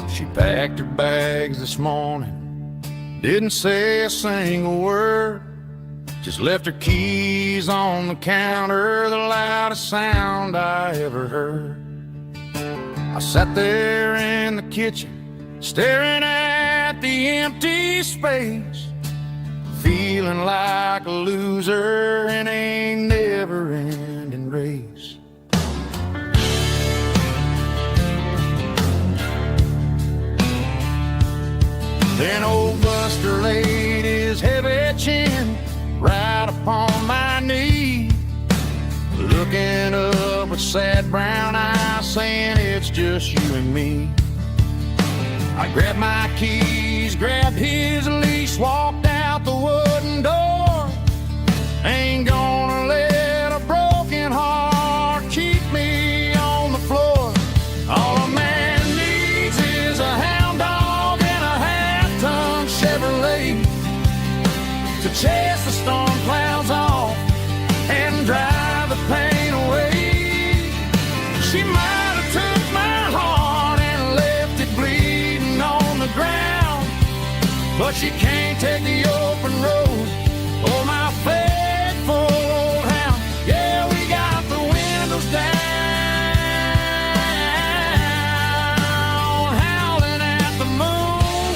Speaker 2: She packed her bags this morning, didn't say a single word, just left her keys on the counter, the loudest sound I ever heard. I sat there in the kitchen, staring at the empty space, feeling like a loser in a never-ending race. Then old Buster laid his heavy chin right upon my knee, looking up with sad brown eyes, saying it's just you and me. I grabbed my keys, grabbed his leash, walked out the wooden door. Ain't gonna let a broken heart keep me on the floor. All a man needs is a hound dog and a half-ton Chevrolet to chase the storm clouds off and drive the pain away. She might have took my heart and left it bleeding on the ground, but she can't take the open road or my faithful old hound. Yeah, we got the windows down, howling at the moon,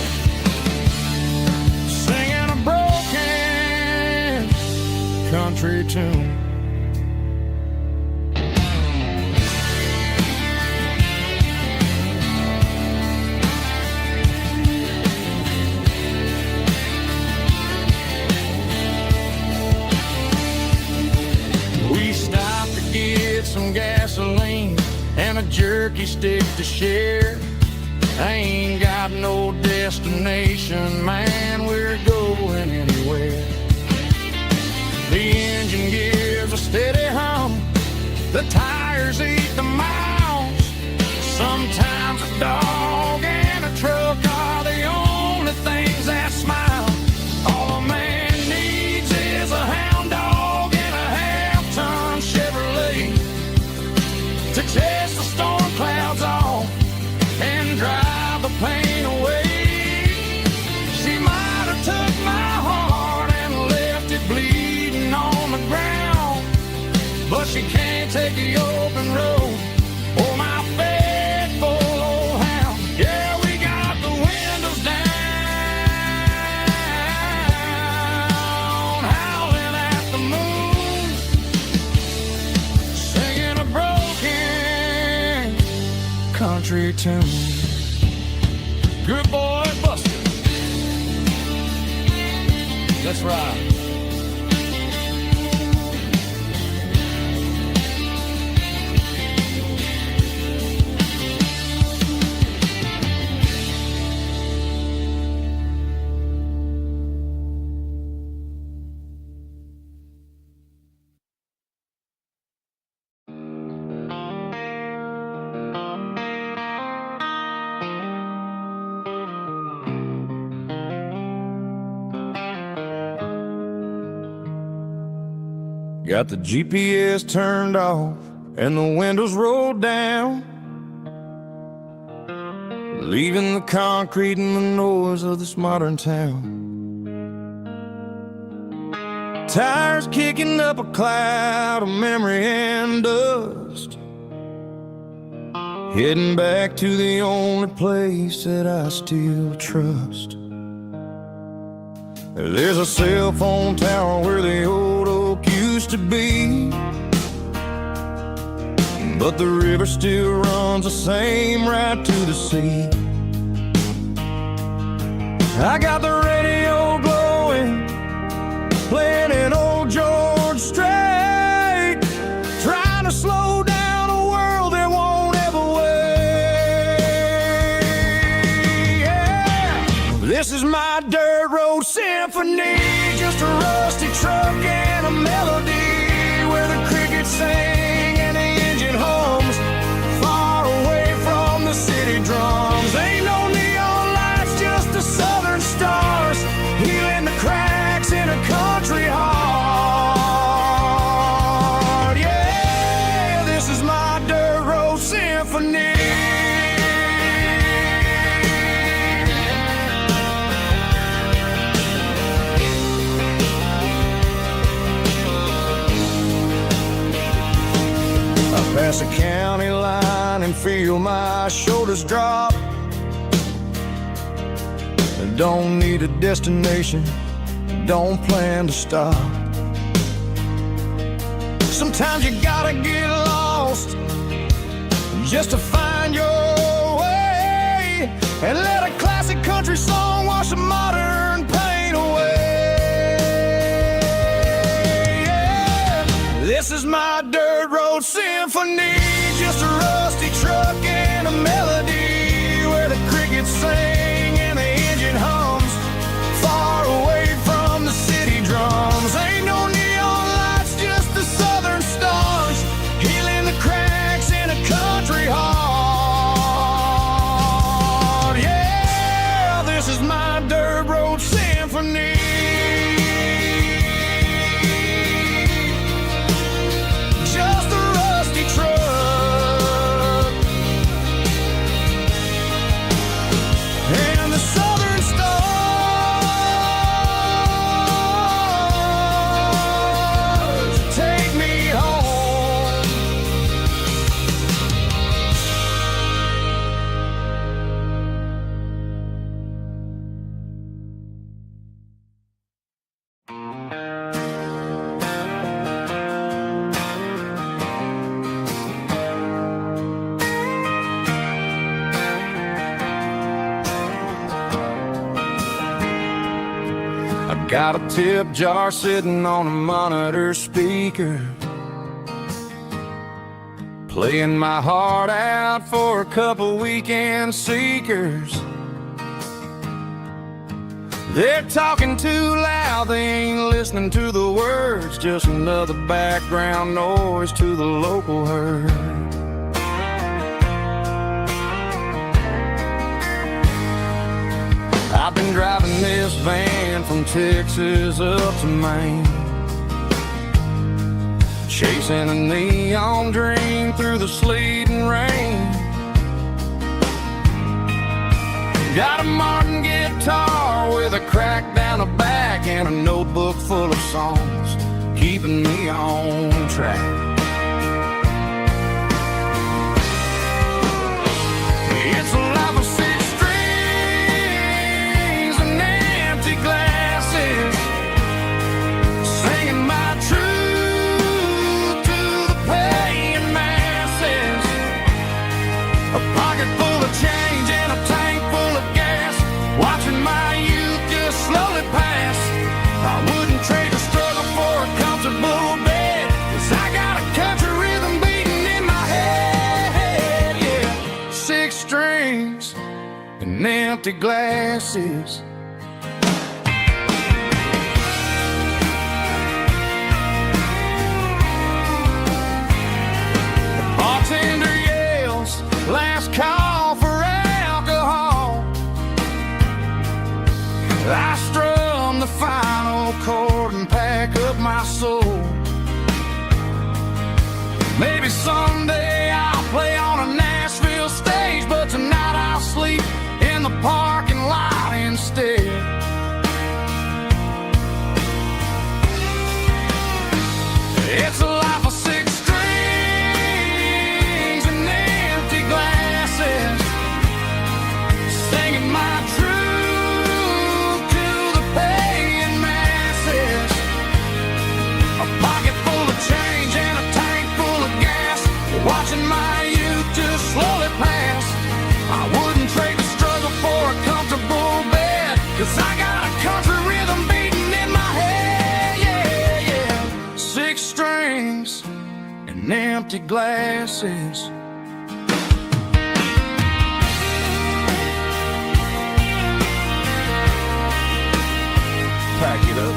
Speaker 2: singing a broken country tune. Some gasoline and a jerky stick to share. I ain't got no destination, man, we're going anywhere. The engine gives a steady hum, the tires eat the miles. Sometimes a dog and a truck are the only things that smile. All a man needs is a hound dog and a half-ton Chevrolet to chase the storm clouds off and drive the pain away. She might have took my heart and left it bleeding on the ground, but she can't take the open road or my faithful old hound. Yeah, we got the windows down, howling at the moon, singing a broken country tune. Good boy, Buster. Let's ride.
Speaker 1: Got the GPS turned off and the windows rolled down, leaving the concrete and the noise of this modern town. Tires kicking up a cloud of memory and dust, heading back to the only place that I still trust. There's a cell phone tower where the old oak used to be, but the river still runs the same right to the sea. I got the radio glowing, playing an old George Strait, trying to slow down a world that won't ever wait. Yeah. This is my dirt road symphony, just a rusty truck and a melody where the crickets sing and the engine hums, far away from the city drums. Ain't no neon lights, just the southern stars, healing the cracks in a country heart. Yeah, this is my dirt road symphony. Pass a county line and feel my shoulders drop. I don't need a destination,
Speaker 2: don't plan to stop. Sometimes you gotta get lost just to find your way, and let a classic country song wash the modern pain away. Yeah. This is my dirt road symphony, just a rusty truck and a melody where the crickets sing and the engine hums, far away from the city drums. Ain't no neon lights, just the southern stars, healing the cracks in a country heart. Yeah, this is my dirt road symphony. Just a rusty truck and the southern stars take me home. I got a tip jar sitting on a monitor speaker, playing my heart out for a couple weekend seekers. They're talking too loud, they ain't listening to the words, just another background noise to the local herd. I've been driving this van from Texas up to Maine, chasing a neon dream through the sleet and rain. Got a Martin guitar with a crack down the back and a notebook full of songs, keeping me on track. It's a life of six strings and empty glasses, singing my truth to the paying masses. A pocket full of change and a tank full of gas, watching my youth just slowly pass. I wouldn't trade the struggle for a comfortable bed, 'cause I got a country rhythm beating in my head. Yeah, six strings and empty glasses. The bartender yells, last call for alcohol. I strum the final chord and pack up my soul. Maybe someday I'll play on a Nashville stage, but tonight I'll sleep in the parking lot instead. It's a life of six strings and empty glasses, singing my truth to the paying masses. A pocket full of change and a tank full of gas, watching my youth just slowly pass. I wouldn't trade the struggle for a comfortable bed, 'cause I got a country rhythm beating in my head. Yeah, yeah. Six strings and empty glasses. Pack it up.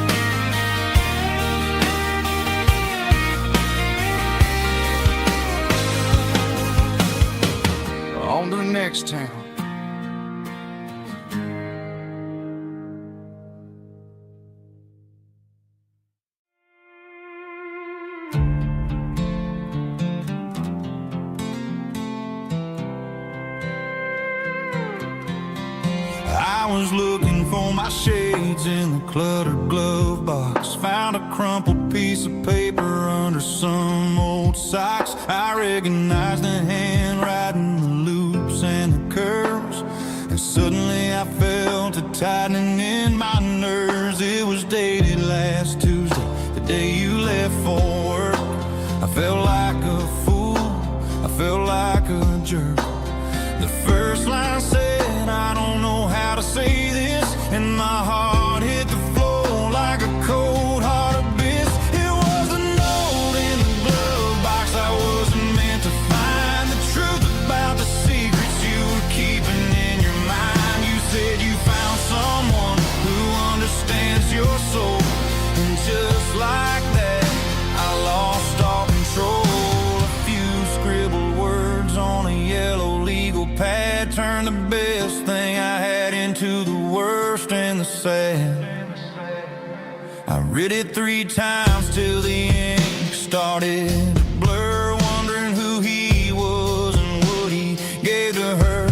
Speaker 2: On to the next town.
Speaker 4: I was looking for my shades in the cluttered glove box, found a crumpled piece of paper under some old socks. I recognized the handwriting, the loops and the curves, and Suddenly I felt a tightening in my nerves. It was dated last Tuesday, the day you left for work. I felt like a fool, I felt like a jerk. The first line said, I don't know how to say this, and my heart hit the floor like a cold heart abyss. It was a note in the glove box I wasn't meant to find. The truth about the secrets you were keeping in your mind. You said you found someone who understands your soul, and just like that I lost all control. A few scribbled words on a yellow legal pad turned the best thing I had into the worst and the sad. I read it 3 times till the ink started to blur, wondering who he was and what he gave to her.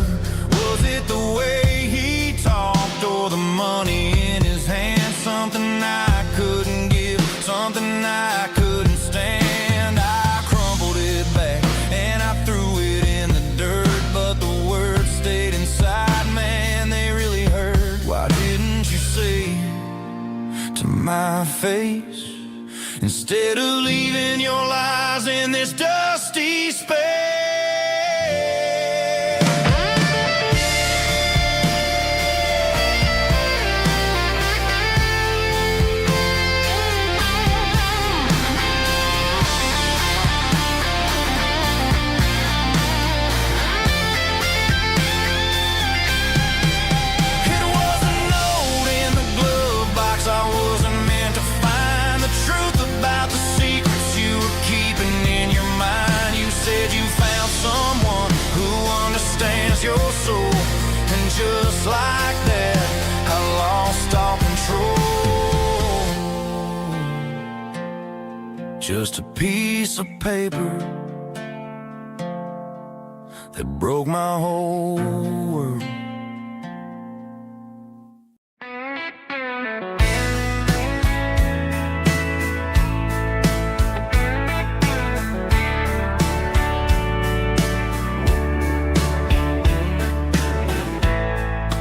Speaker 4: Was it the way he talked or the money in his hand? Something I couldn't give, something I couldn't stand. I crumpled it back and I threw it in the dirt, but the words stayed inside, man, they really hurt. Why didn't you say to my face, instead of leaving your lies in this dusty space? It was a note in the glove box I wasn't meant to find. The truth about the secrets you were keeping in your mind. You said you found someone who understands your soul, and just like that I lost all control. Just a piece of paper that broke my whole world.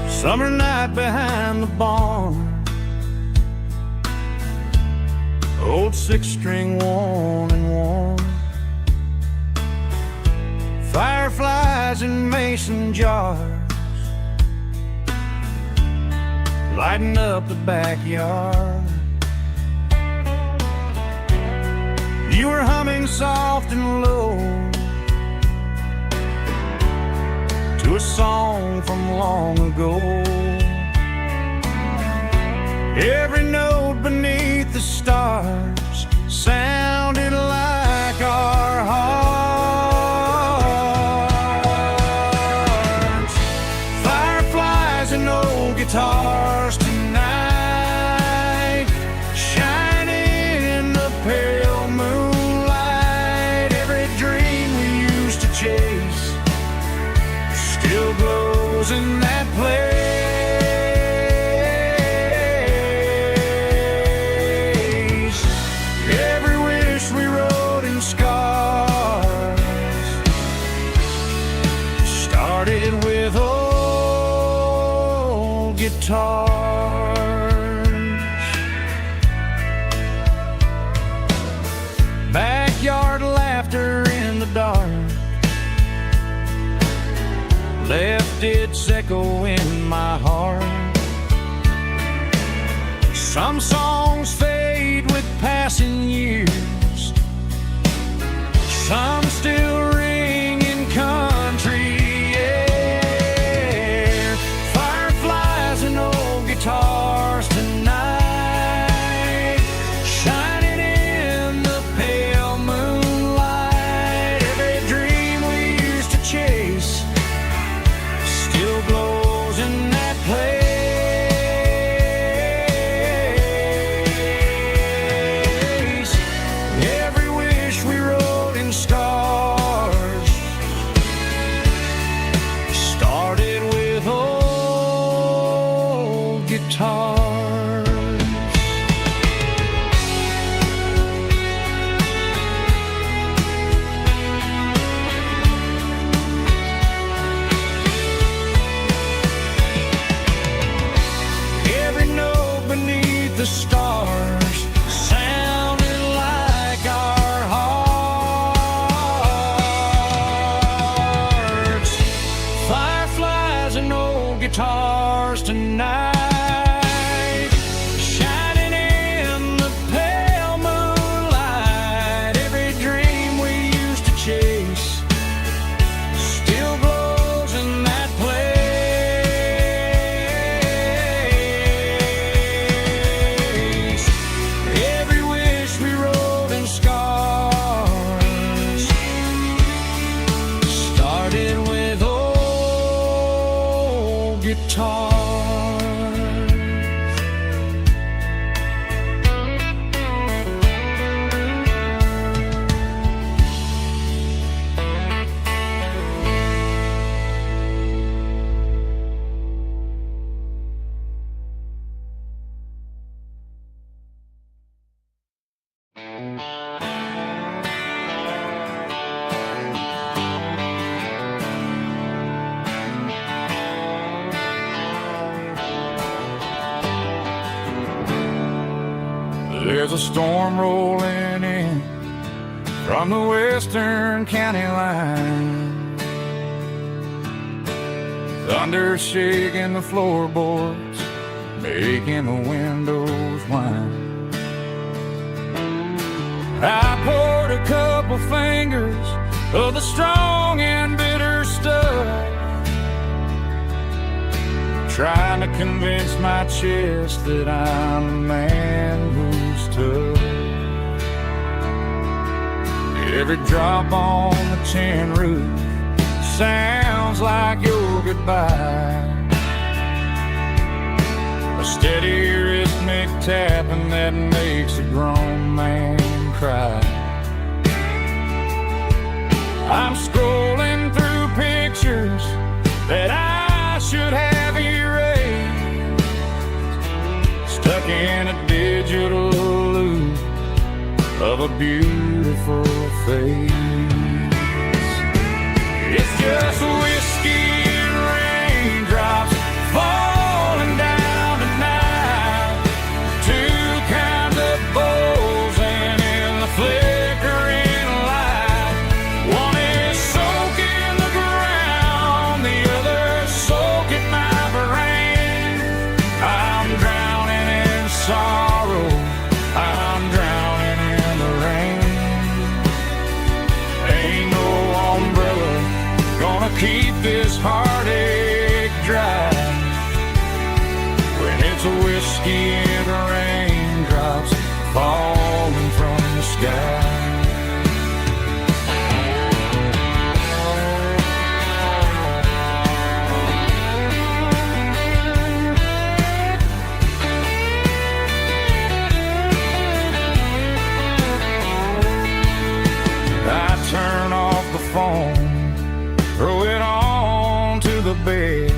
Speaker 3: Summer night behind the barn, old 6-string worn and worn. Fireflies in mason jars, lighting up the backyard. You were humming soft and low to a song from long ago. Every note beneath the stars sounded like our hearts. Fireflies and old guitars tonight, shining in the pale moonlight. Every dream we used to chase still glows in that place. Every wish we wrote in scars started with old guitars. Backyard laughter in the dark left its echo in my heart. Some songs fade with passing years, some still ring in country air. Fireflies and old guitars tonight, shining in the pale moonlight. Every dream we used to chase still glows in that place. Every wish we wrote in stars started with old guitars. stars tonight, shining in the pale moonlight. Every dream we used to chase still glows in that place. Every wish we wrote in scars started with old guitars.
Speaker 2: There's a storm rolling in from the western county line. Thunder shaking the floorboards, making the windows whine. I poured a couple fingers of the strong and bitter stuff, trying to convince my chest that I'm a man who's tough. Every drop on the tin roof sounds like your goodbye, a steady rhythmic tapping that makes a grown man cry. I'm scrolling through pictures that I should have erased, stuck in a digital loop of a beautiful face. It's just whiskey and raindrops falling down tonight, two kinds of bowls and in the flickering light. One is soaking the ground, the other soaking my brain. I'm drowning in sorrow, I'm drowning in the rain. Ain't no umbrella gonna keep this heartache dry when it's a whiskey and raindrops falling from the sky. I turn off the phone, throw it on to the bed,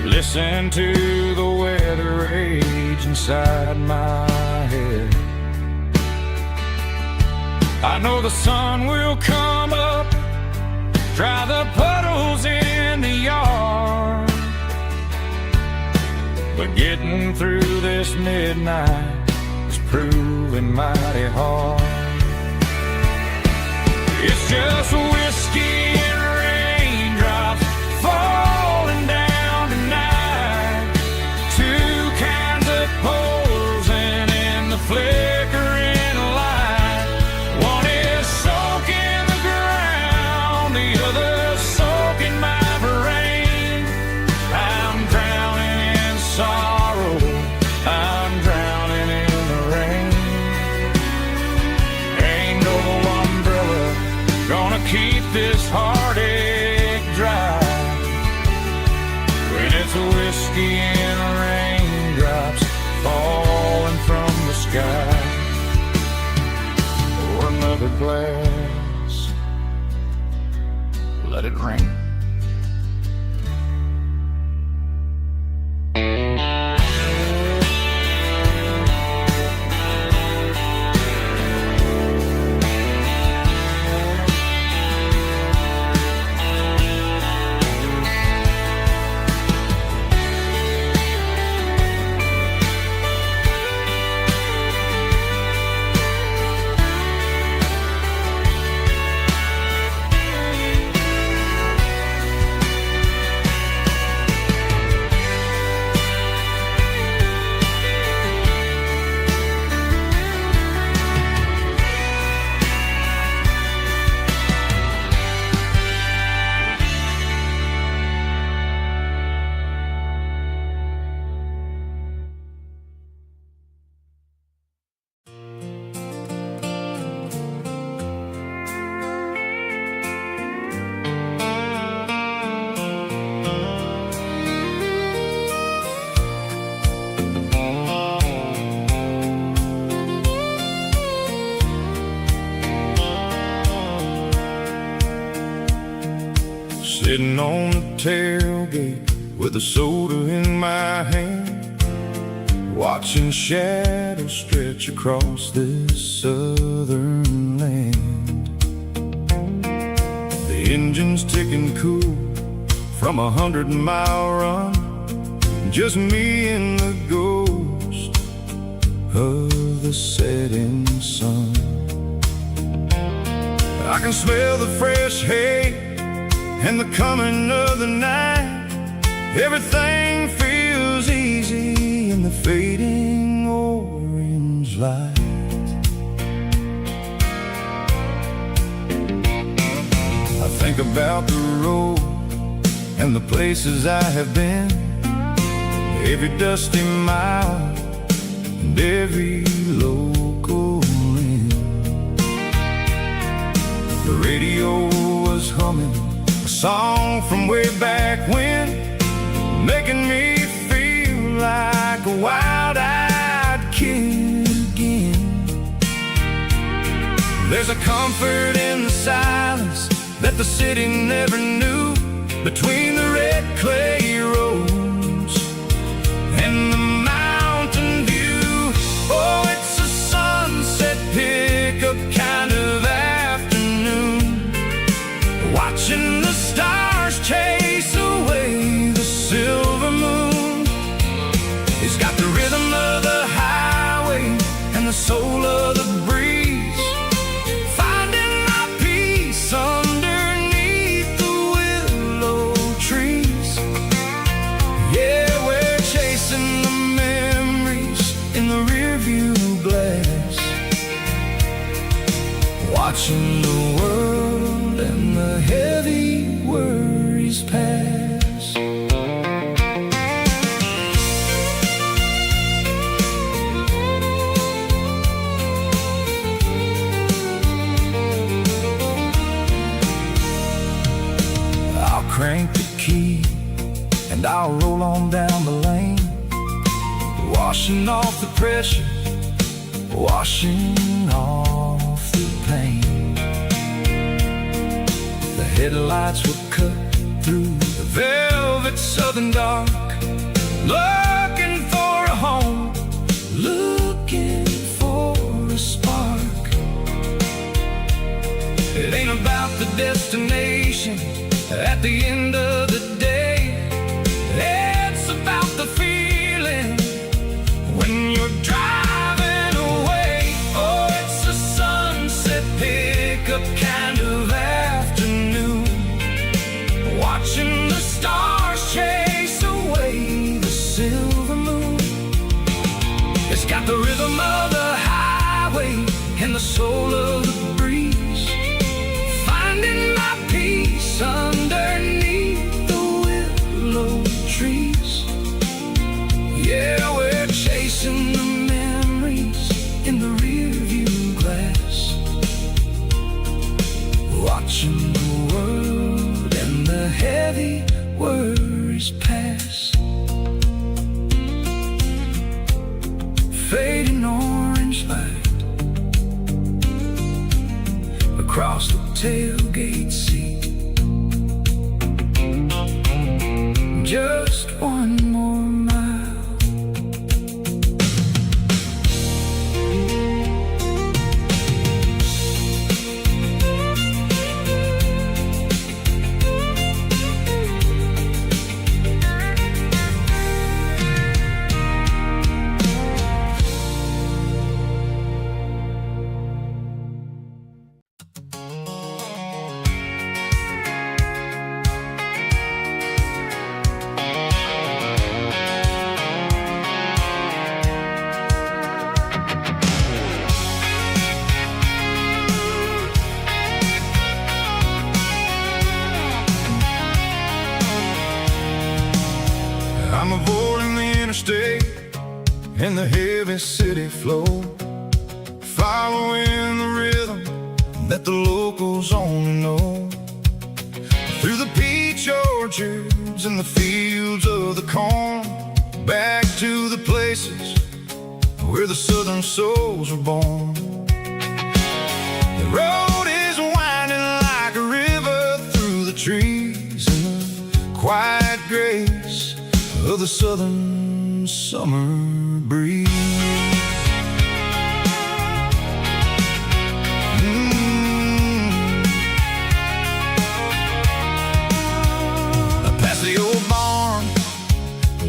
Speaker 2: listen to the weather rage inside my head. I know the sun will come up, dry the puddles in the yard, but getting through this midnight is proving mighty hard. It's just whiskey and raindrops falling down tonight, two kinds of poles and in the flickering light. One is soaking the ground, the other soaking my brain. I'm drowning in sorrow, I'm drowning in the rain. Ain't no umbrella gonna keep this heartache dry when it's a whiskey and raindrops falling from the sky. Pour another glass, let it rain.
Speaker 1: sitting on the tailgate with a soda in my hand, watching shadows stretch across this southern land. The engine's ticking cool from 100-mile run, just me and the ghost of the setting sun. I can smell the fresh hay and the coming of the night. Everything feels easy in the fading orange light. I think about the road and the places I have been, every dusty mile and every local inn. The radio was humming a song from way back when, making me feel like a wild-eyed kid again. There's a comfort in the silence that the city never knew, between the red clay roads and the mountain view. Oh, it's a sunset pickup kind of afternoon, watching the stars chase away the silver moon. It's got the rhythm of the highway and the soul of the breeze, finding my peace underneath the willow trees. Yeah, we're chasing the memories in the rearview glass, watching the world and the heavy worries pass. I'll crank the key and I'll roll on down the lane, washing off the pressure, washing off the pain. The headlights will cut through the velvet southern dark, looking for a home, looking for a spark. It ain't about the destination at the end of the day, it's about the feeling when you're driving away. Oh, it's a sunset pickup kind of afternoon, watching the stars chase away the silver moon. It's got the rhythm of the highway and the soul of the breeze, finding my peace underneath the willow trees. Yeah, we're chasing the memories in the rearview glass, watching the world and the heavy worries pass. Fading orange light across the tailgate seat. Just one more mile. I'm avoiding the interstate and the heavy city flow, following the rhythm that the locals only know. Through the peach orchards and the fields of the corn, back to the places where the southern souls were born. The road is winding like a river through the trees and the
Speaker 4: of the southern summer breeze. Past the old barn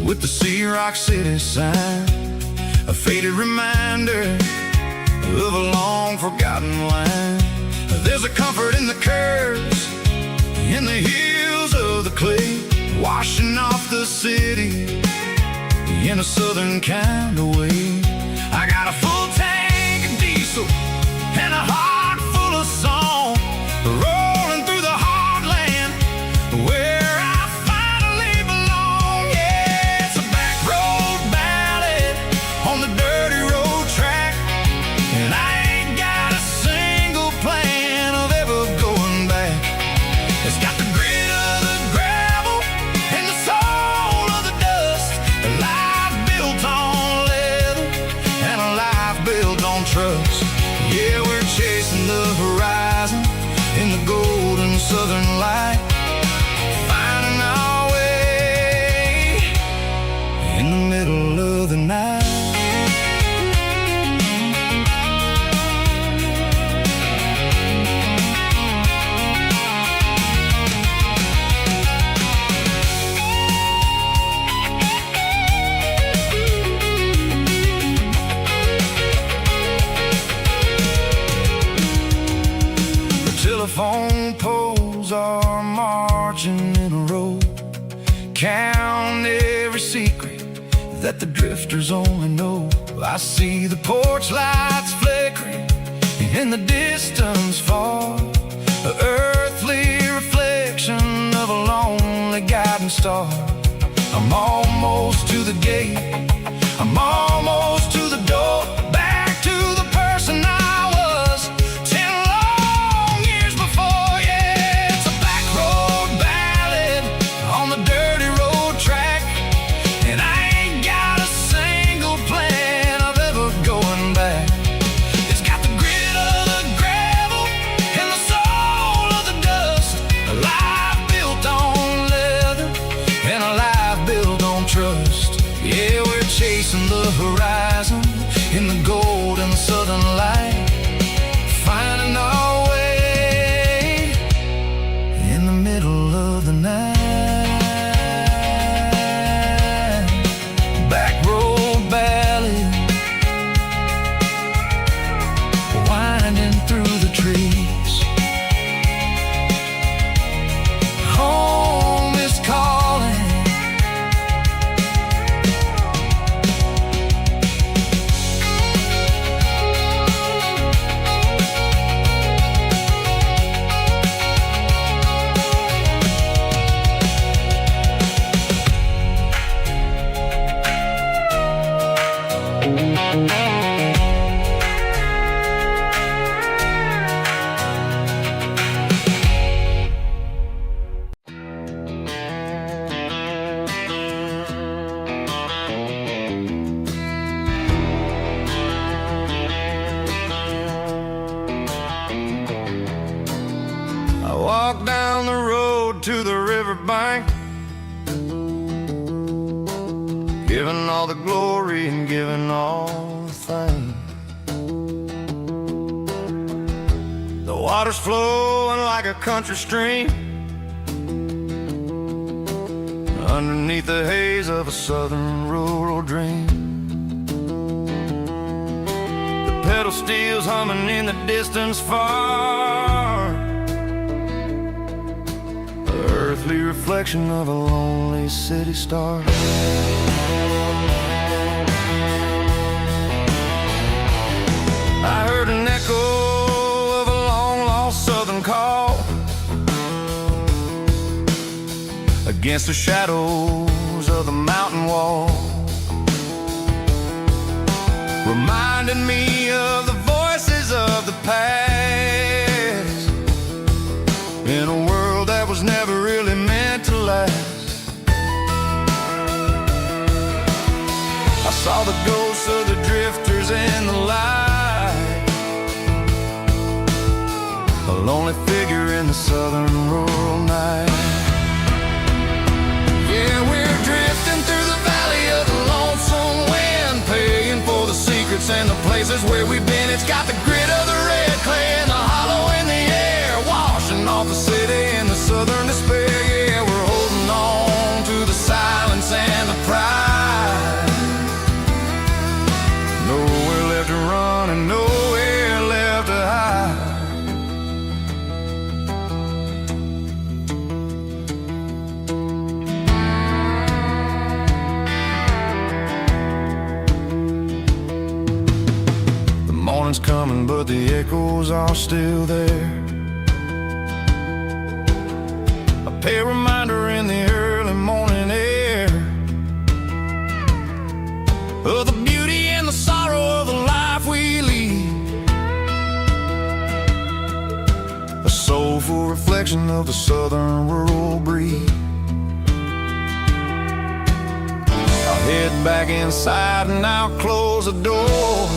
Speaker 4: with the Sea Rock City sign, a faded reminder of a long forgotten line. There's a comfort in the curves, in the hills of the clay, washing off the city in a southern kind of way. I got a full tank of diesel and a heart full of song, rolling through the heartland where I finally belong. Yeah, it's a back road ballad on the dirty road track, and I ain't got a single plan of ever going back. It's got the grit of the gravel and the soul of the dust, a life built on leather and a life built on trust. Yeah, we're chasing the horizon in the golden southern light, finding our way in the middle of the night. Telephone poles are marching in a row, count every secret that the drifters only know. I see the porch lights flickering in the distance far, an earthly reflection of a lonely guiding star. I'm almost to the gate, I'm almost to the door, back to the person I was 10 long years before. Yeah, it's a back road ballad on the dirty road track, and I ain't got a single plan of ever going back. It's got the grit of the gravel and the soul of the dust, a life built on leather and a life built on trust. Yeah, we're chasing the horizon in the golden southern light, finding our way in the middle of the night. Back road ballad, winding through the trees. Home is calling. I walk down the road to the riverbank, giving all the glory and giving all the thanks. The water's flowing like a country stream underneath the haze of a southern rural dream. The pedal steel's humming in the distance far, earthly reflection of a lonely city star. I heard an echo of a long-lost southern call against the shadows of the mountain wall, reminding me of the voices of the past in a world that was never really meant to last. I saw the ghosts of the drifters in the light, a lonely figure in the southern rural night. Yeah, we're drifting through the
Speaker 2: places where we've been. It's got the grit of the red clay and the hollow in the air, washing off the city and the southern despair. Yeah, we're holding on to the silence and the pride. Nowhere left to run and nowhere left to hide. Morning's coming, but the echoes are still there. A pale reminder in the early morning air of the beauty and the sorrow of the life we lead. A soulful reflection of the southern rural breed. I'll head back inside and I'll close the door,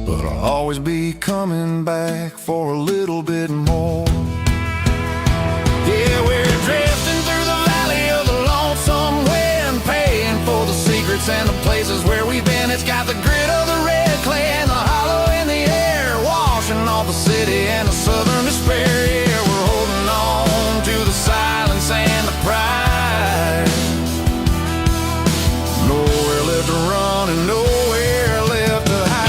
Speaker 2: but I'll always be coming back for a little bit more. Yeah, we're drifting through the valley of the lonesome wind, paying for the secrets and the places where we've been. It's got the grit of the red clay and the hollow in the air, washing off the city and the southern despair. Yeah, we're holding on to the silence and the pride. Nowhere left to run and nowhere left to hide.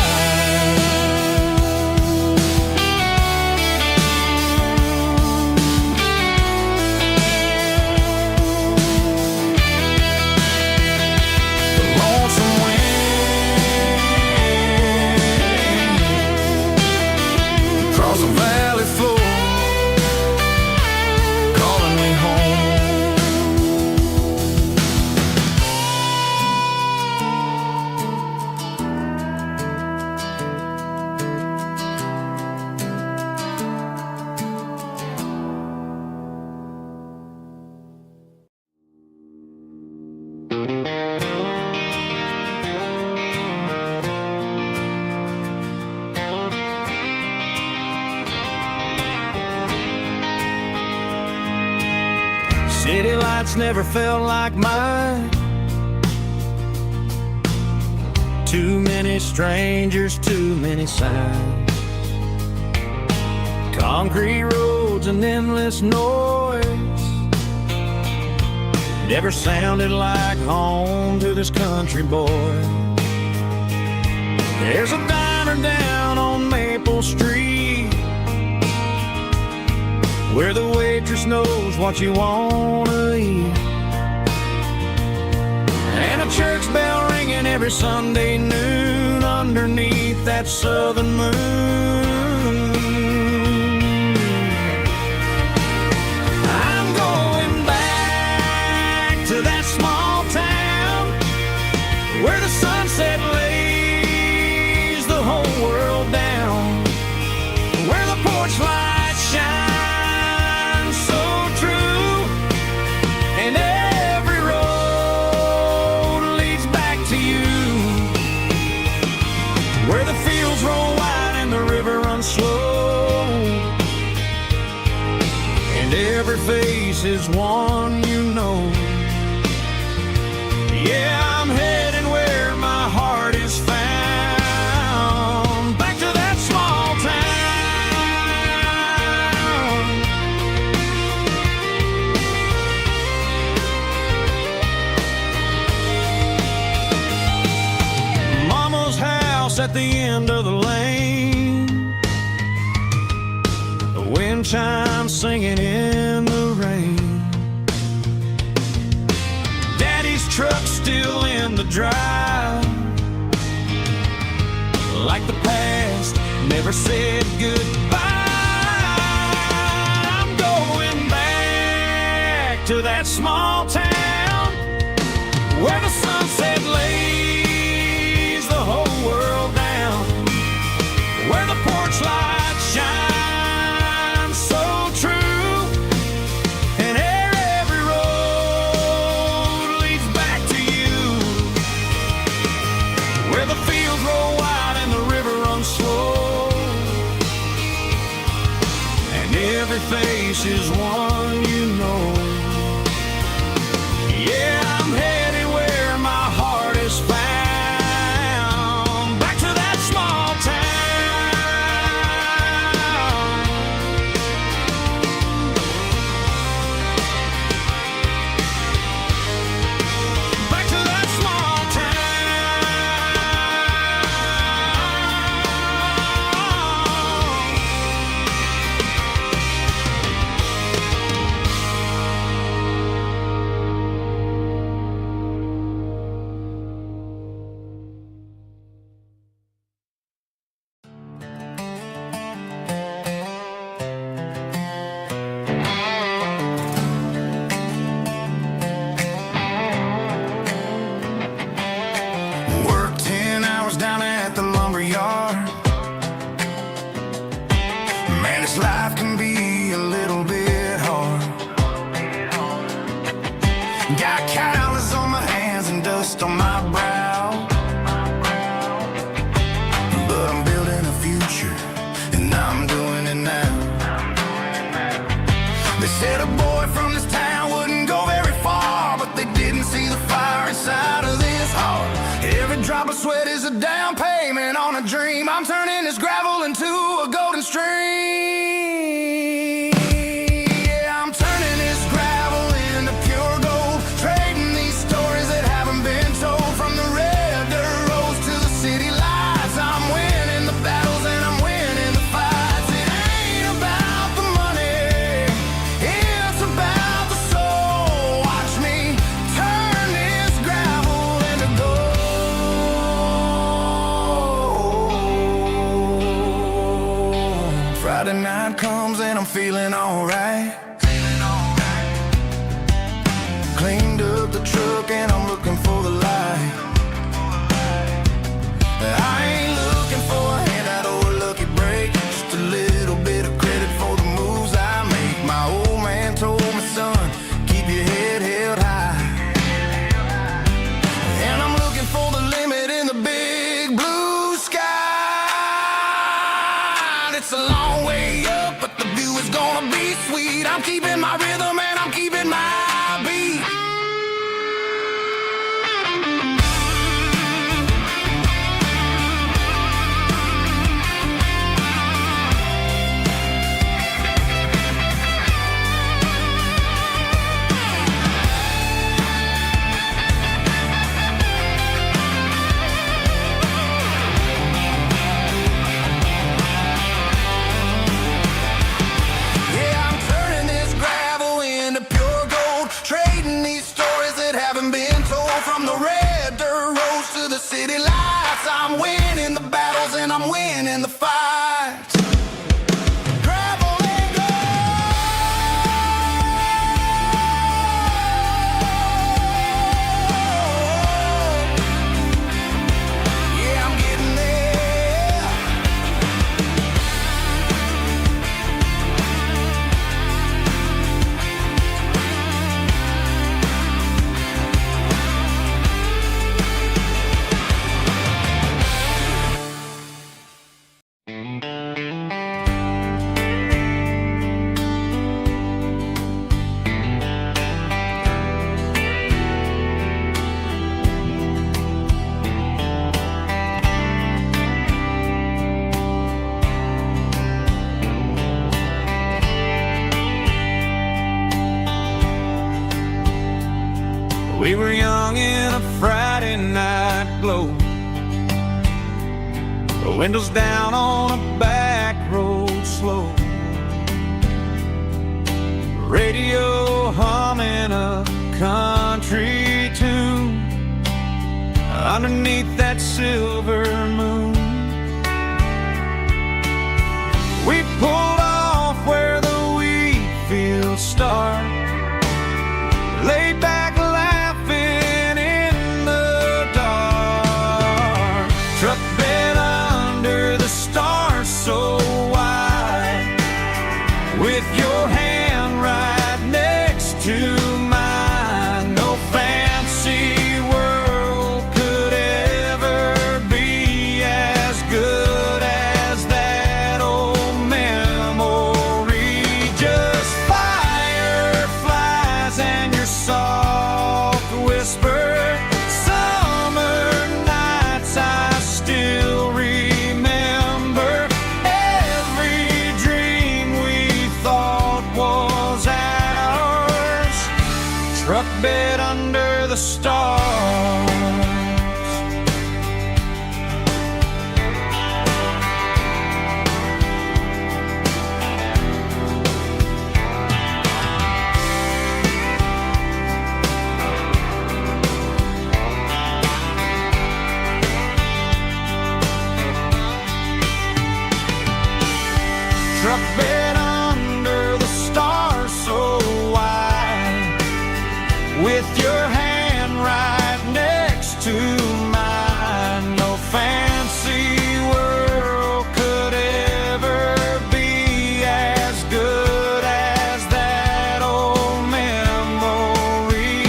Speaker 3: City lights never felt like mine. Too many strangers, too many signs. Concrete roads and endless noise never sounded like home to this country boy. There's a diner down on Maple Street where the waitress knows what you wanna eat, and a church bell ringing every Sunday noon underneath that southern moon. I'm going back to that small town where the sunset lays the whole world down, where the porch lights shine slow, and every face is one you know. Yeah, I'm heading where my heart is found, back to that small town. Mama's house at the end of the lane, wind chimes singing in the rain. Daddy's truck still in the drive, like the past never said goodbye. I'm going back to that small town where the sunset lays the whole world down, where the porch lights shine face is one you know. Yeah, I'm headed where my heart is found.
Speaker 2: Got calluses on my hands and dust on my brow, but I'm building a future, and I'm doing it now. They said a boy from this town wouldn't go very far, but they didn't see the fire inside of this heart. Every drop of sweat is a down payment on a dream. I'm turning this gravel into a golden stream. Yeah, I'm turning this gravel into pure gold, trading these stories that haven't been told. From the red dirt roads to the city lights, I'm winning the battles and I'm winning the fights. It ain't about the money, it's about the soul. Watch me turn this gravel into gold. Friday night comes and I'm feeling alright. Cleaned up the truck and I'm looking for the light. I ain't looking for a handout or a lucky break, just a little bit of credit for the moves I make. My old man told me, son, keep your head held high. And I'm looking for the limit in the big blue sky. It's a long way up, but the view is gonna be sweet. I'm keeping my rhythm and I'm keeping my beat. Yeah, I'm turning this gravel into pure gold, trading these stories that haven't been told. From the red dirt roads to the city lights, I'm winning the battles and I'm winning the fights. Gravel and gold. Yeah, I'm getting there.
Speaker 3: We were young in a Friday night glow, the windows down on a back road slow, radio humming a country tune underneath that silver moon. We pulled off where the wheat fields start, laid back laughing in the dark. Truck bed under the stars so wide, with your hand right next to mine. No fancy world could ever be as good as that old memory. Just fireflies and your soft whisper. Summer nights I still remember. Every dream we thought was ours. Truck bed under the stars. Truck bed under the stars so wide, with your hand right next to mine. No fancy world could ever be as good as that old memory.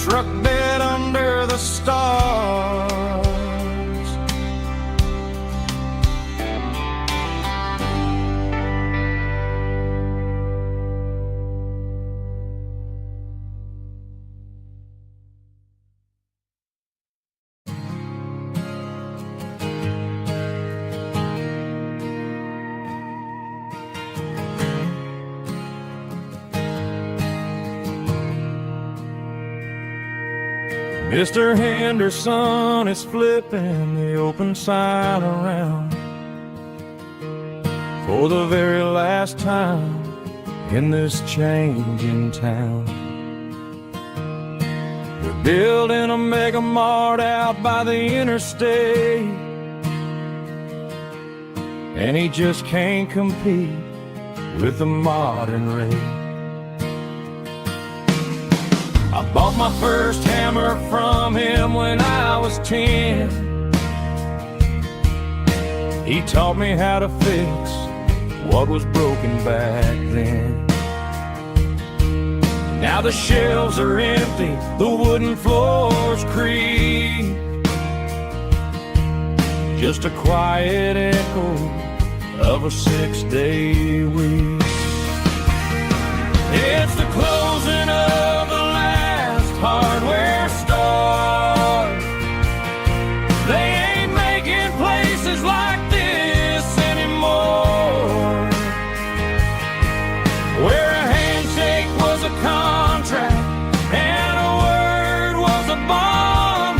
Speaker 3: truck bed under the stars. Mr. Henderson is flipping the open sign around for the very last time in this changing town. We're building a mega mart out by the interstate, and he just can't compete with the modern rate. I bought my first hammer from him when I was 10. He taught me how to fix what was broken back then. Now the shelves are empty, the wooden floors creak, just a quiet echo of a 6-day week. It's the closing of the hardware store. They ain't making places like this anymore, where a handshake was a contract and a word was a bond.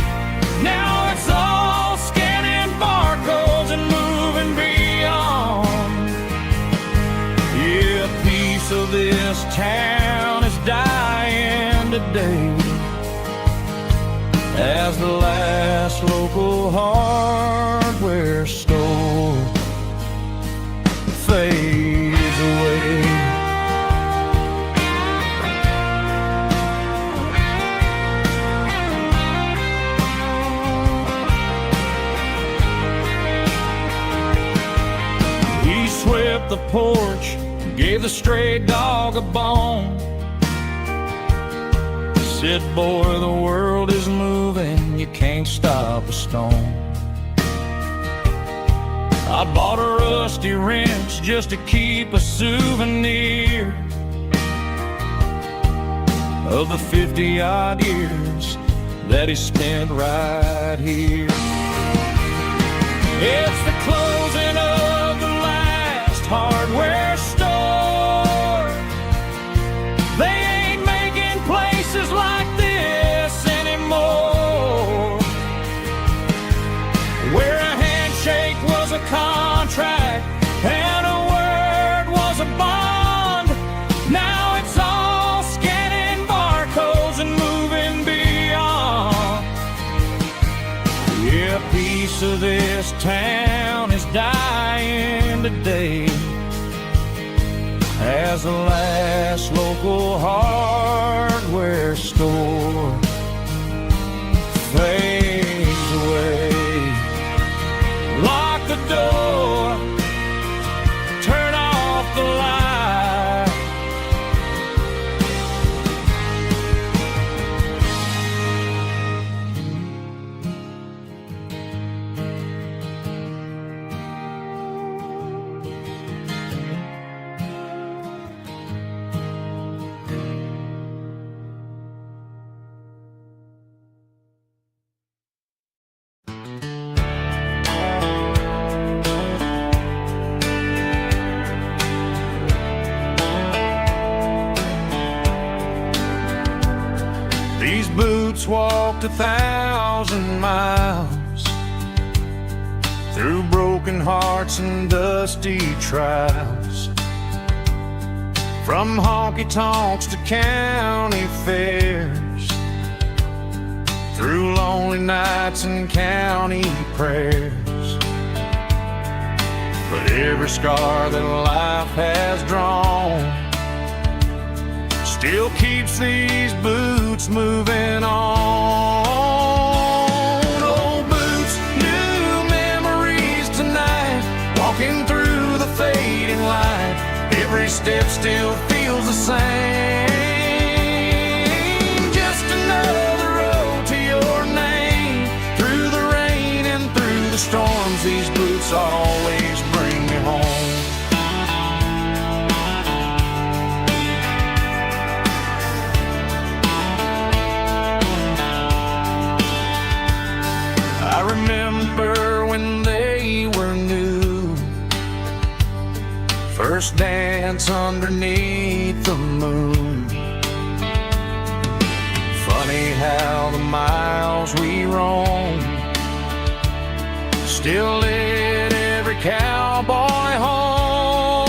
Speaker 3: Now it's all scanning barcodes and moving beyond. Yeah, a piece of this town is dying today as the last local hardware store fades away. He swept the porch, gave the stray dog a bone, said, boy, the world is moving, you can't stop a stone. I bought a rusty wrench just to keep a souvenir of the 50-odd years that he spent right here. It's the closing of the last hardware store. They ain't making places like this anymore, where a handshake was a contract and a word was a bond. Now it's all scanning barcodes and moving beyond. Yeah, a piece of this town is dying today as the last local hardware store fades away. Lock the door, turn off the light. These boots walked 1,000 miles through broken hearts and dusty trials, from honky-tonks to county fairs, through lonely nights and county prayers. But every scar that life has drawn still keeps these boots moving on. Old boots, new memories tonight, walking through the fading light. Every step still feels the same. Just another first dance underneath the moon. Funny how the miles we roam still lit every cowboy home.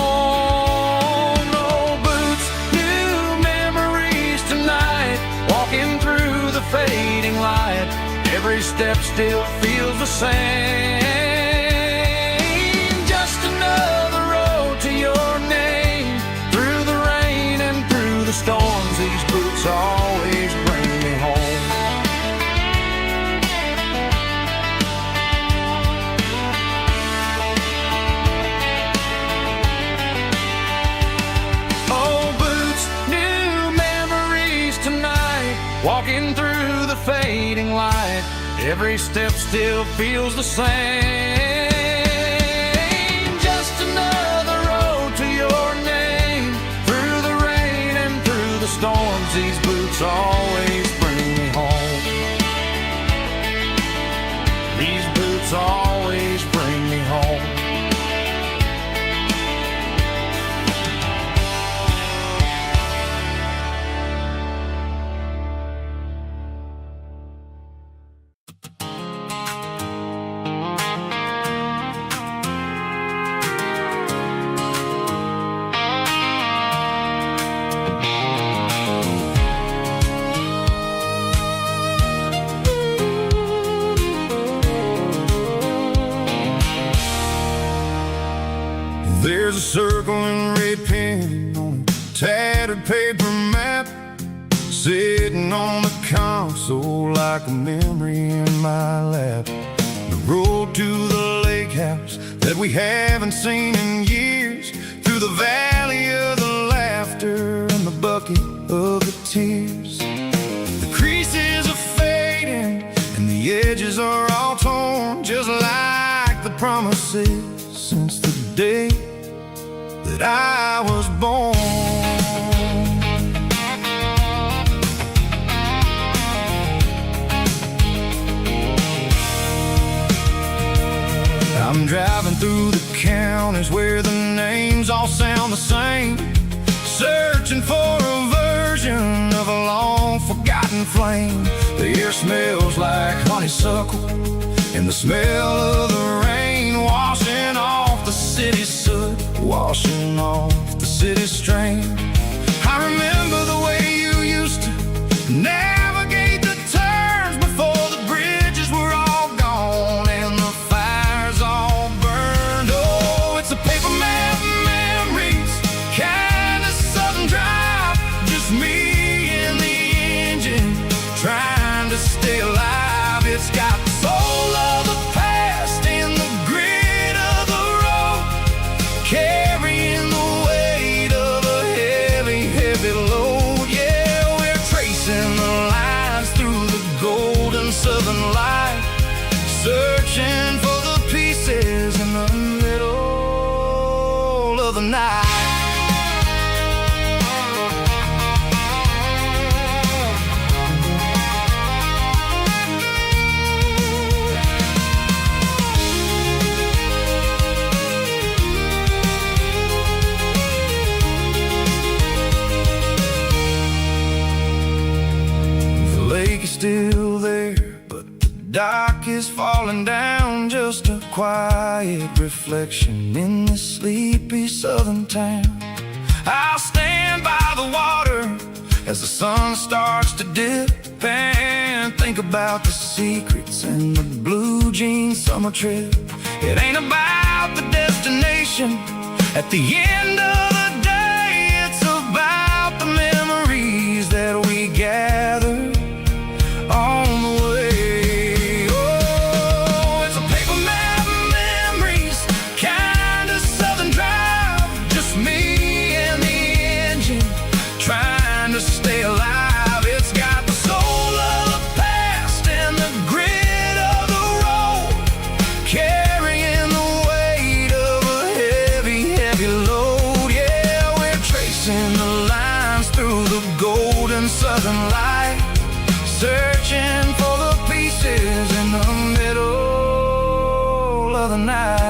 Speaker 3: No boots, new memories tonight, walking through the fading light. Every step still feels the same. Just another road to your name, through the rain and through the storms. These boots always bring me home. Oh, boots, new memories tonight, walking through the fading light. Every step still feels the same. Just another road to your name, through the rain and through the storms. These boots always bring me home. These boots always bring me home.
Speaker 2: There's a circle and red pen on a tattered paper map, sitting on the console like a memory in my lap. The road to the lake house that we haven't seen in years, through the valley of the laughter and the bucket of the tears. The creases are fading and the edges are all torn, just like the promises since the day that I was born. I'm driving through the counties where the names all sound the same, searching for a version of a long forgotten flame. The air smells like honeysuckle and the smell of the rain, washing off the city's soot, washing off the city's strain. I remember the way you used to navigate the turns before the bridges were all gone and the fires all burned. Oh, it's a paper map memories, kind of southern drive, just me and the engine trying to stay alive. It's got the soul of the past and the grit of the road, carrying the weight of a heavy, heavy load. Yeah, we're tracing the lines through the golden southern light, searching for the pieces in the middle of the night. Still there, but the dock is falling down, just a quiet reflection in this sleepy southern town. I'll stand by the water as the sun starts to dip and think about the secrets and the blue jean summer trip. It ain't about the destination at the end of the day, it's about the memories that we gather on the way. Oh, it's a paper map memories, kind of southern drive, just me and the engine trying to stay alive. It's got the soul of the past and the grit of the road, carrying the weight of a heavy, heavy load. Yeah, we're tracing the lines through the golden southern light, searching for the pieces in the middle of the night.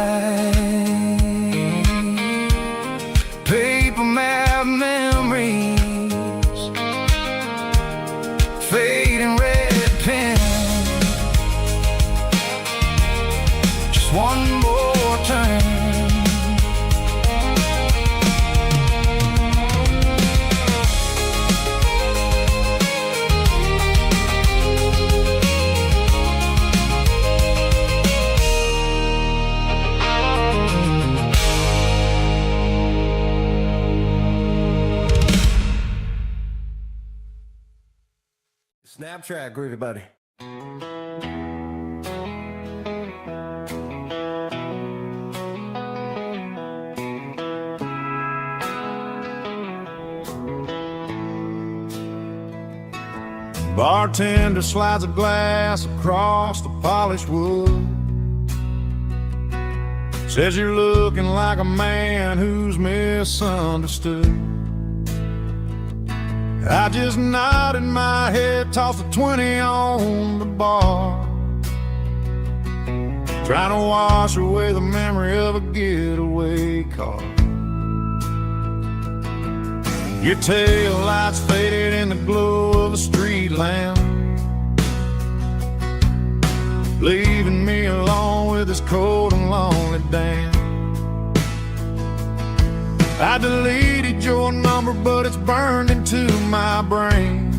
Speaker 4: Top track, groovy buddy.
Speaker 2: Bartender slides a glass across the polished wood. Says you're looking like a man who's misunderstood. I just nodded my head, tossed a 20 on the bar, trying to wash away the memory of a getaway car. Your tail lights faded in the glow of a street lamp, leaving me alone with this cold and lonely damn. I deleted your number, but it's burned into my brain.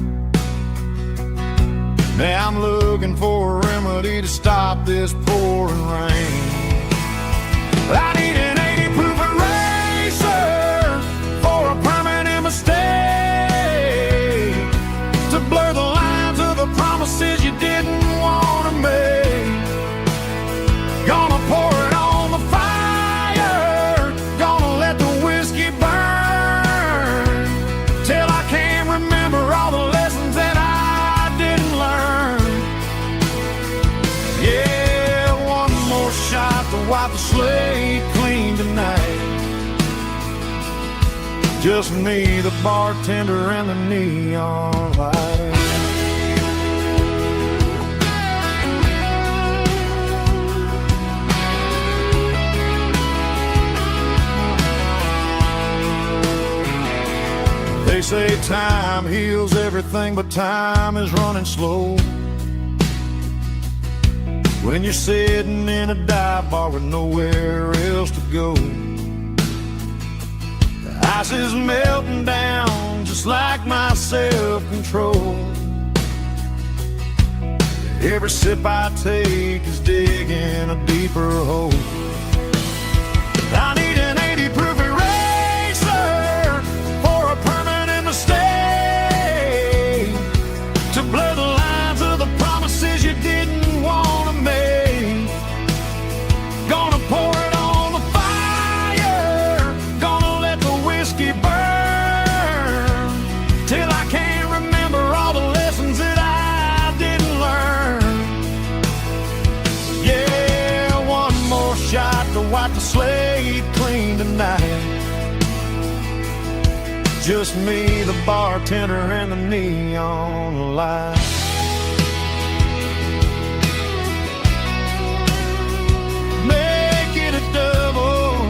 Speaker 2: Now I'm looking for a remedy to stop this pouring rain. I need an 80-proof eraser for a permanent mistake, to blur the lines of the promises you didn't want to make. Gonna pour it on the fire, gonna let the whiskey burn, till I can't remember all the lessons that I didn't learn. Yeah, one more shot to wipe the slate clean tonight. Just me, the bartender, and the neon light. They say time heals everything, but time is running slow when you're sitting in a dive bar with nowhere else to go. The ice is melting down just like my self-control. Every sip I take is digging a deeper hole. I need an 80-proof eraser for a permanent mistake, to blur the lines of the promises you didn't want to make. Gonna pour it on the fire, gonna let the whiskey burn, till I can't remember all the lessons that I didn't learn. Yeah, one more shot to wipe the slate clean tonight. Just me, the bartender, and the neon light. Make it a double,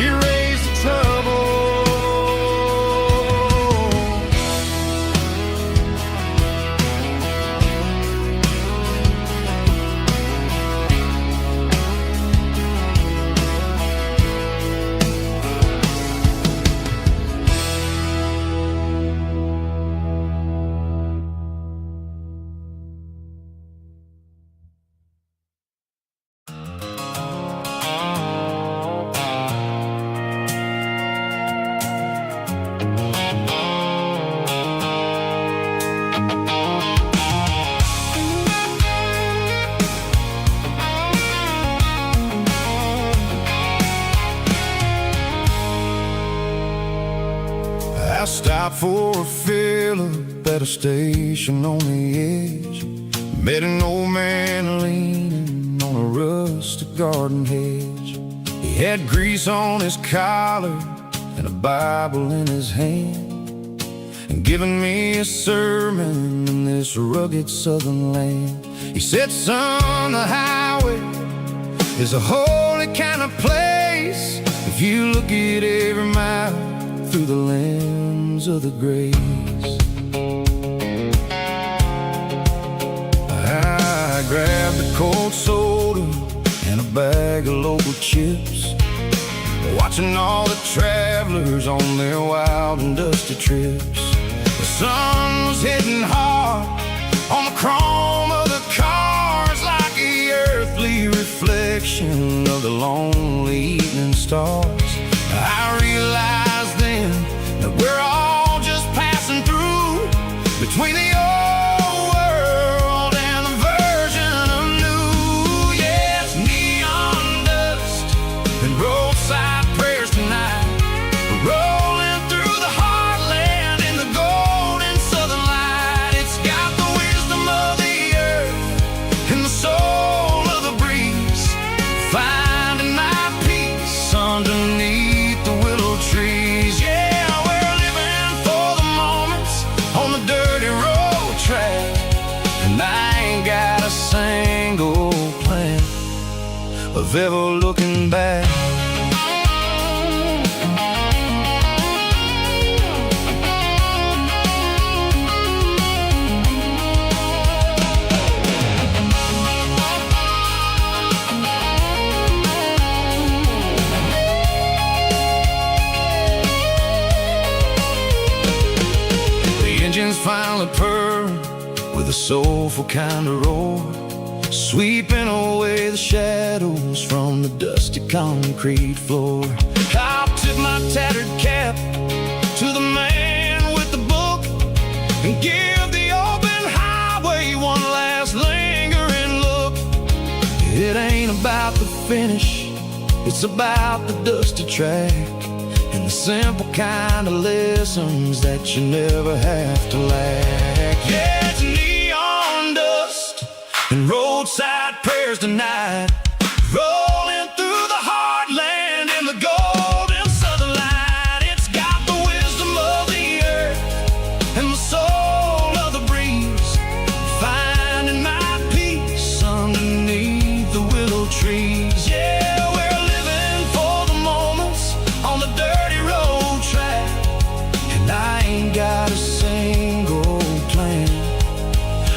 Speaker 2: erase the trouble. I stopped for a fill-up at a station on the edge. Met an old man leaning on a rusted garden hedge. He had grease on his collar and a Bible in his hand, and giving me a sermon in this rugged southern land. He said, son, the highway is a holy kind of place if you look at every mile through the lens of the grace. I grabbed a cold soda and a bag of local chips, watching all the travelers on their wild and dusty trips. The sun was hitting hard on the chrome of the cars, like the earthly reflection of the lonely evening stars. I realized then that we're all just passing through between the old of ever looking back.
Speaker 1: Finally purr with a soulful kind of roar, sweeping away the shadows from the dusty concrete floor. I'll tip my tattered cap to the man with the book and give the open highway one last lingering look. It ain't about the finish, it's about the dusty track and the simple kind of lessons that you never have to lack. Yeah, it's neon dust and roadside prayers tonight, rolling through the heartland in the golden southern light. It's got the wisdom of the earth and the soul of the breeze, finding my peace underneath the willow trees. Yeah, we're living for the moments on the dirty road track, and I ain't got a single plan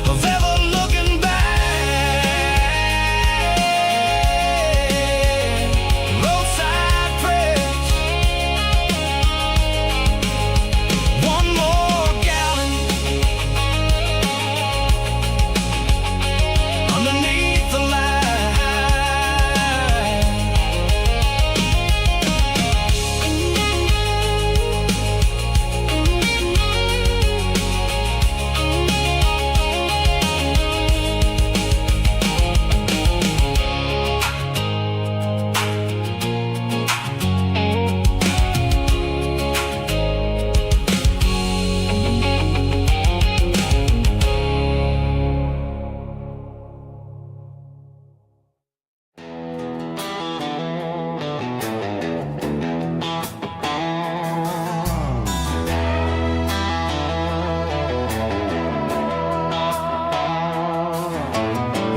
Speaker 1: of ever looking back. Roadside prayers, one more gallon underneath the light.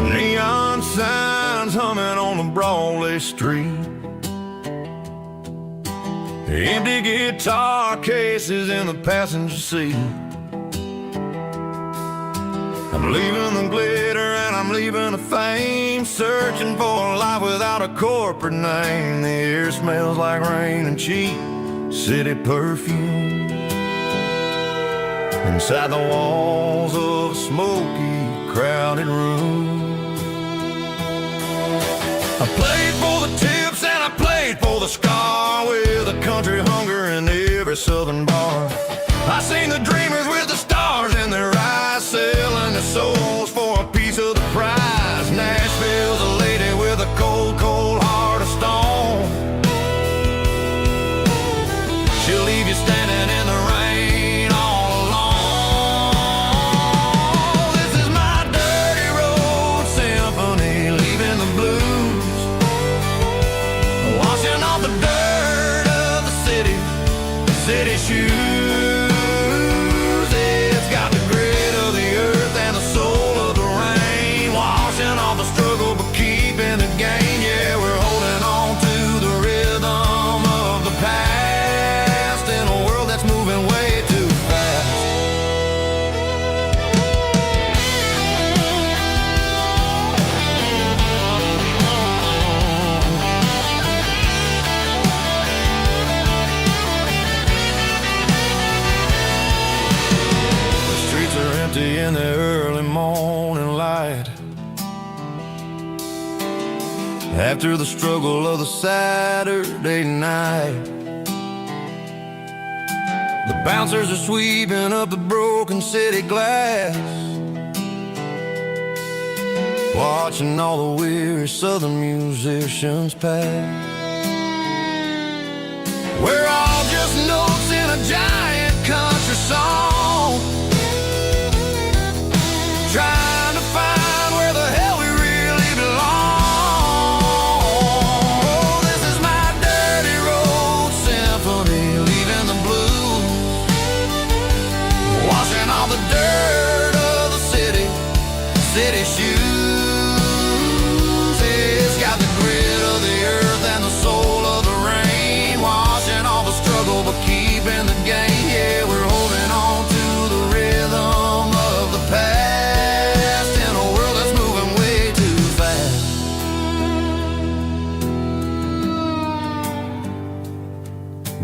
Speaker 2: Neon signs humming on the Broadway street, empty guitar cases in the passenger seat. I'm leaving the glitter and I'm leaving the fame, searching for a life without a corporate name. The air smells like rain and cheap city perfume inside the walls of a smoky, crowded room. I played for the tips and I played for the scar, with a country hunger in every southern bar. I seen the dreamers with the stars in their eyes, selling their souls for a piece of the prize. Nashville's a lady with a cold, cold heart of stone. She'll leave you standing in the rain all alone. This is my dirty road symphony, leaving the blues, washing off the dirt of the city shoes. It's got the grit of the earth and the soul of the rain, washing off the struggle but keeping the gain. Yeah, we're holding on to the rhythm of the past in a world that's moving way too fast. The streets are empty in the early morning light, after the struggle of the Saturday night. The bouncers are sweeping up the broken city glass, watching all the weary southern musicians pass. We're all just notes in a giant country song, trying to find where the hell we really belong. Oh, this is my dirty road symphony, leaving the blues, washing all the dirt of the city shoes. It's got the grit of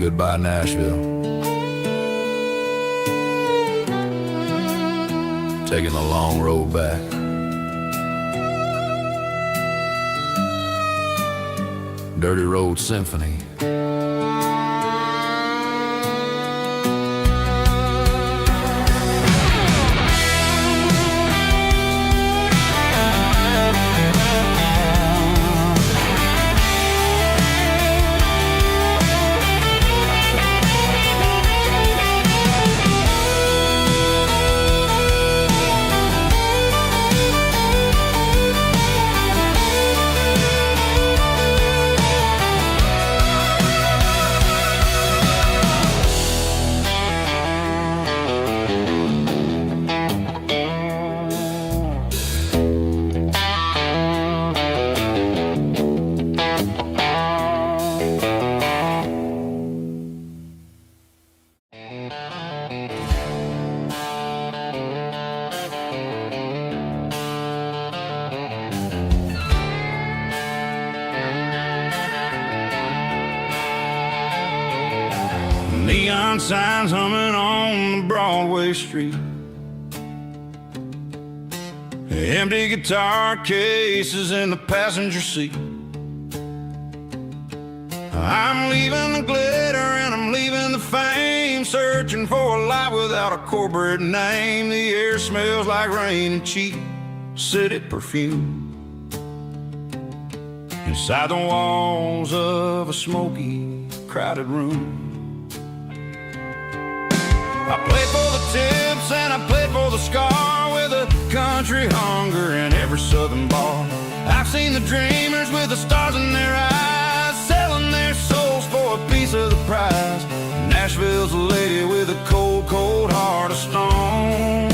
Speaker 2: Goodbye, Nashville. Taking the long road back. Dirty Road Symphony.
Speaker 3: Neon signs humming on Broadway Street. Empty guitar cases in the passenger seat. I'm leaving the glitter and I'm leaving the fame, searching for a life without a corporate name. The air smells like rain and cheap city perfume. Inside the walls of a smoky, crowded room. I played for the tips and I played for the scar, with a country hunger in every southern bar. I've seen the dreamers with the stars in their eyes, selling their souls for a piece of the prize. Nashville's a lady with a cold, cold heart of stone.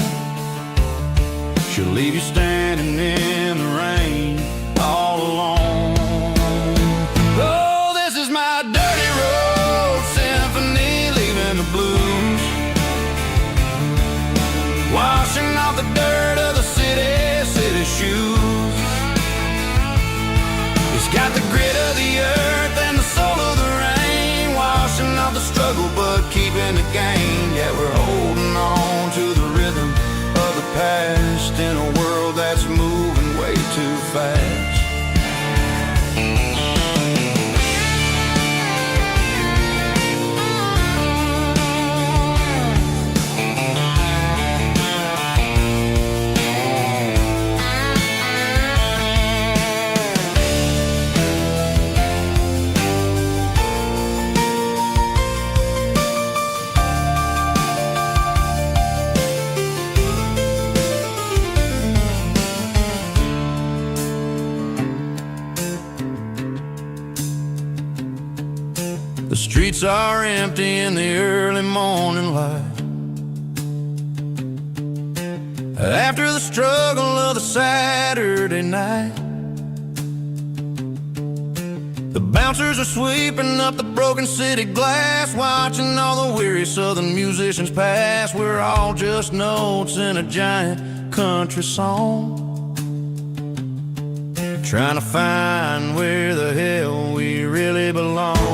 Speaker 3: She'll leave you standing in the rain all alone. Oh, this is my dirty road symphony, leaving the blues, washing off the dirt of the city shoes. It's got the grit of the earth and the soul of the rain, washing off the struggle but keeping the gain. Yeah, we're holding on to the rhythm of the past in a world that's moving way too fast. The streets are empty in the early morning light, after the struggle of the Saturday night. The bouncers are sweeping up the broken city glass, watching all the weary southern musicians pass. We're all just notes in a giant country song, trying to find where the hell we really belong.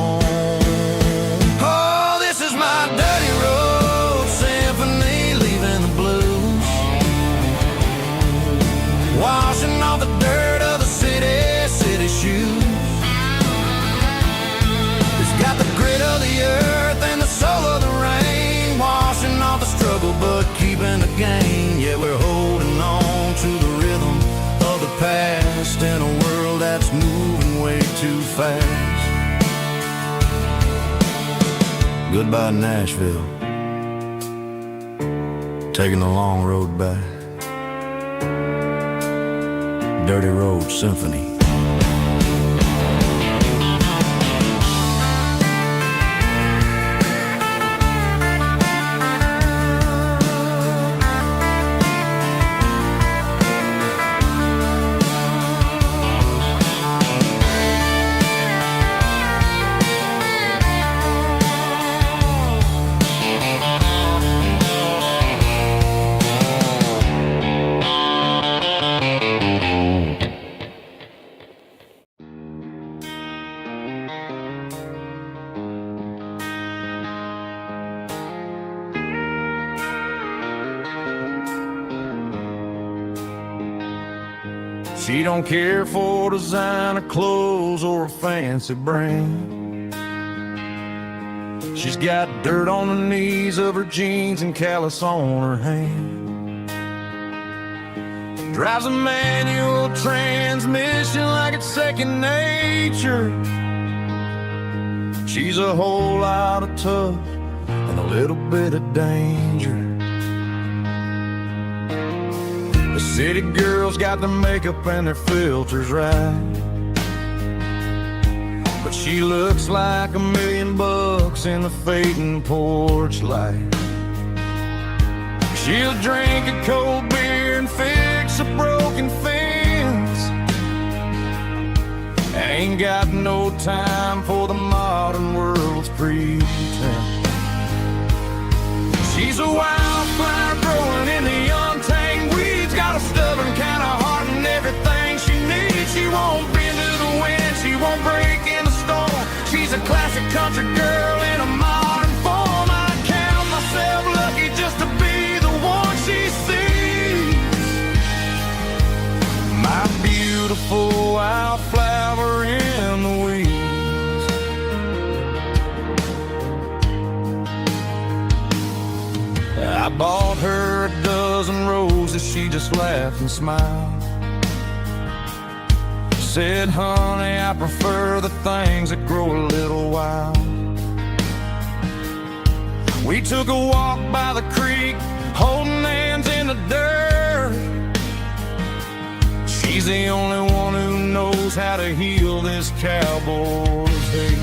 Speaker 3: My dirty road symphony, leaving the blues, washing off the dirt of the city shoes. It's got the grit of the earth and the soul of the rain, washing off the struggle but keeping the gain. Yeah, we're holding on to the rhythm of the past in a world that's moving way too fast. Goodbye, Nashville. Taking the long road back. Dirty Road Symphony. She don't care for designer clothes or a fancy brand. She's got dirt on the knees of her jeans and callus on her hand. Drives a manual transmission like it's second nature. She's a whole lot of tough and a little bit of danger. The city girls got their makeup and their filters right, but she looks like $1 million in the fading porch light. She'll drink a cold beer and fix a broken fence, and ain't got no time for the modern world's pretense. She's a wildflower growing in the untamed weeds, got a stubborn kind of heart and everything she needs. She won't bend to the wind, she won't break in the storm. She's a classic country girl in a modern form. I count myself lucky just to be the one she sees. My beautiful wildflower in the weeds. I bought her a dozen roses, she just laughed and smiled. Said, honey, I prefer the things that grow a little wild. We took a walk by the creek, holding hands in the dirt. She's the only one who knows how to heal this cowboy's hate.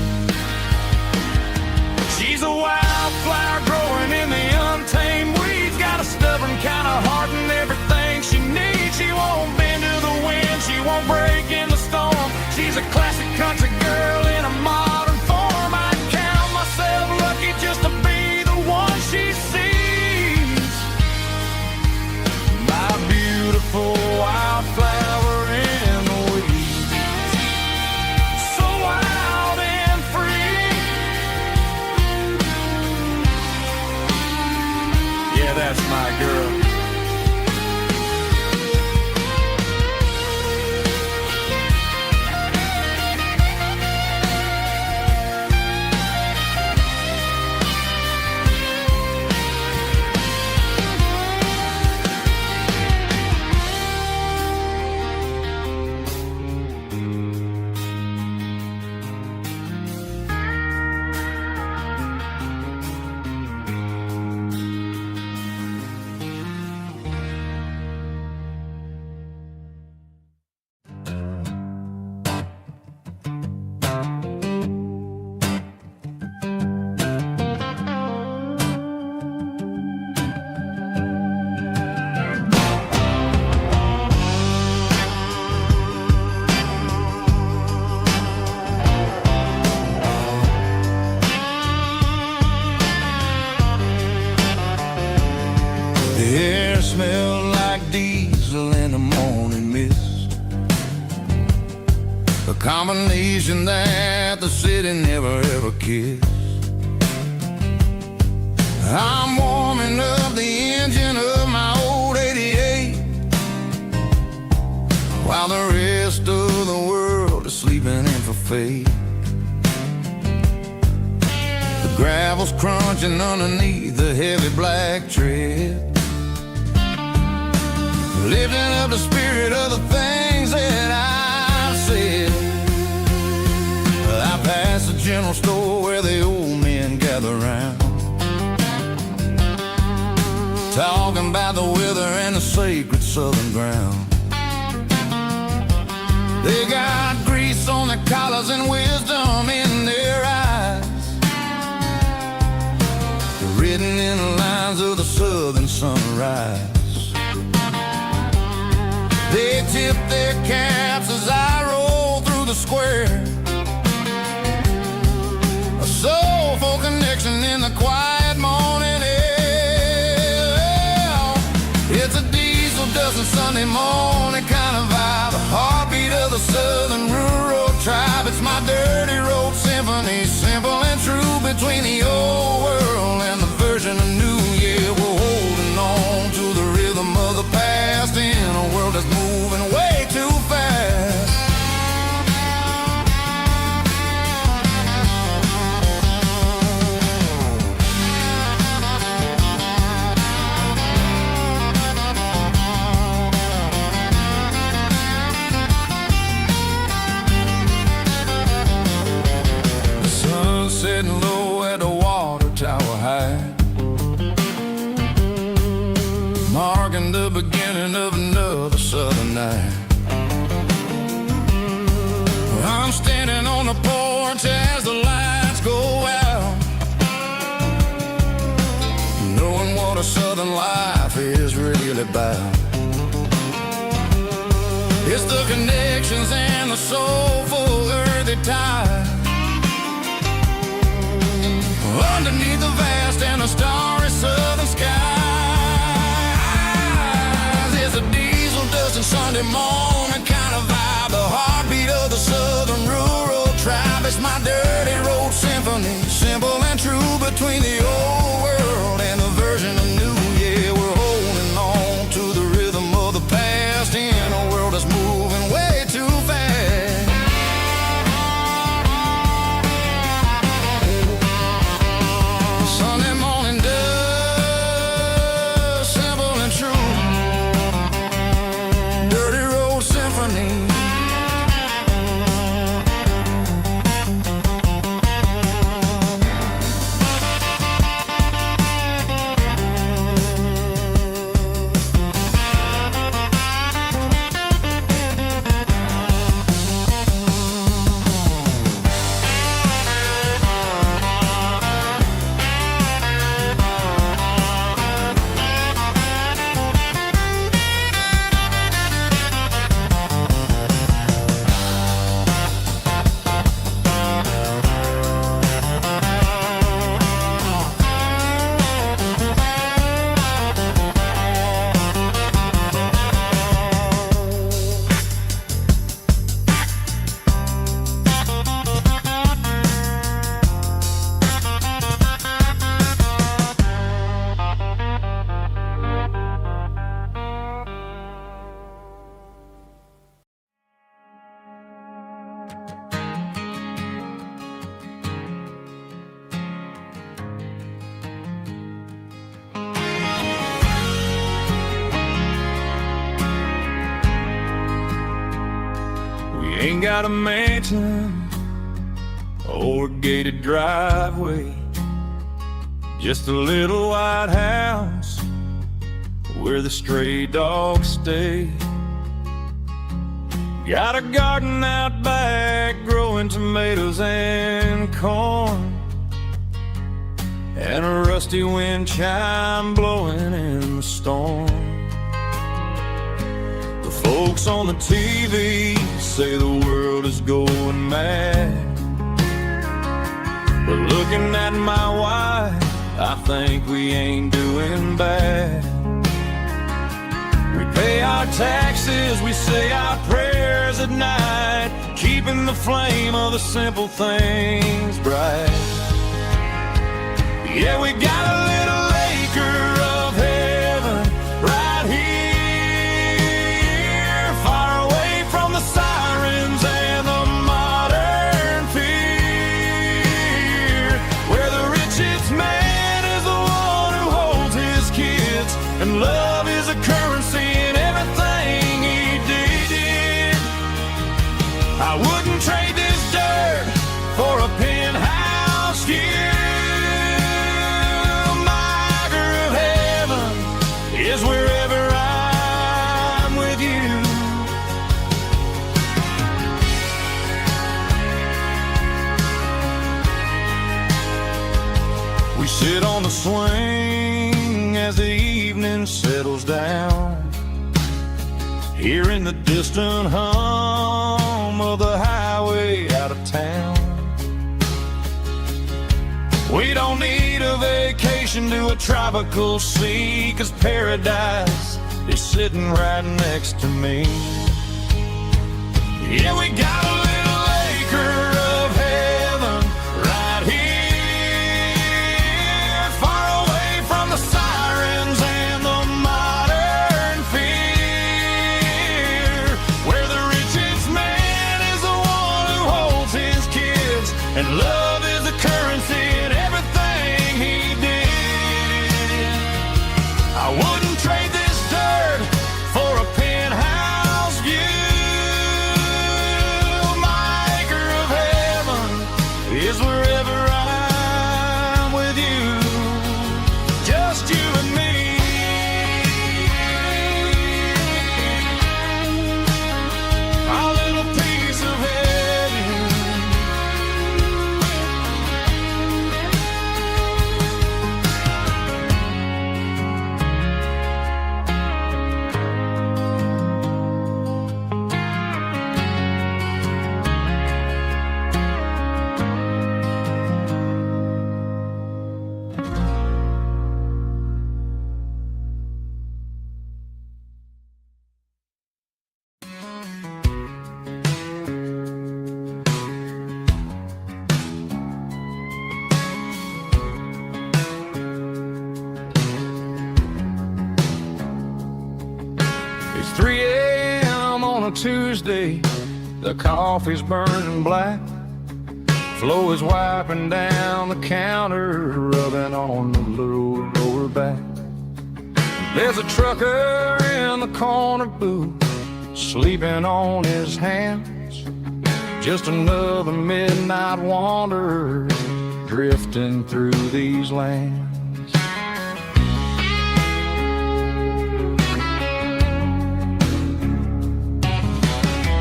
Speaker 3: She's a wildflower growing in the untamed weeds, got a stubborn kind of heart and everything she needs. She won't bend to the wind, she won't break in the storm. She's a classic country girl in a modern form. I count myself lucky just to be the one she sees. My beautiful wildflower in the weeds, so wild and free. Yeah, that's my girl.
Speaker 4: The air smelled like diesel in the morning mist, a combination that the city never ever kissed. I'm warming up the engine of my old 88, while the rest of the world is sleeping in for fate. The gravel's crunching underneath the heavy black tread, lifting up the spirit of the things that I've said. I passed the general store where the old men gather round, talking about the weather and the sacred southern ground. They got grease on their collars and wisdom in their eyes, written in the lines of the southern sunrise. They tip their caps as I roll through the square, a soulful connection in the quiet morning air. It's a diesel dozen Sunday morning kind of vibe, a heartbeat of the southern rural tribe. It's my dirty road symphony, simple and true, between the old world and the version of new. Yeah, we're holding on to the rhythm of the past in a world that's moving way too fast.
Speaker 2: and the beginning of another southern night. I'm standing on the porch as the lights go out, knowing what a southern life is really about. It's the connections and the soulful earthy tide underneath the vast and the starry southern skies. It's a diesel dusting Sunday morning kind of vibe, the heartbeat of the southern rural tribe. It's my dirty road symphony, simple and true, between the old world and the version of new. Yeah, we're holding on to the rhythm of the past in a world that's moving way too fast. Sunday morning dust, simple and true, dirty road symphony.
Speaker 3: Ain't got a mansion or a gated driveway, just a little white house where the stray dogs stay. Got a garden out back growing tomatoes and corn, and a rusty wind chime blowing in the storm. Folks on the TV say the world is going mad, but looking at my wife, I think we ain't doing bad. We pay our taxes, we say our prayers at night, keeping the flame of the simple things bright. Yeah, we got a little acre of heaven right here, sirens and the modern fear, where the richest man is the one who holds his kids, and love is a currency in everything he did. I wouldn't trade this dirt for a penthouse view. My acre of heaven is wherever I'm with you. We sit on the swing as the evening settles down, hearing the distant hum of the highway out of town. We don't need a vacation to a tropical sea, 'cause paradise is sitting right next to me. Yeah, we got a little acre of heaven right here, far away from the sirens and the modern fear, where the richest man is the one who holds his kids, and love is a currency in everything he did. I wouldn't trade this dirt for a penthouse view. a Tuesday, the coffee's burning black. Flo is wiping down the counter, rubbing on the lower back. There's a trucker in the corner booth, sleeping on his hands. Just another midnight wanderer, drifting through these lands.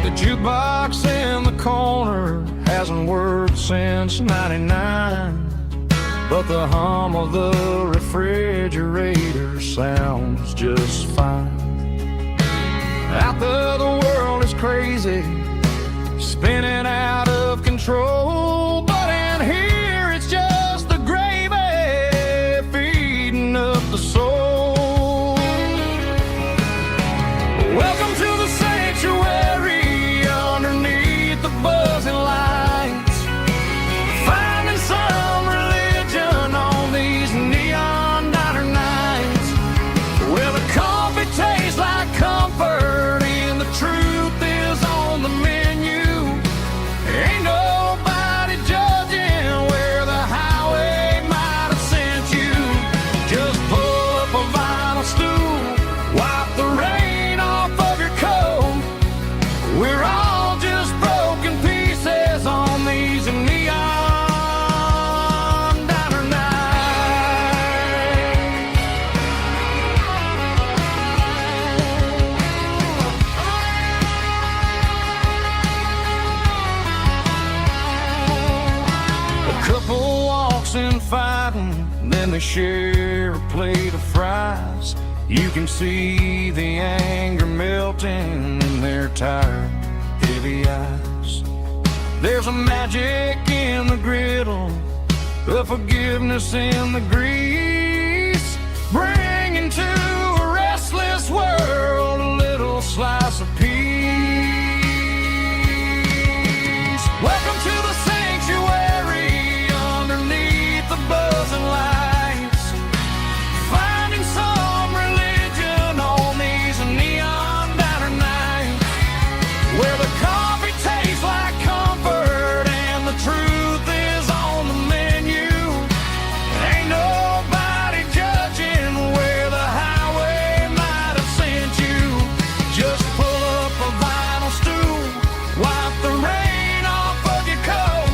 Speaker 3: The jukebox in the corner hasn't worked since '99, but the hum of the refrigerator sounds just fine. Out there the world is crazy, spinning out of control, but in here it's just the gravy feeding up the soul. Welcome to the sanctuary underneath the buzzing lights, finding some religion on these neon diner nights, where the coffee tastes like comfort and the truth is on the menu. Ain't nobody judging where the highway might have sent you. Just pull up a vinyl stool, wipe the rain off of your coat. We're all just broken pieces on these neon diner nights. A couple walks in fighting, then they share a plate of fries. You can see the anger melting in their tired, heavy eyes. There's a magic in the griddle, a forgiveness in the grease, bringing to a restless world a little slice of peace. Welcome to the sanctuary underneath the buzzing lights, finding some religion on these neon diner nights, where the coffee tastes like comfort and the truth is on the menu. Ain't nobody judging where the highway might have sent you. Just pull up a vinyl stool, wipe the rain off of your coat.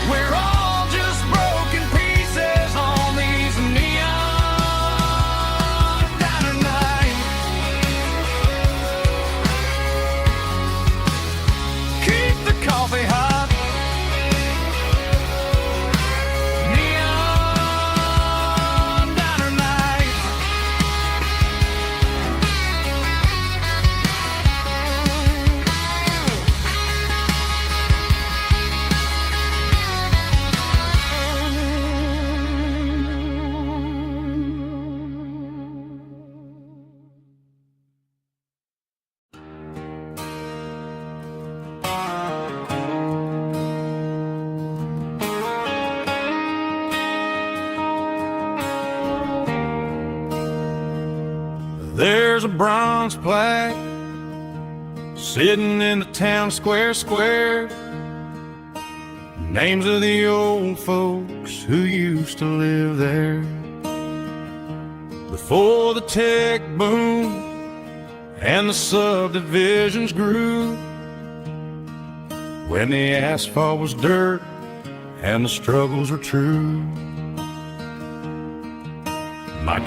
Speaker 3: We're all just broken pieces on these neon diner nights. Keep the coffee hot. Neon diner nights. There's a bronze plaque sitting in the town square. Names of the old folks who used to live there before the tech boom and the subdivisions grew, when the asphalt was dirt and the struggles were true. My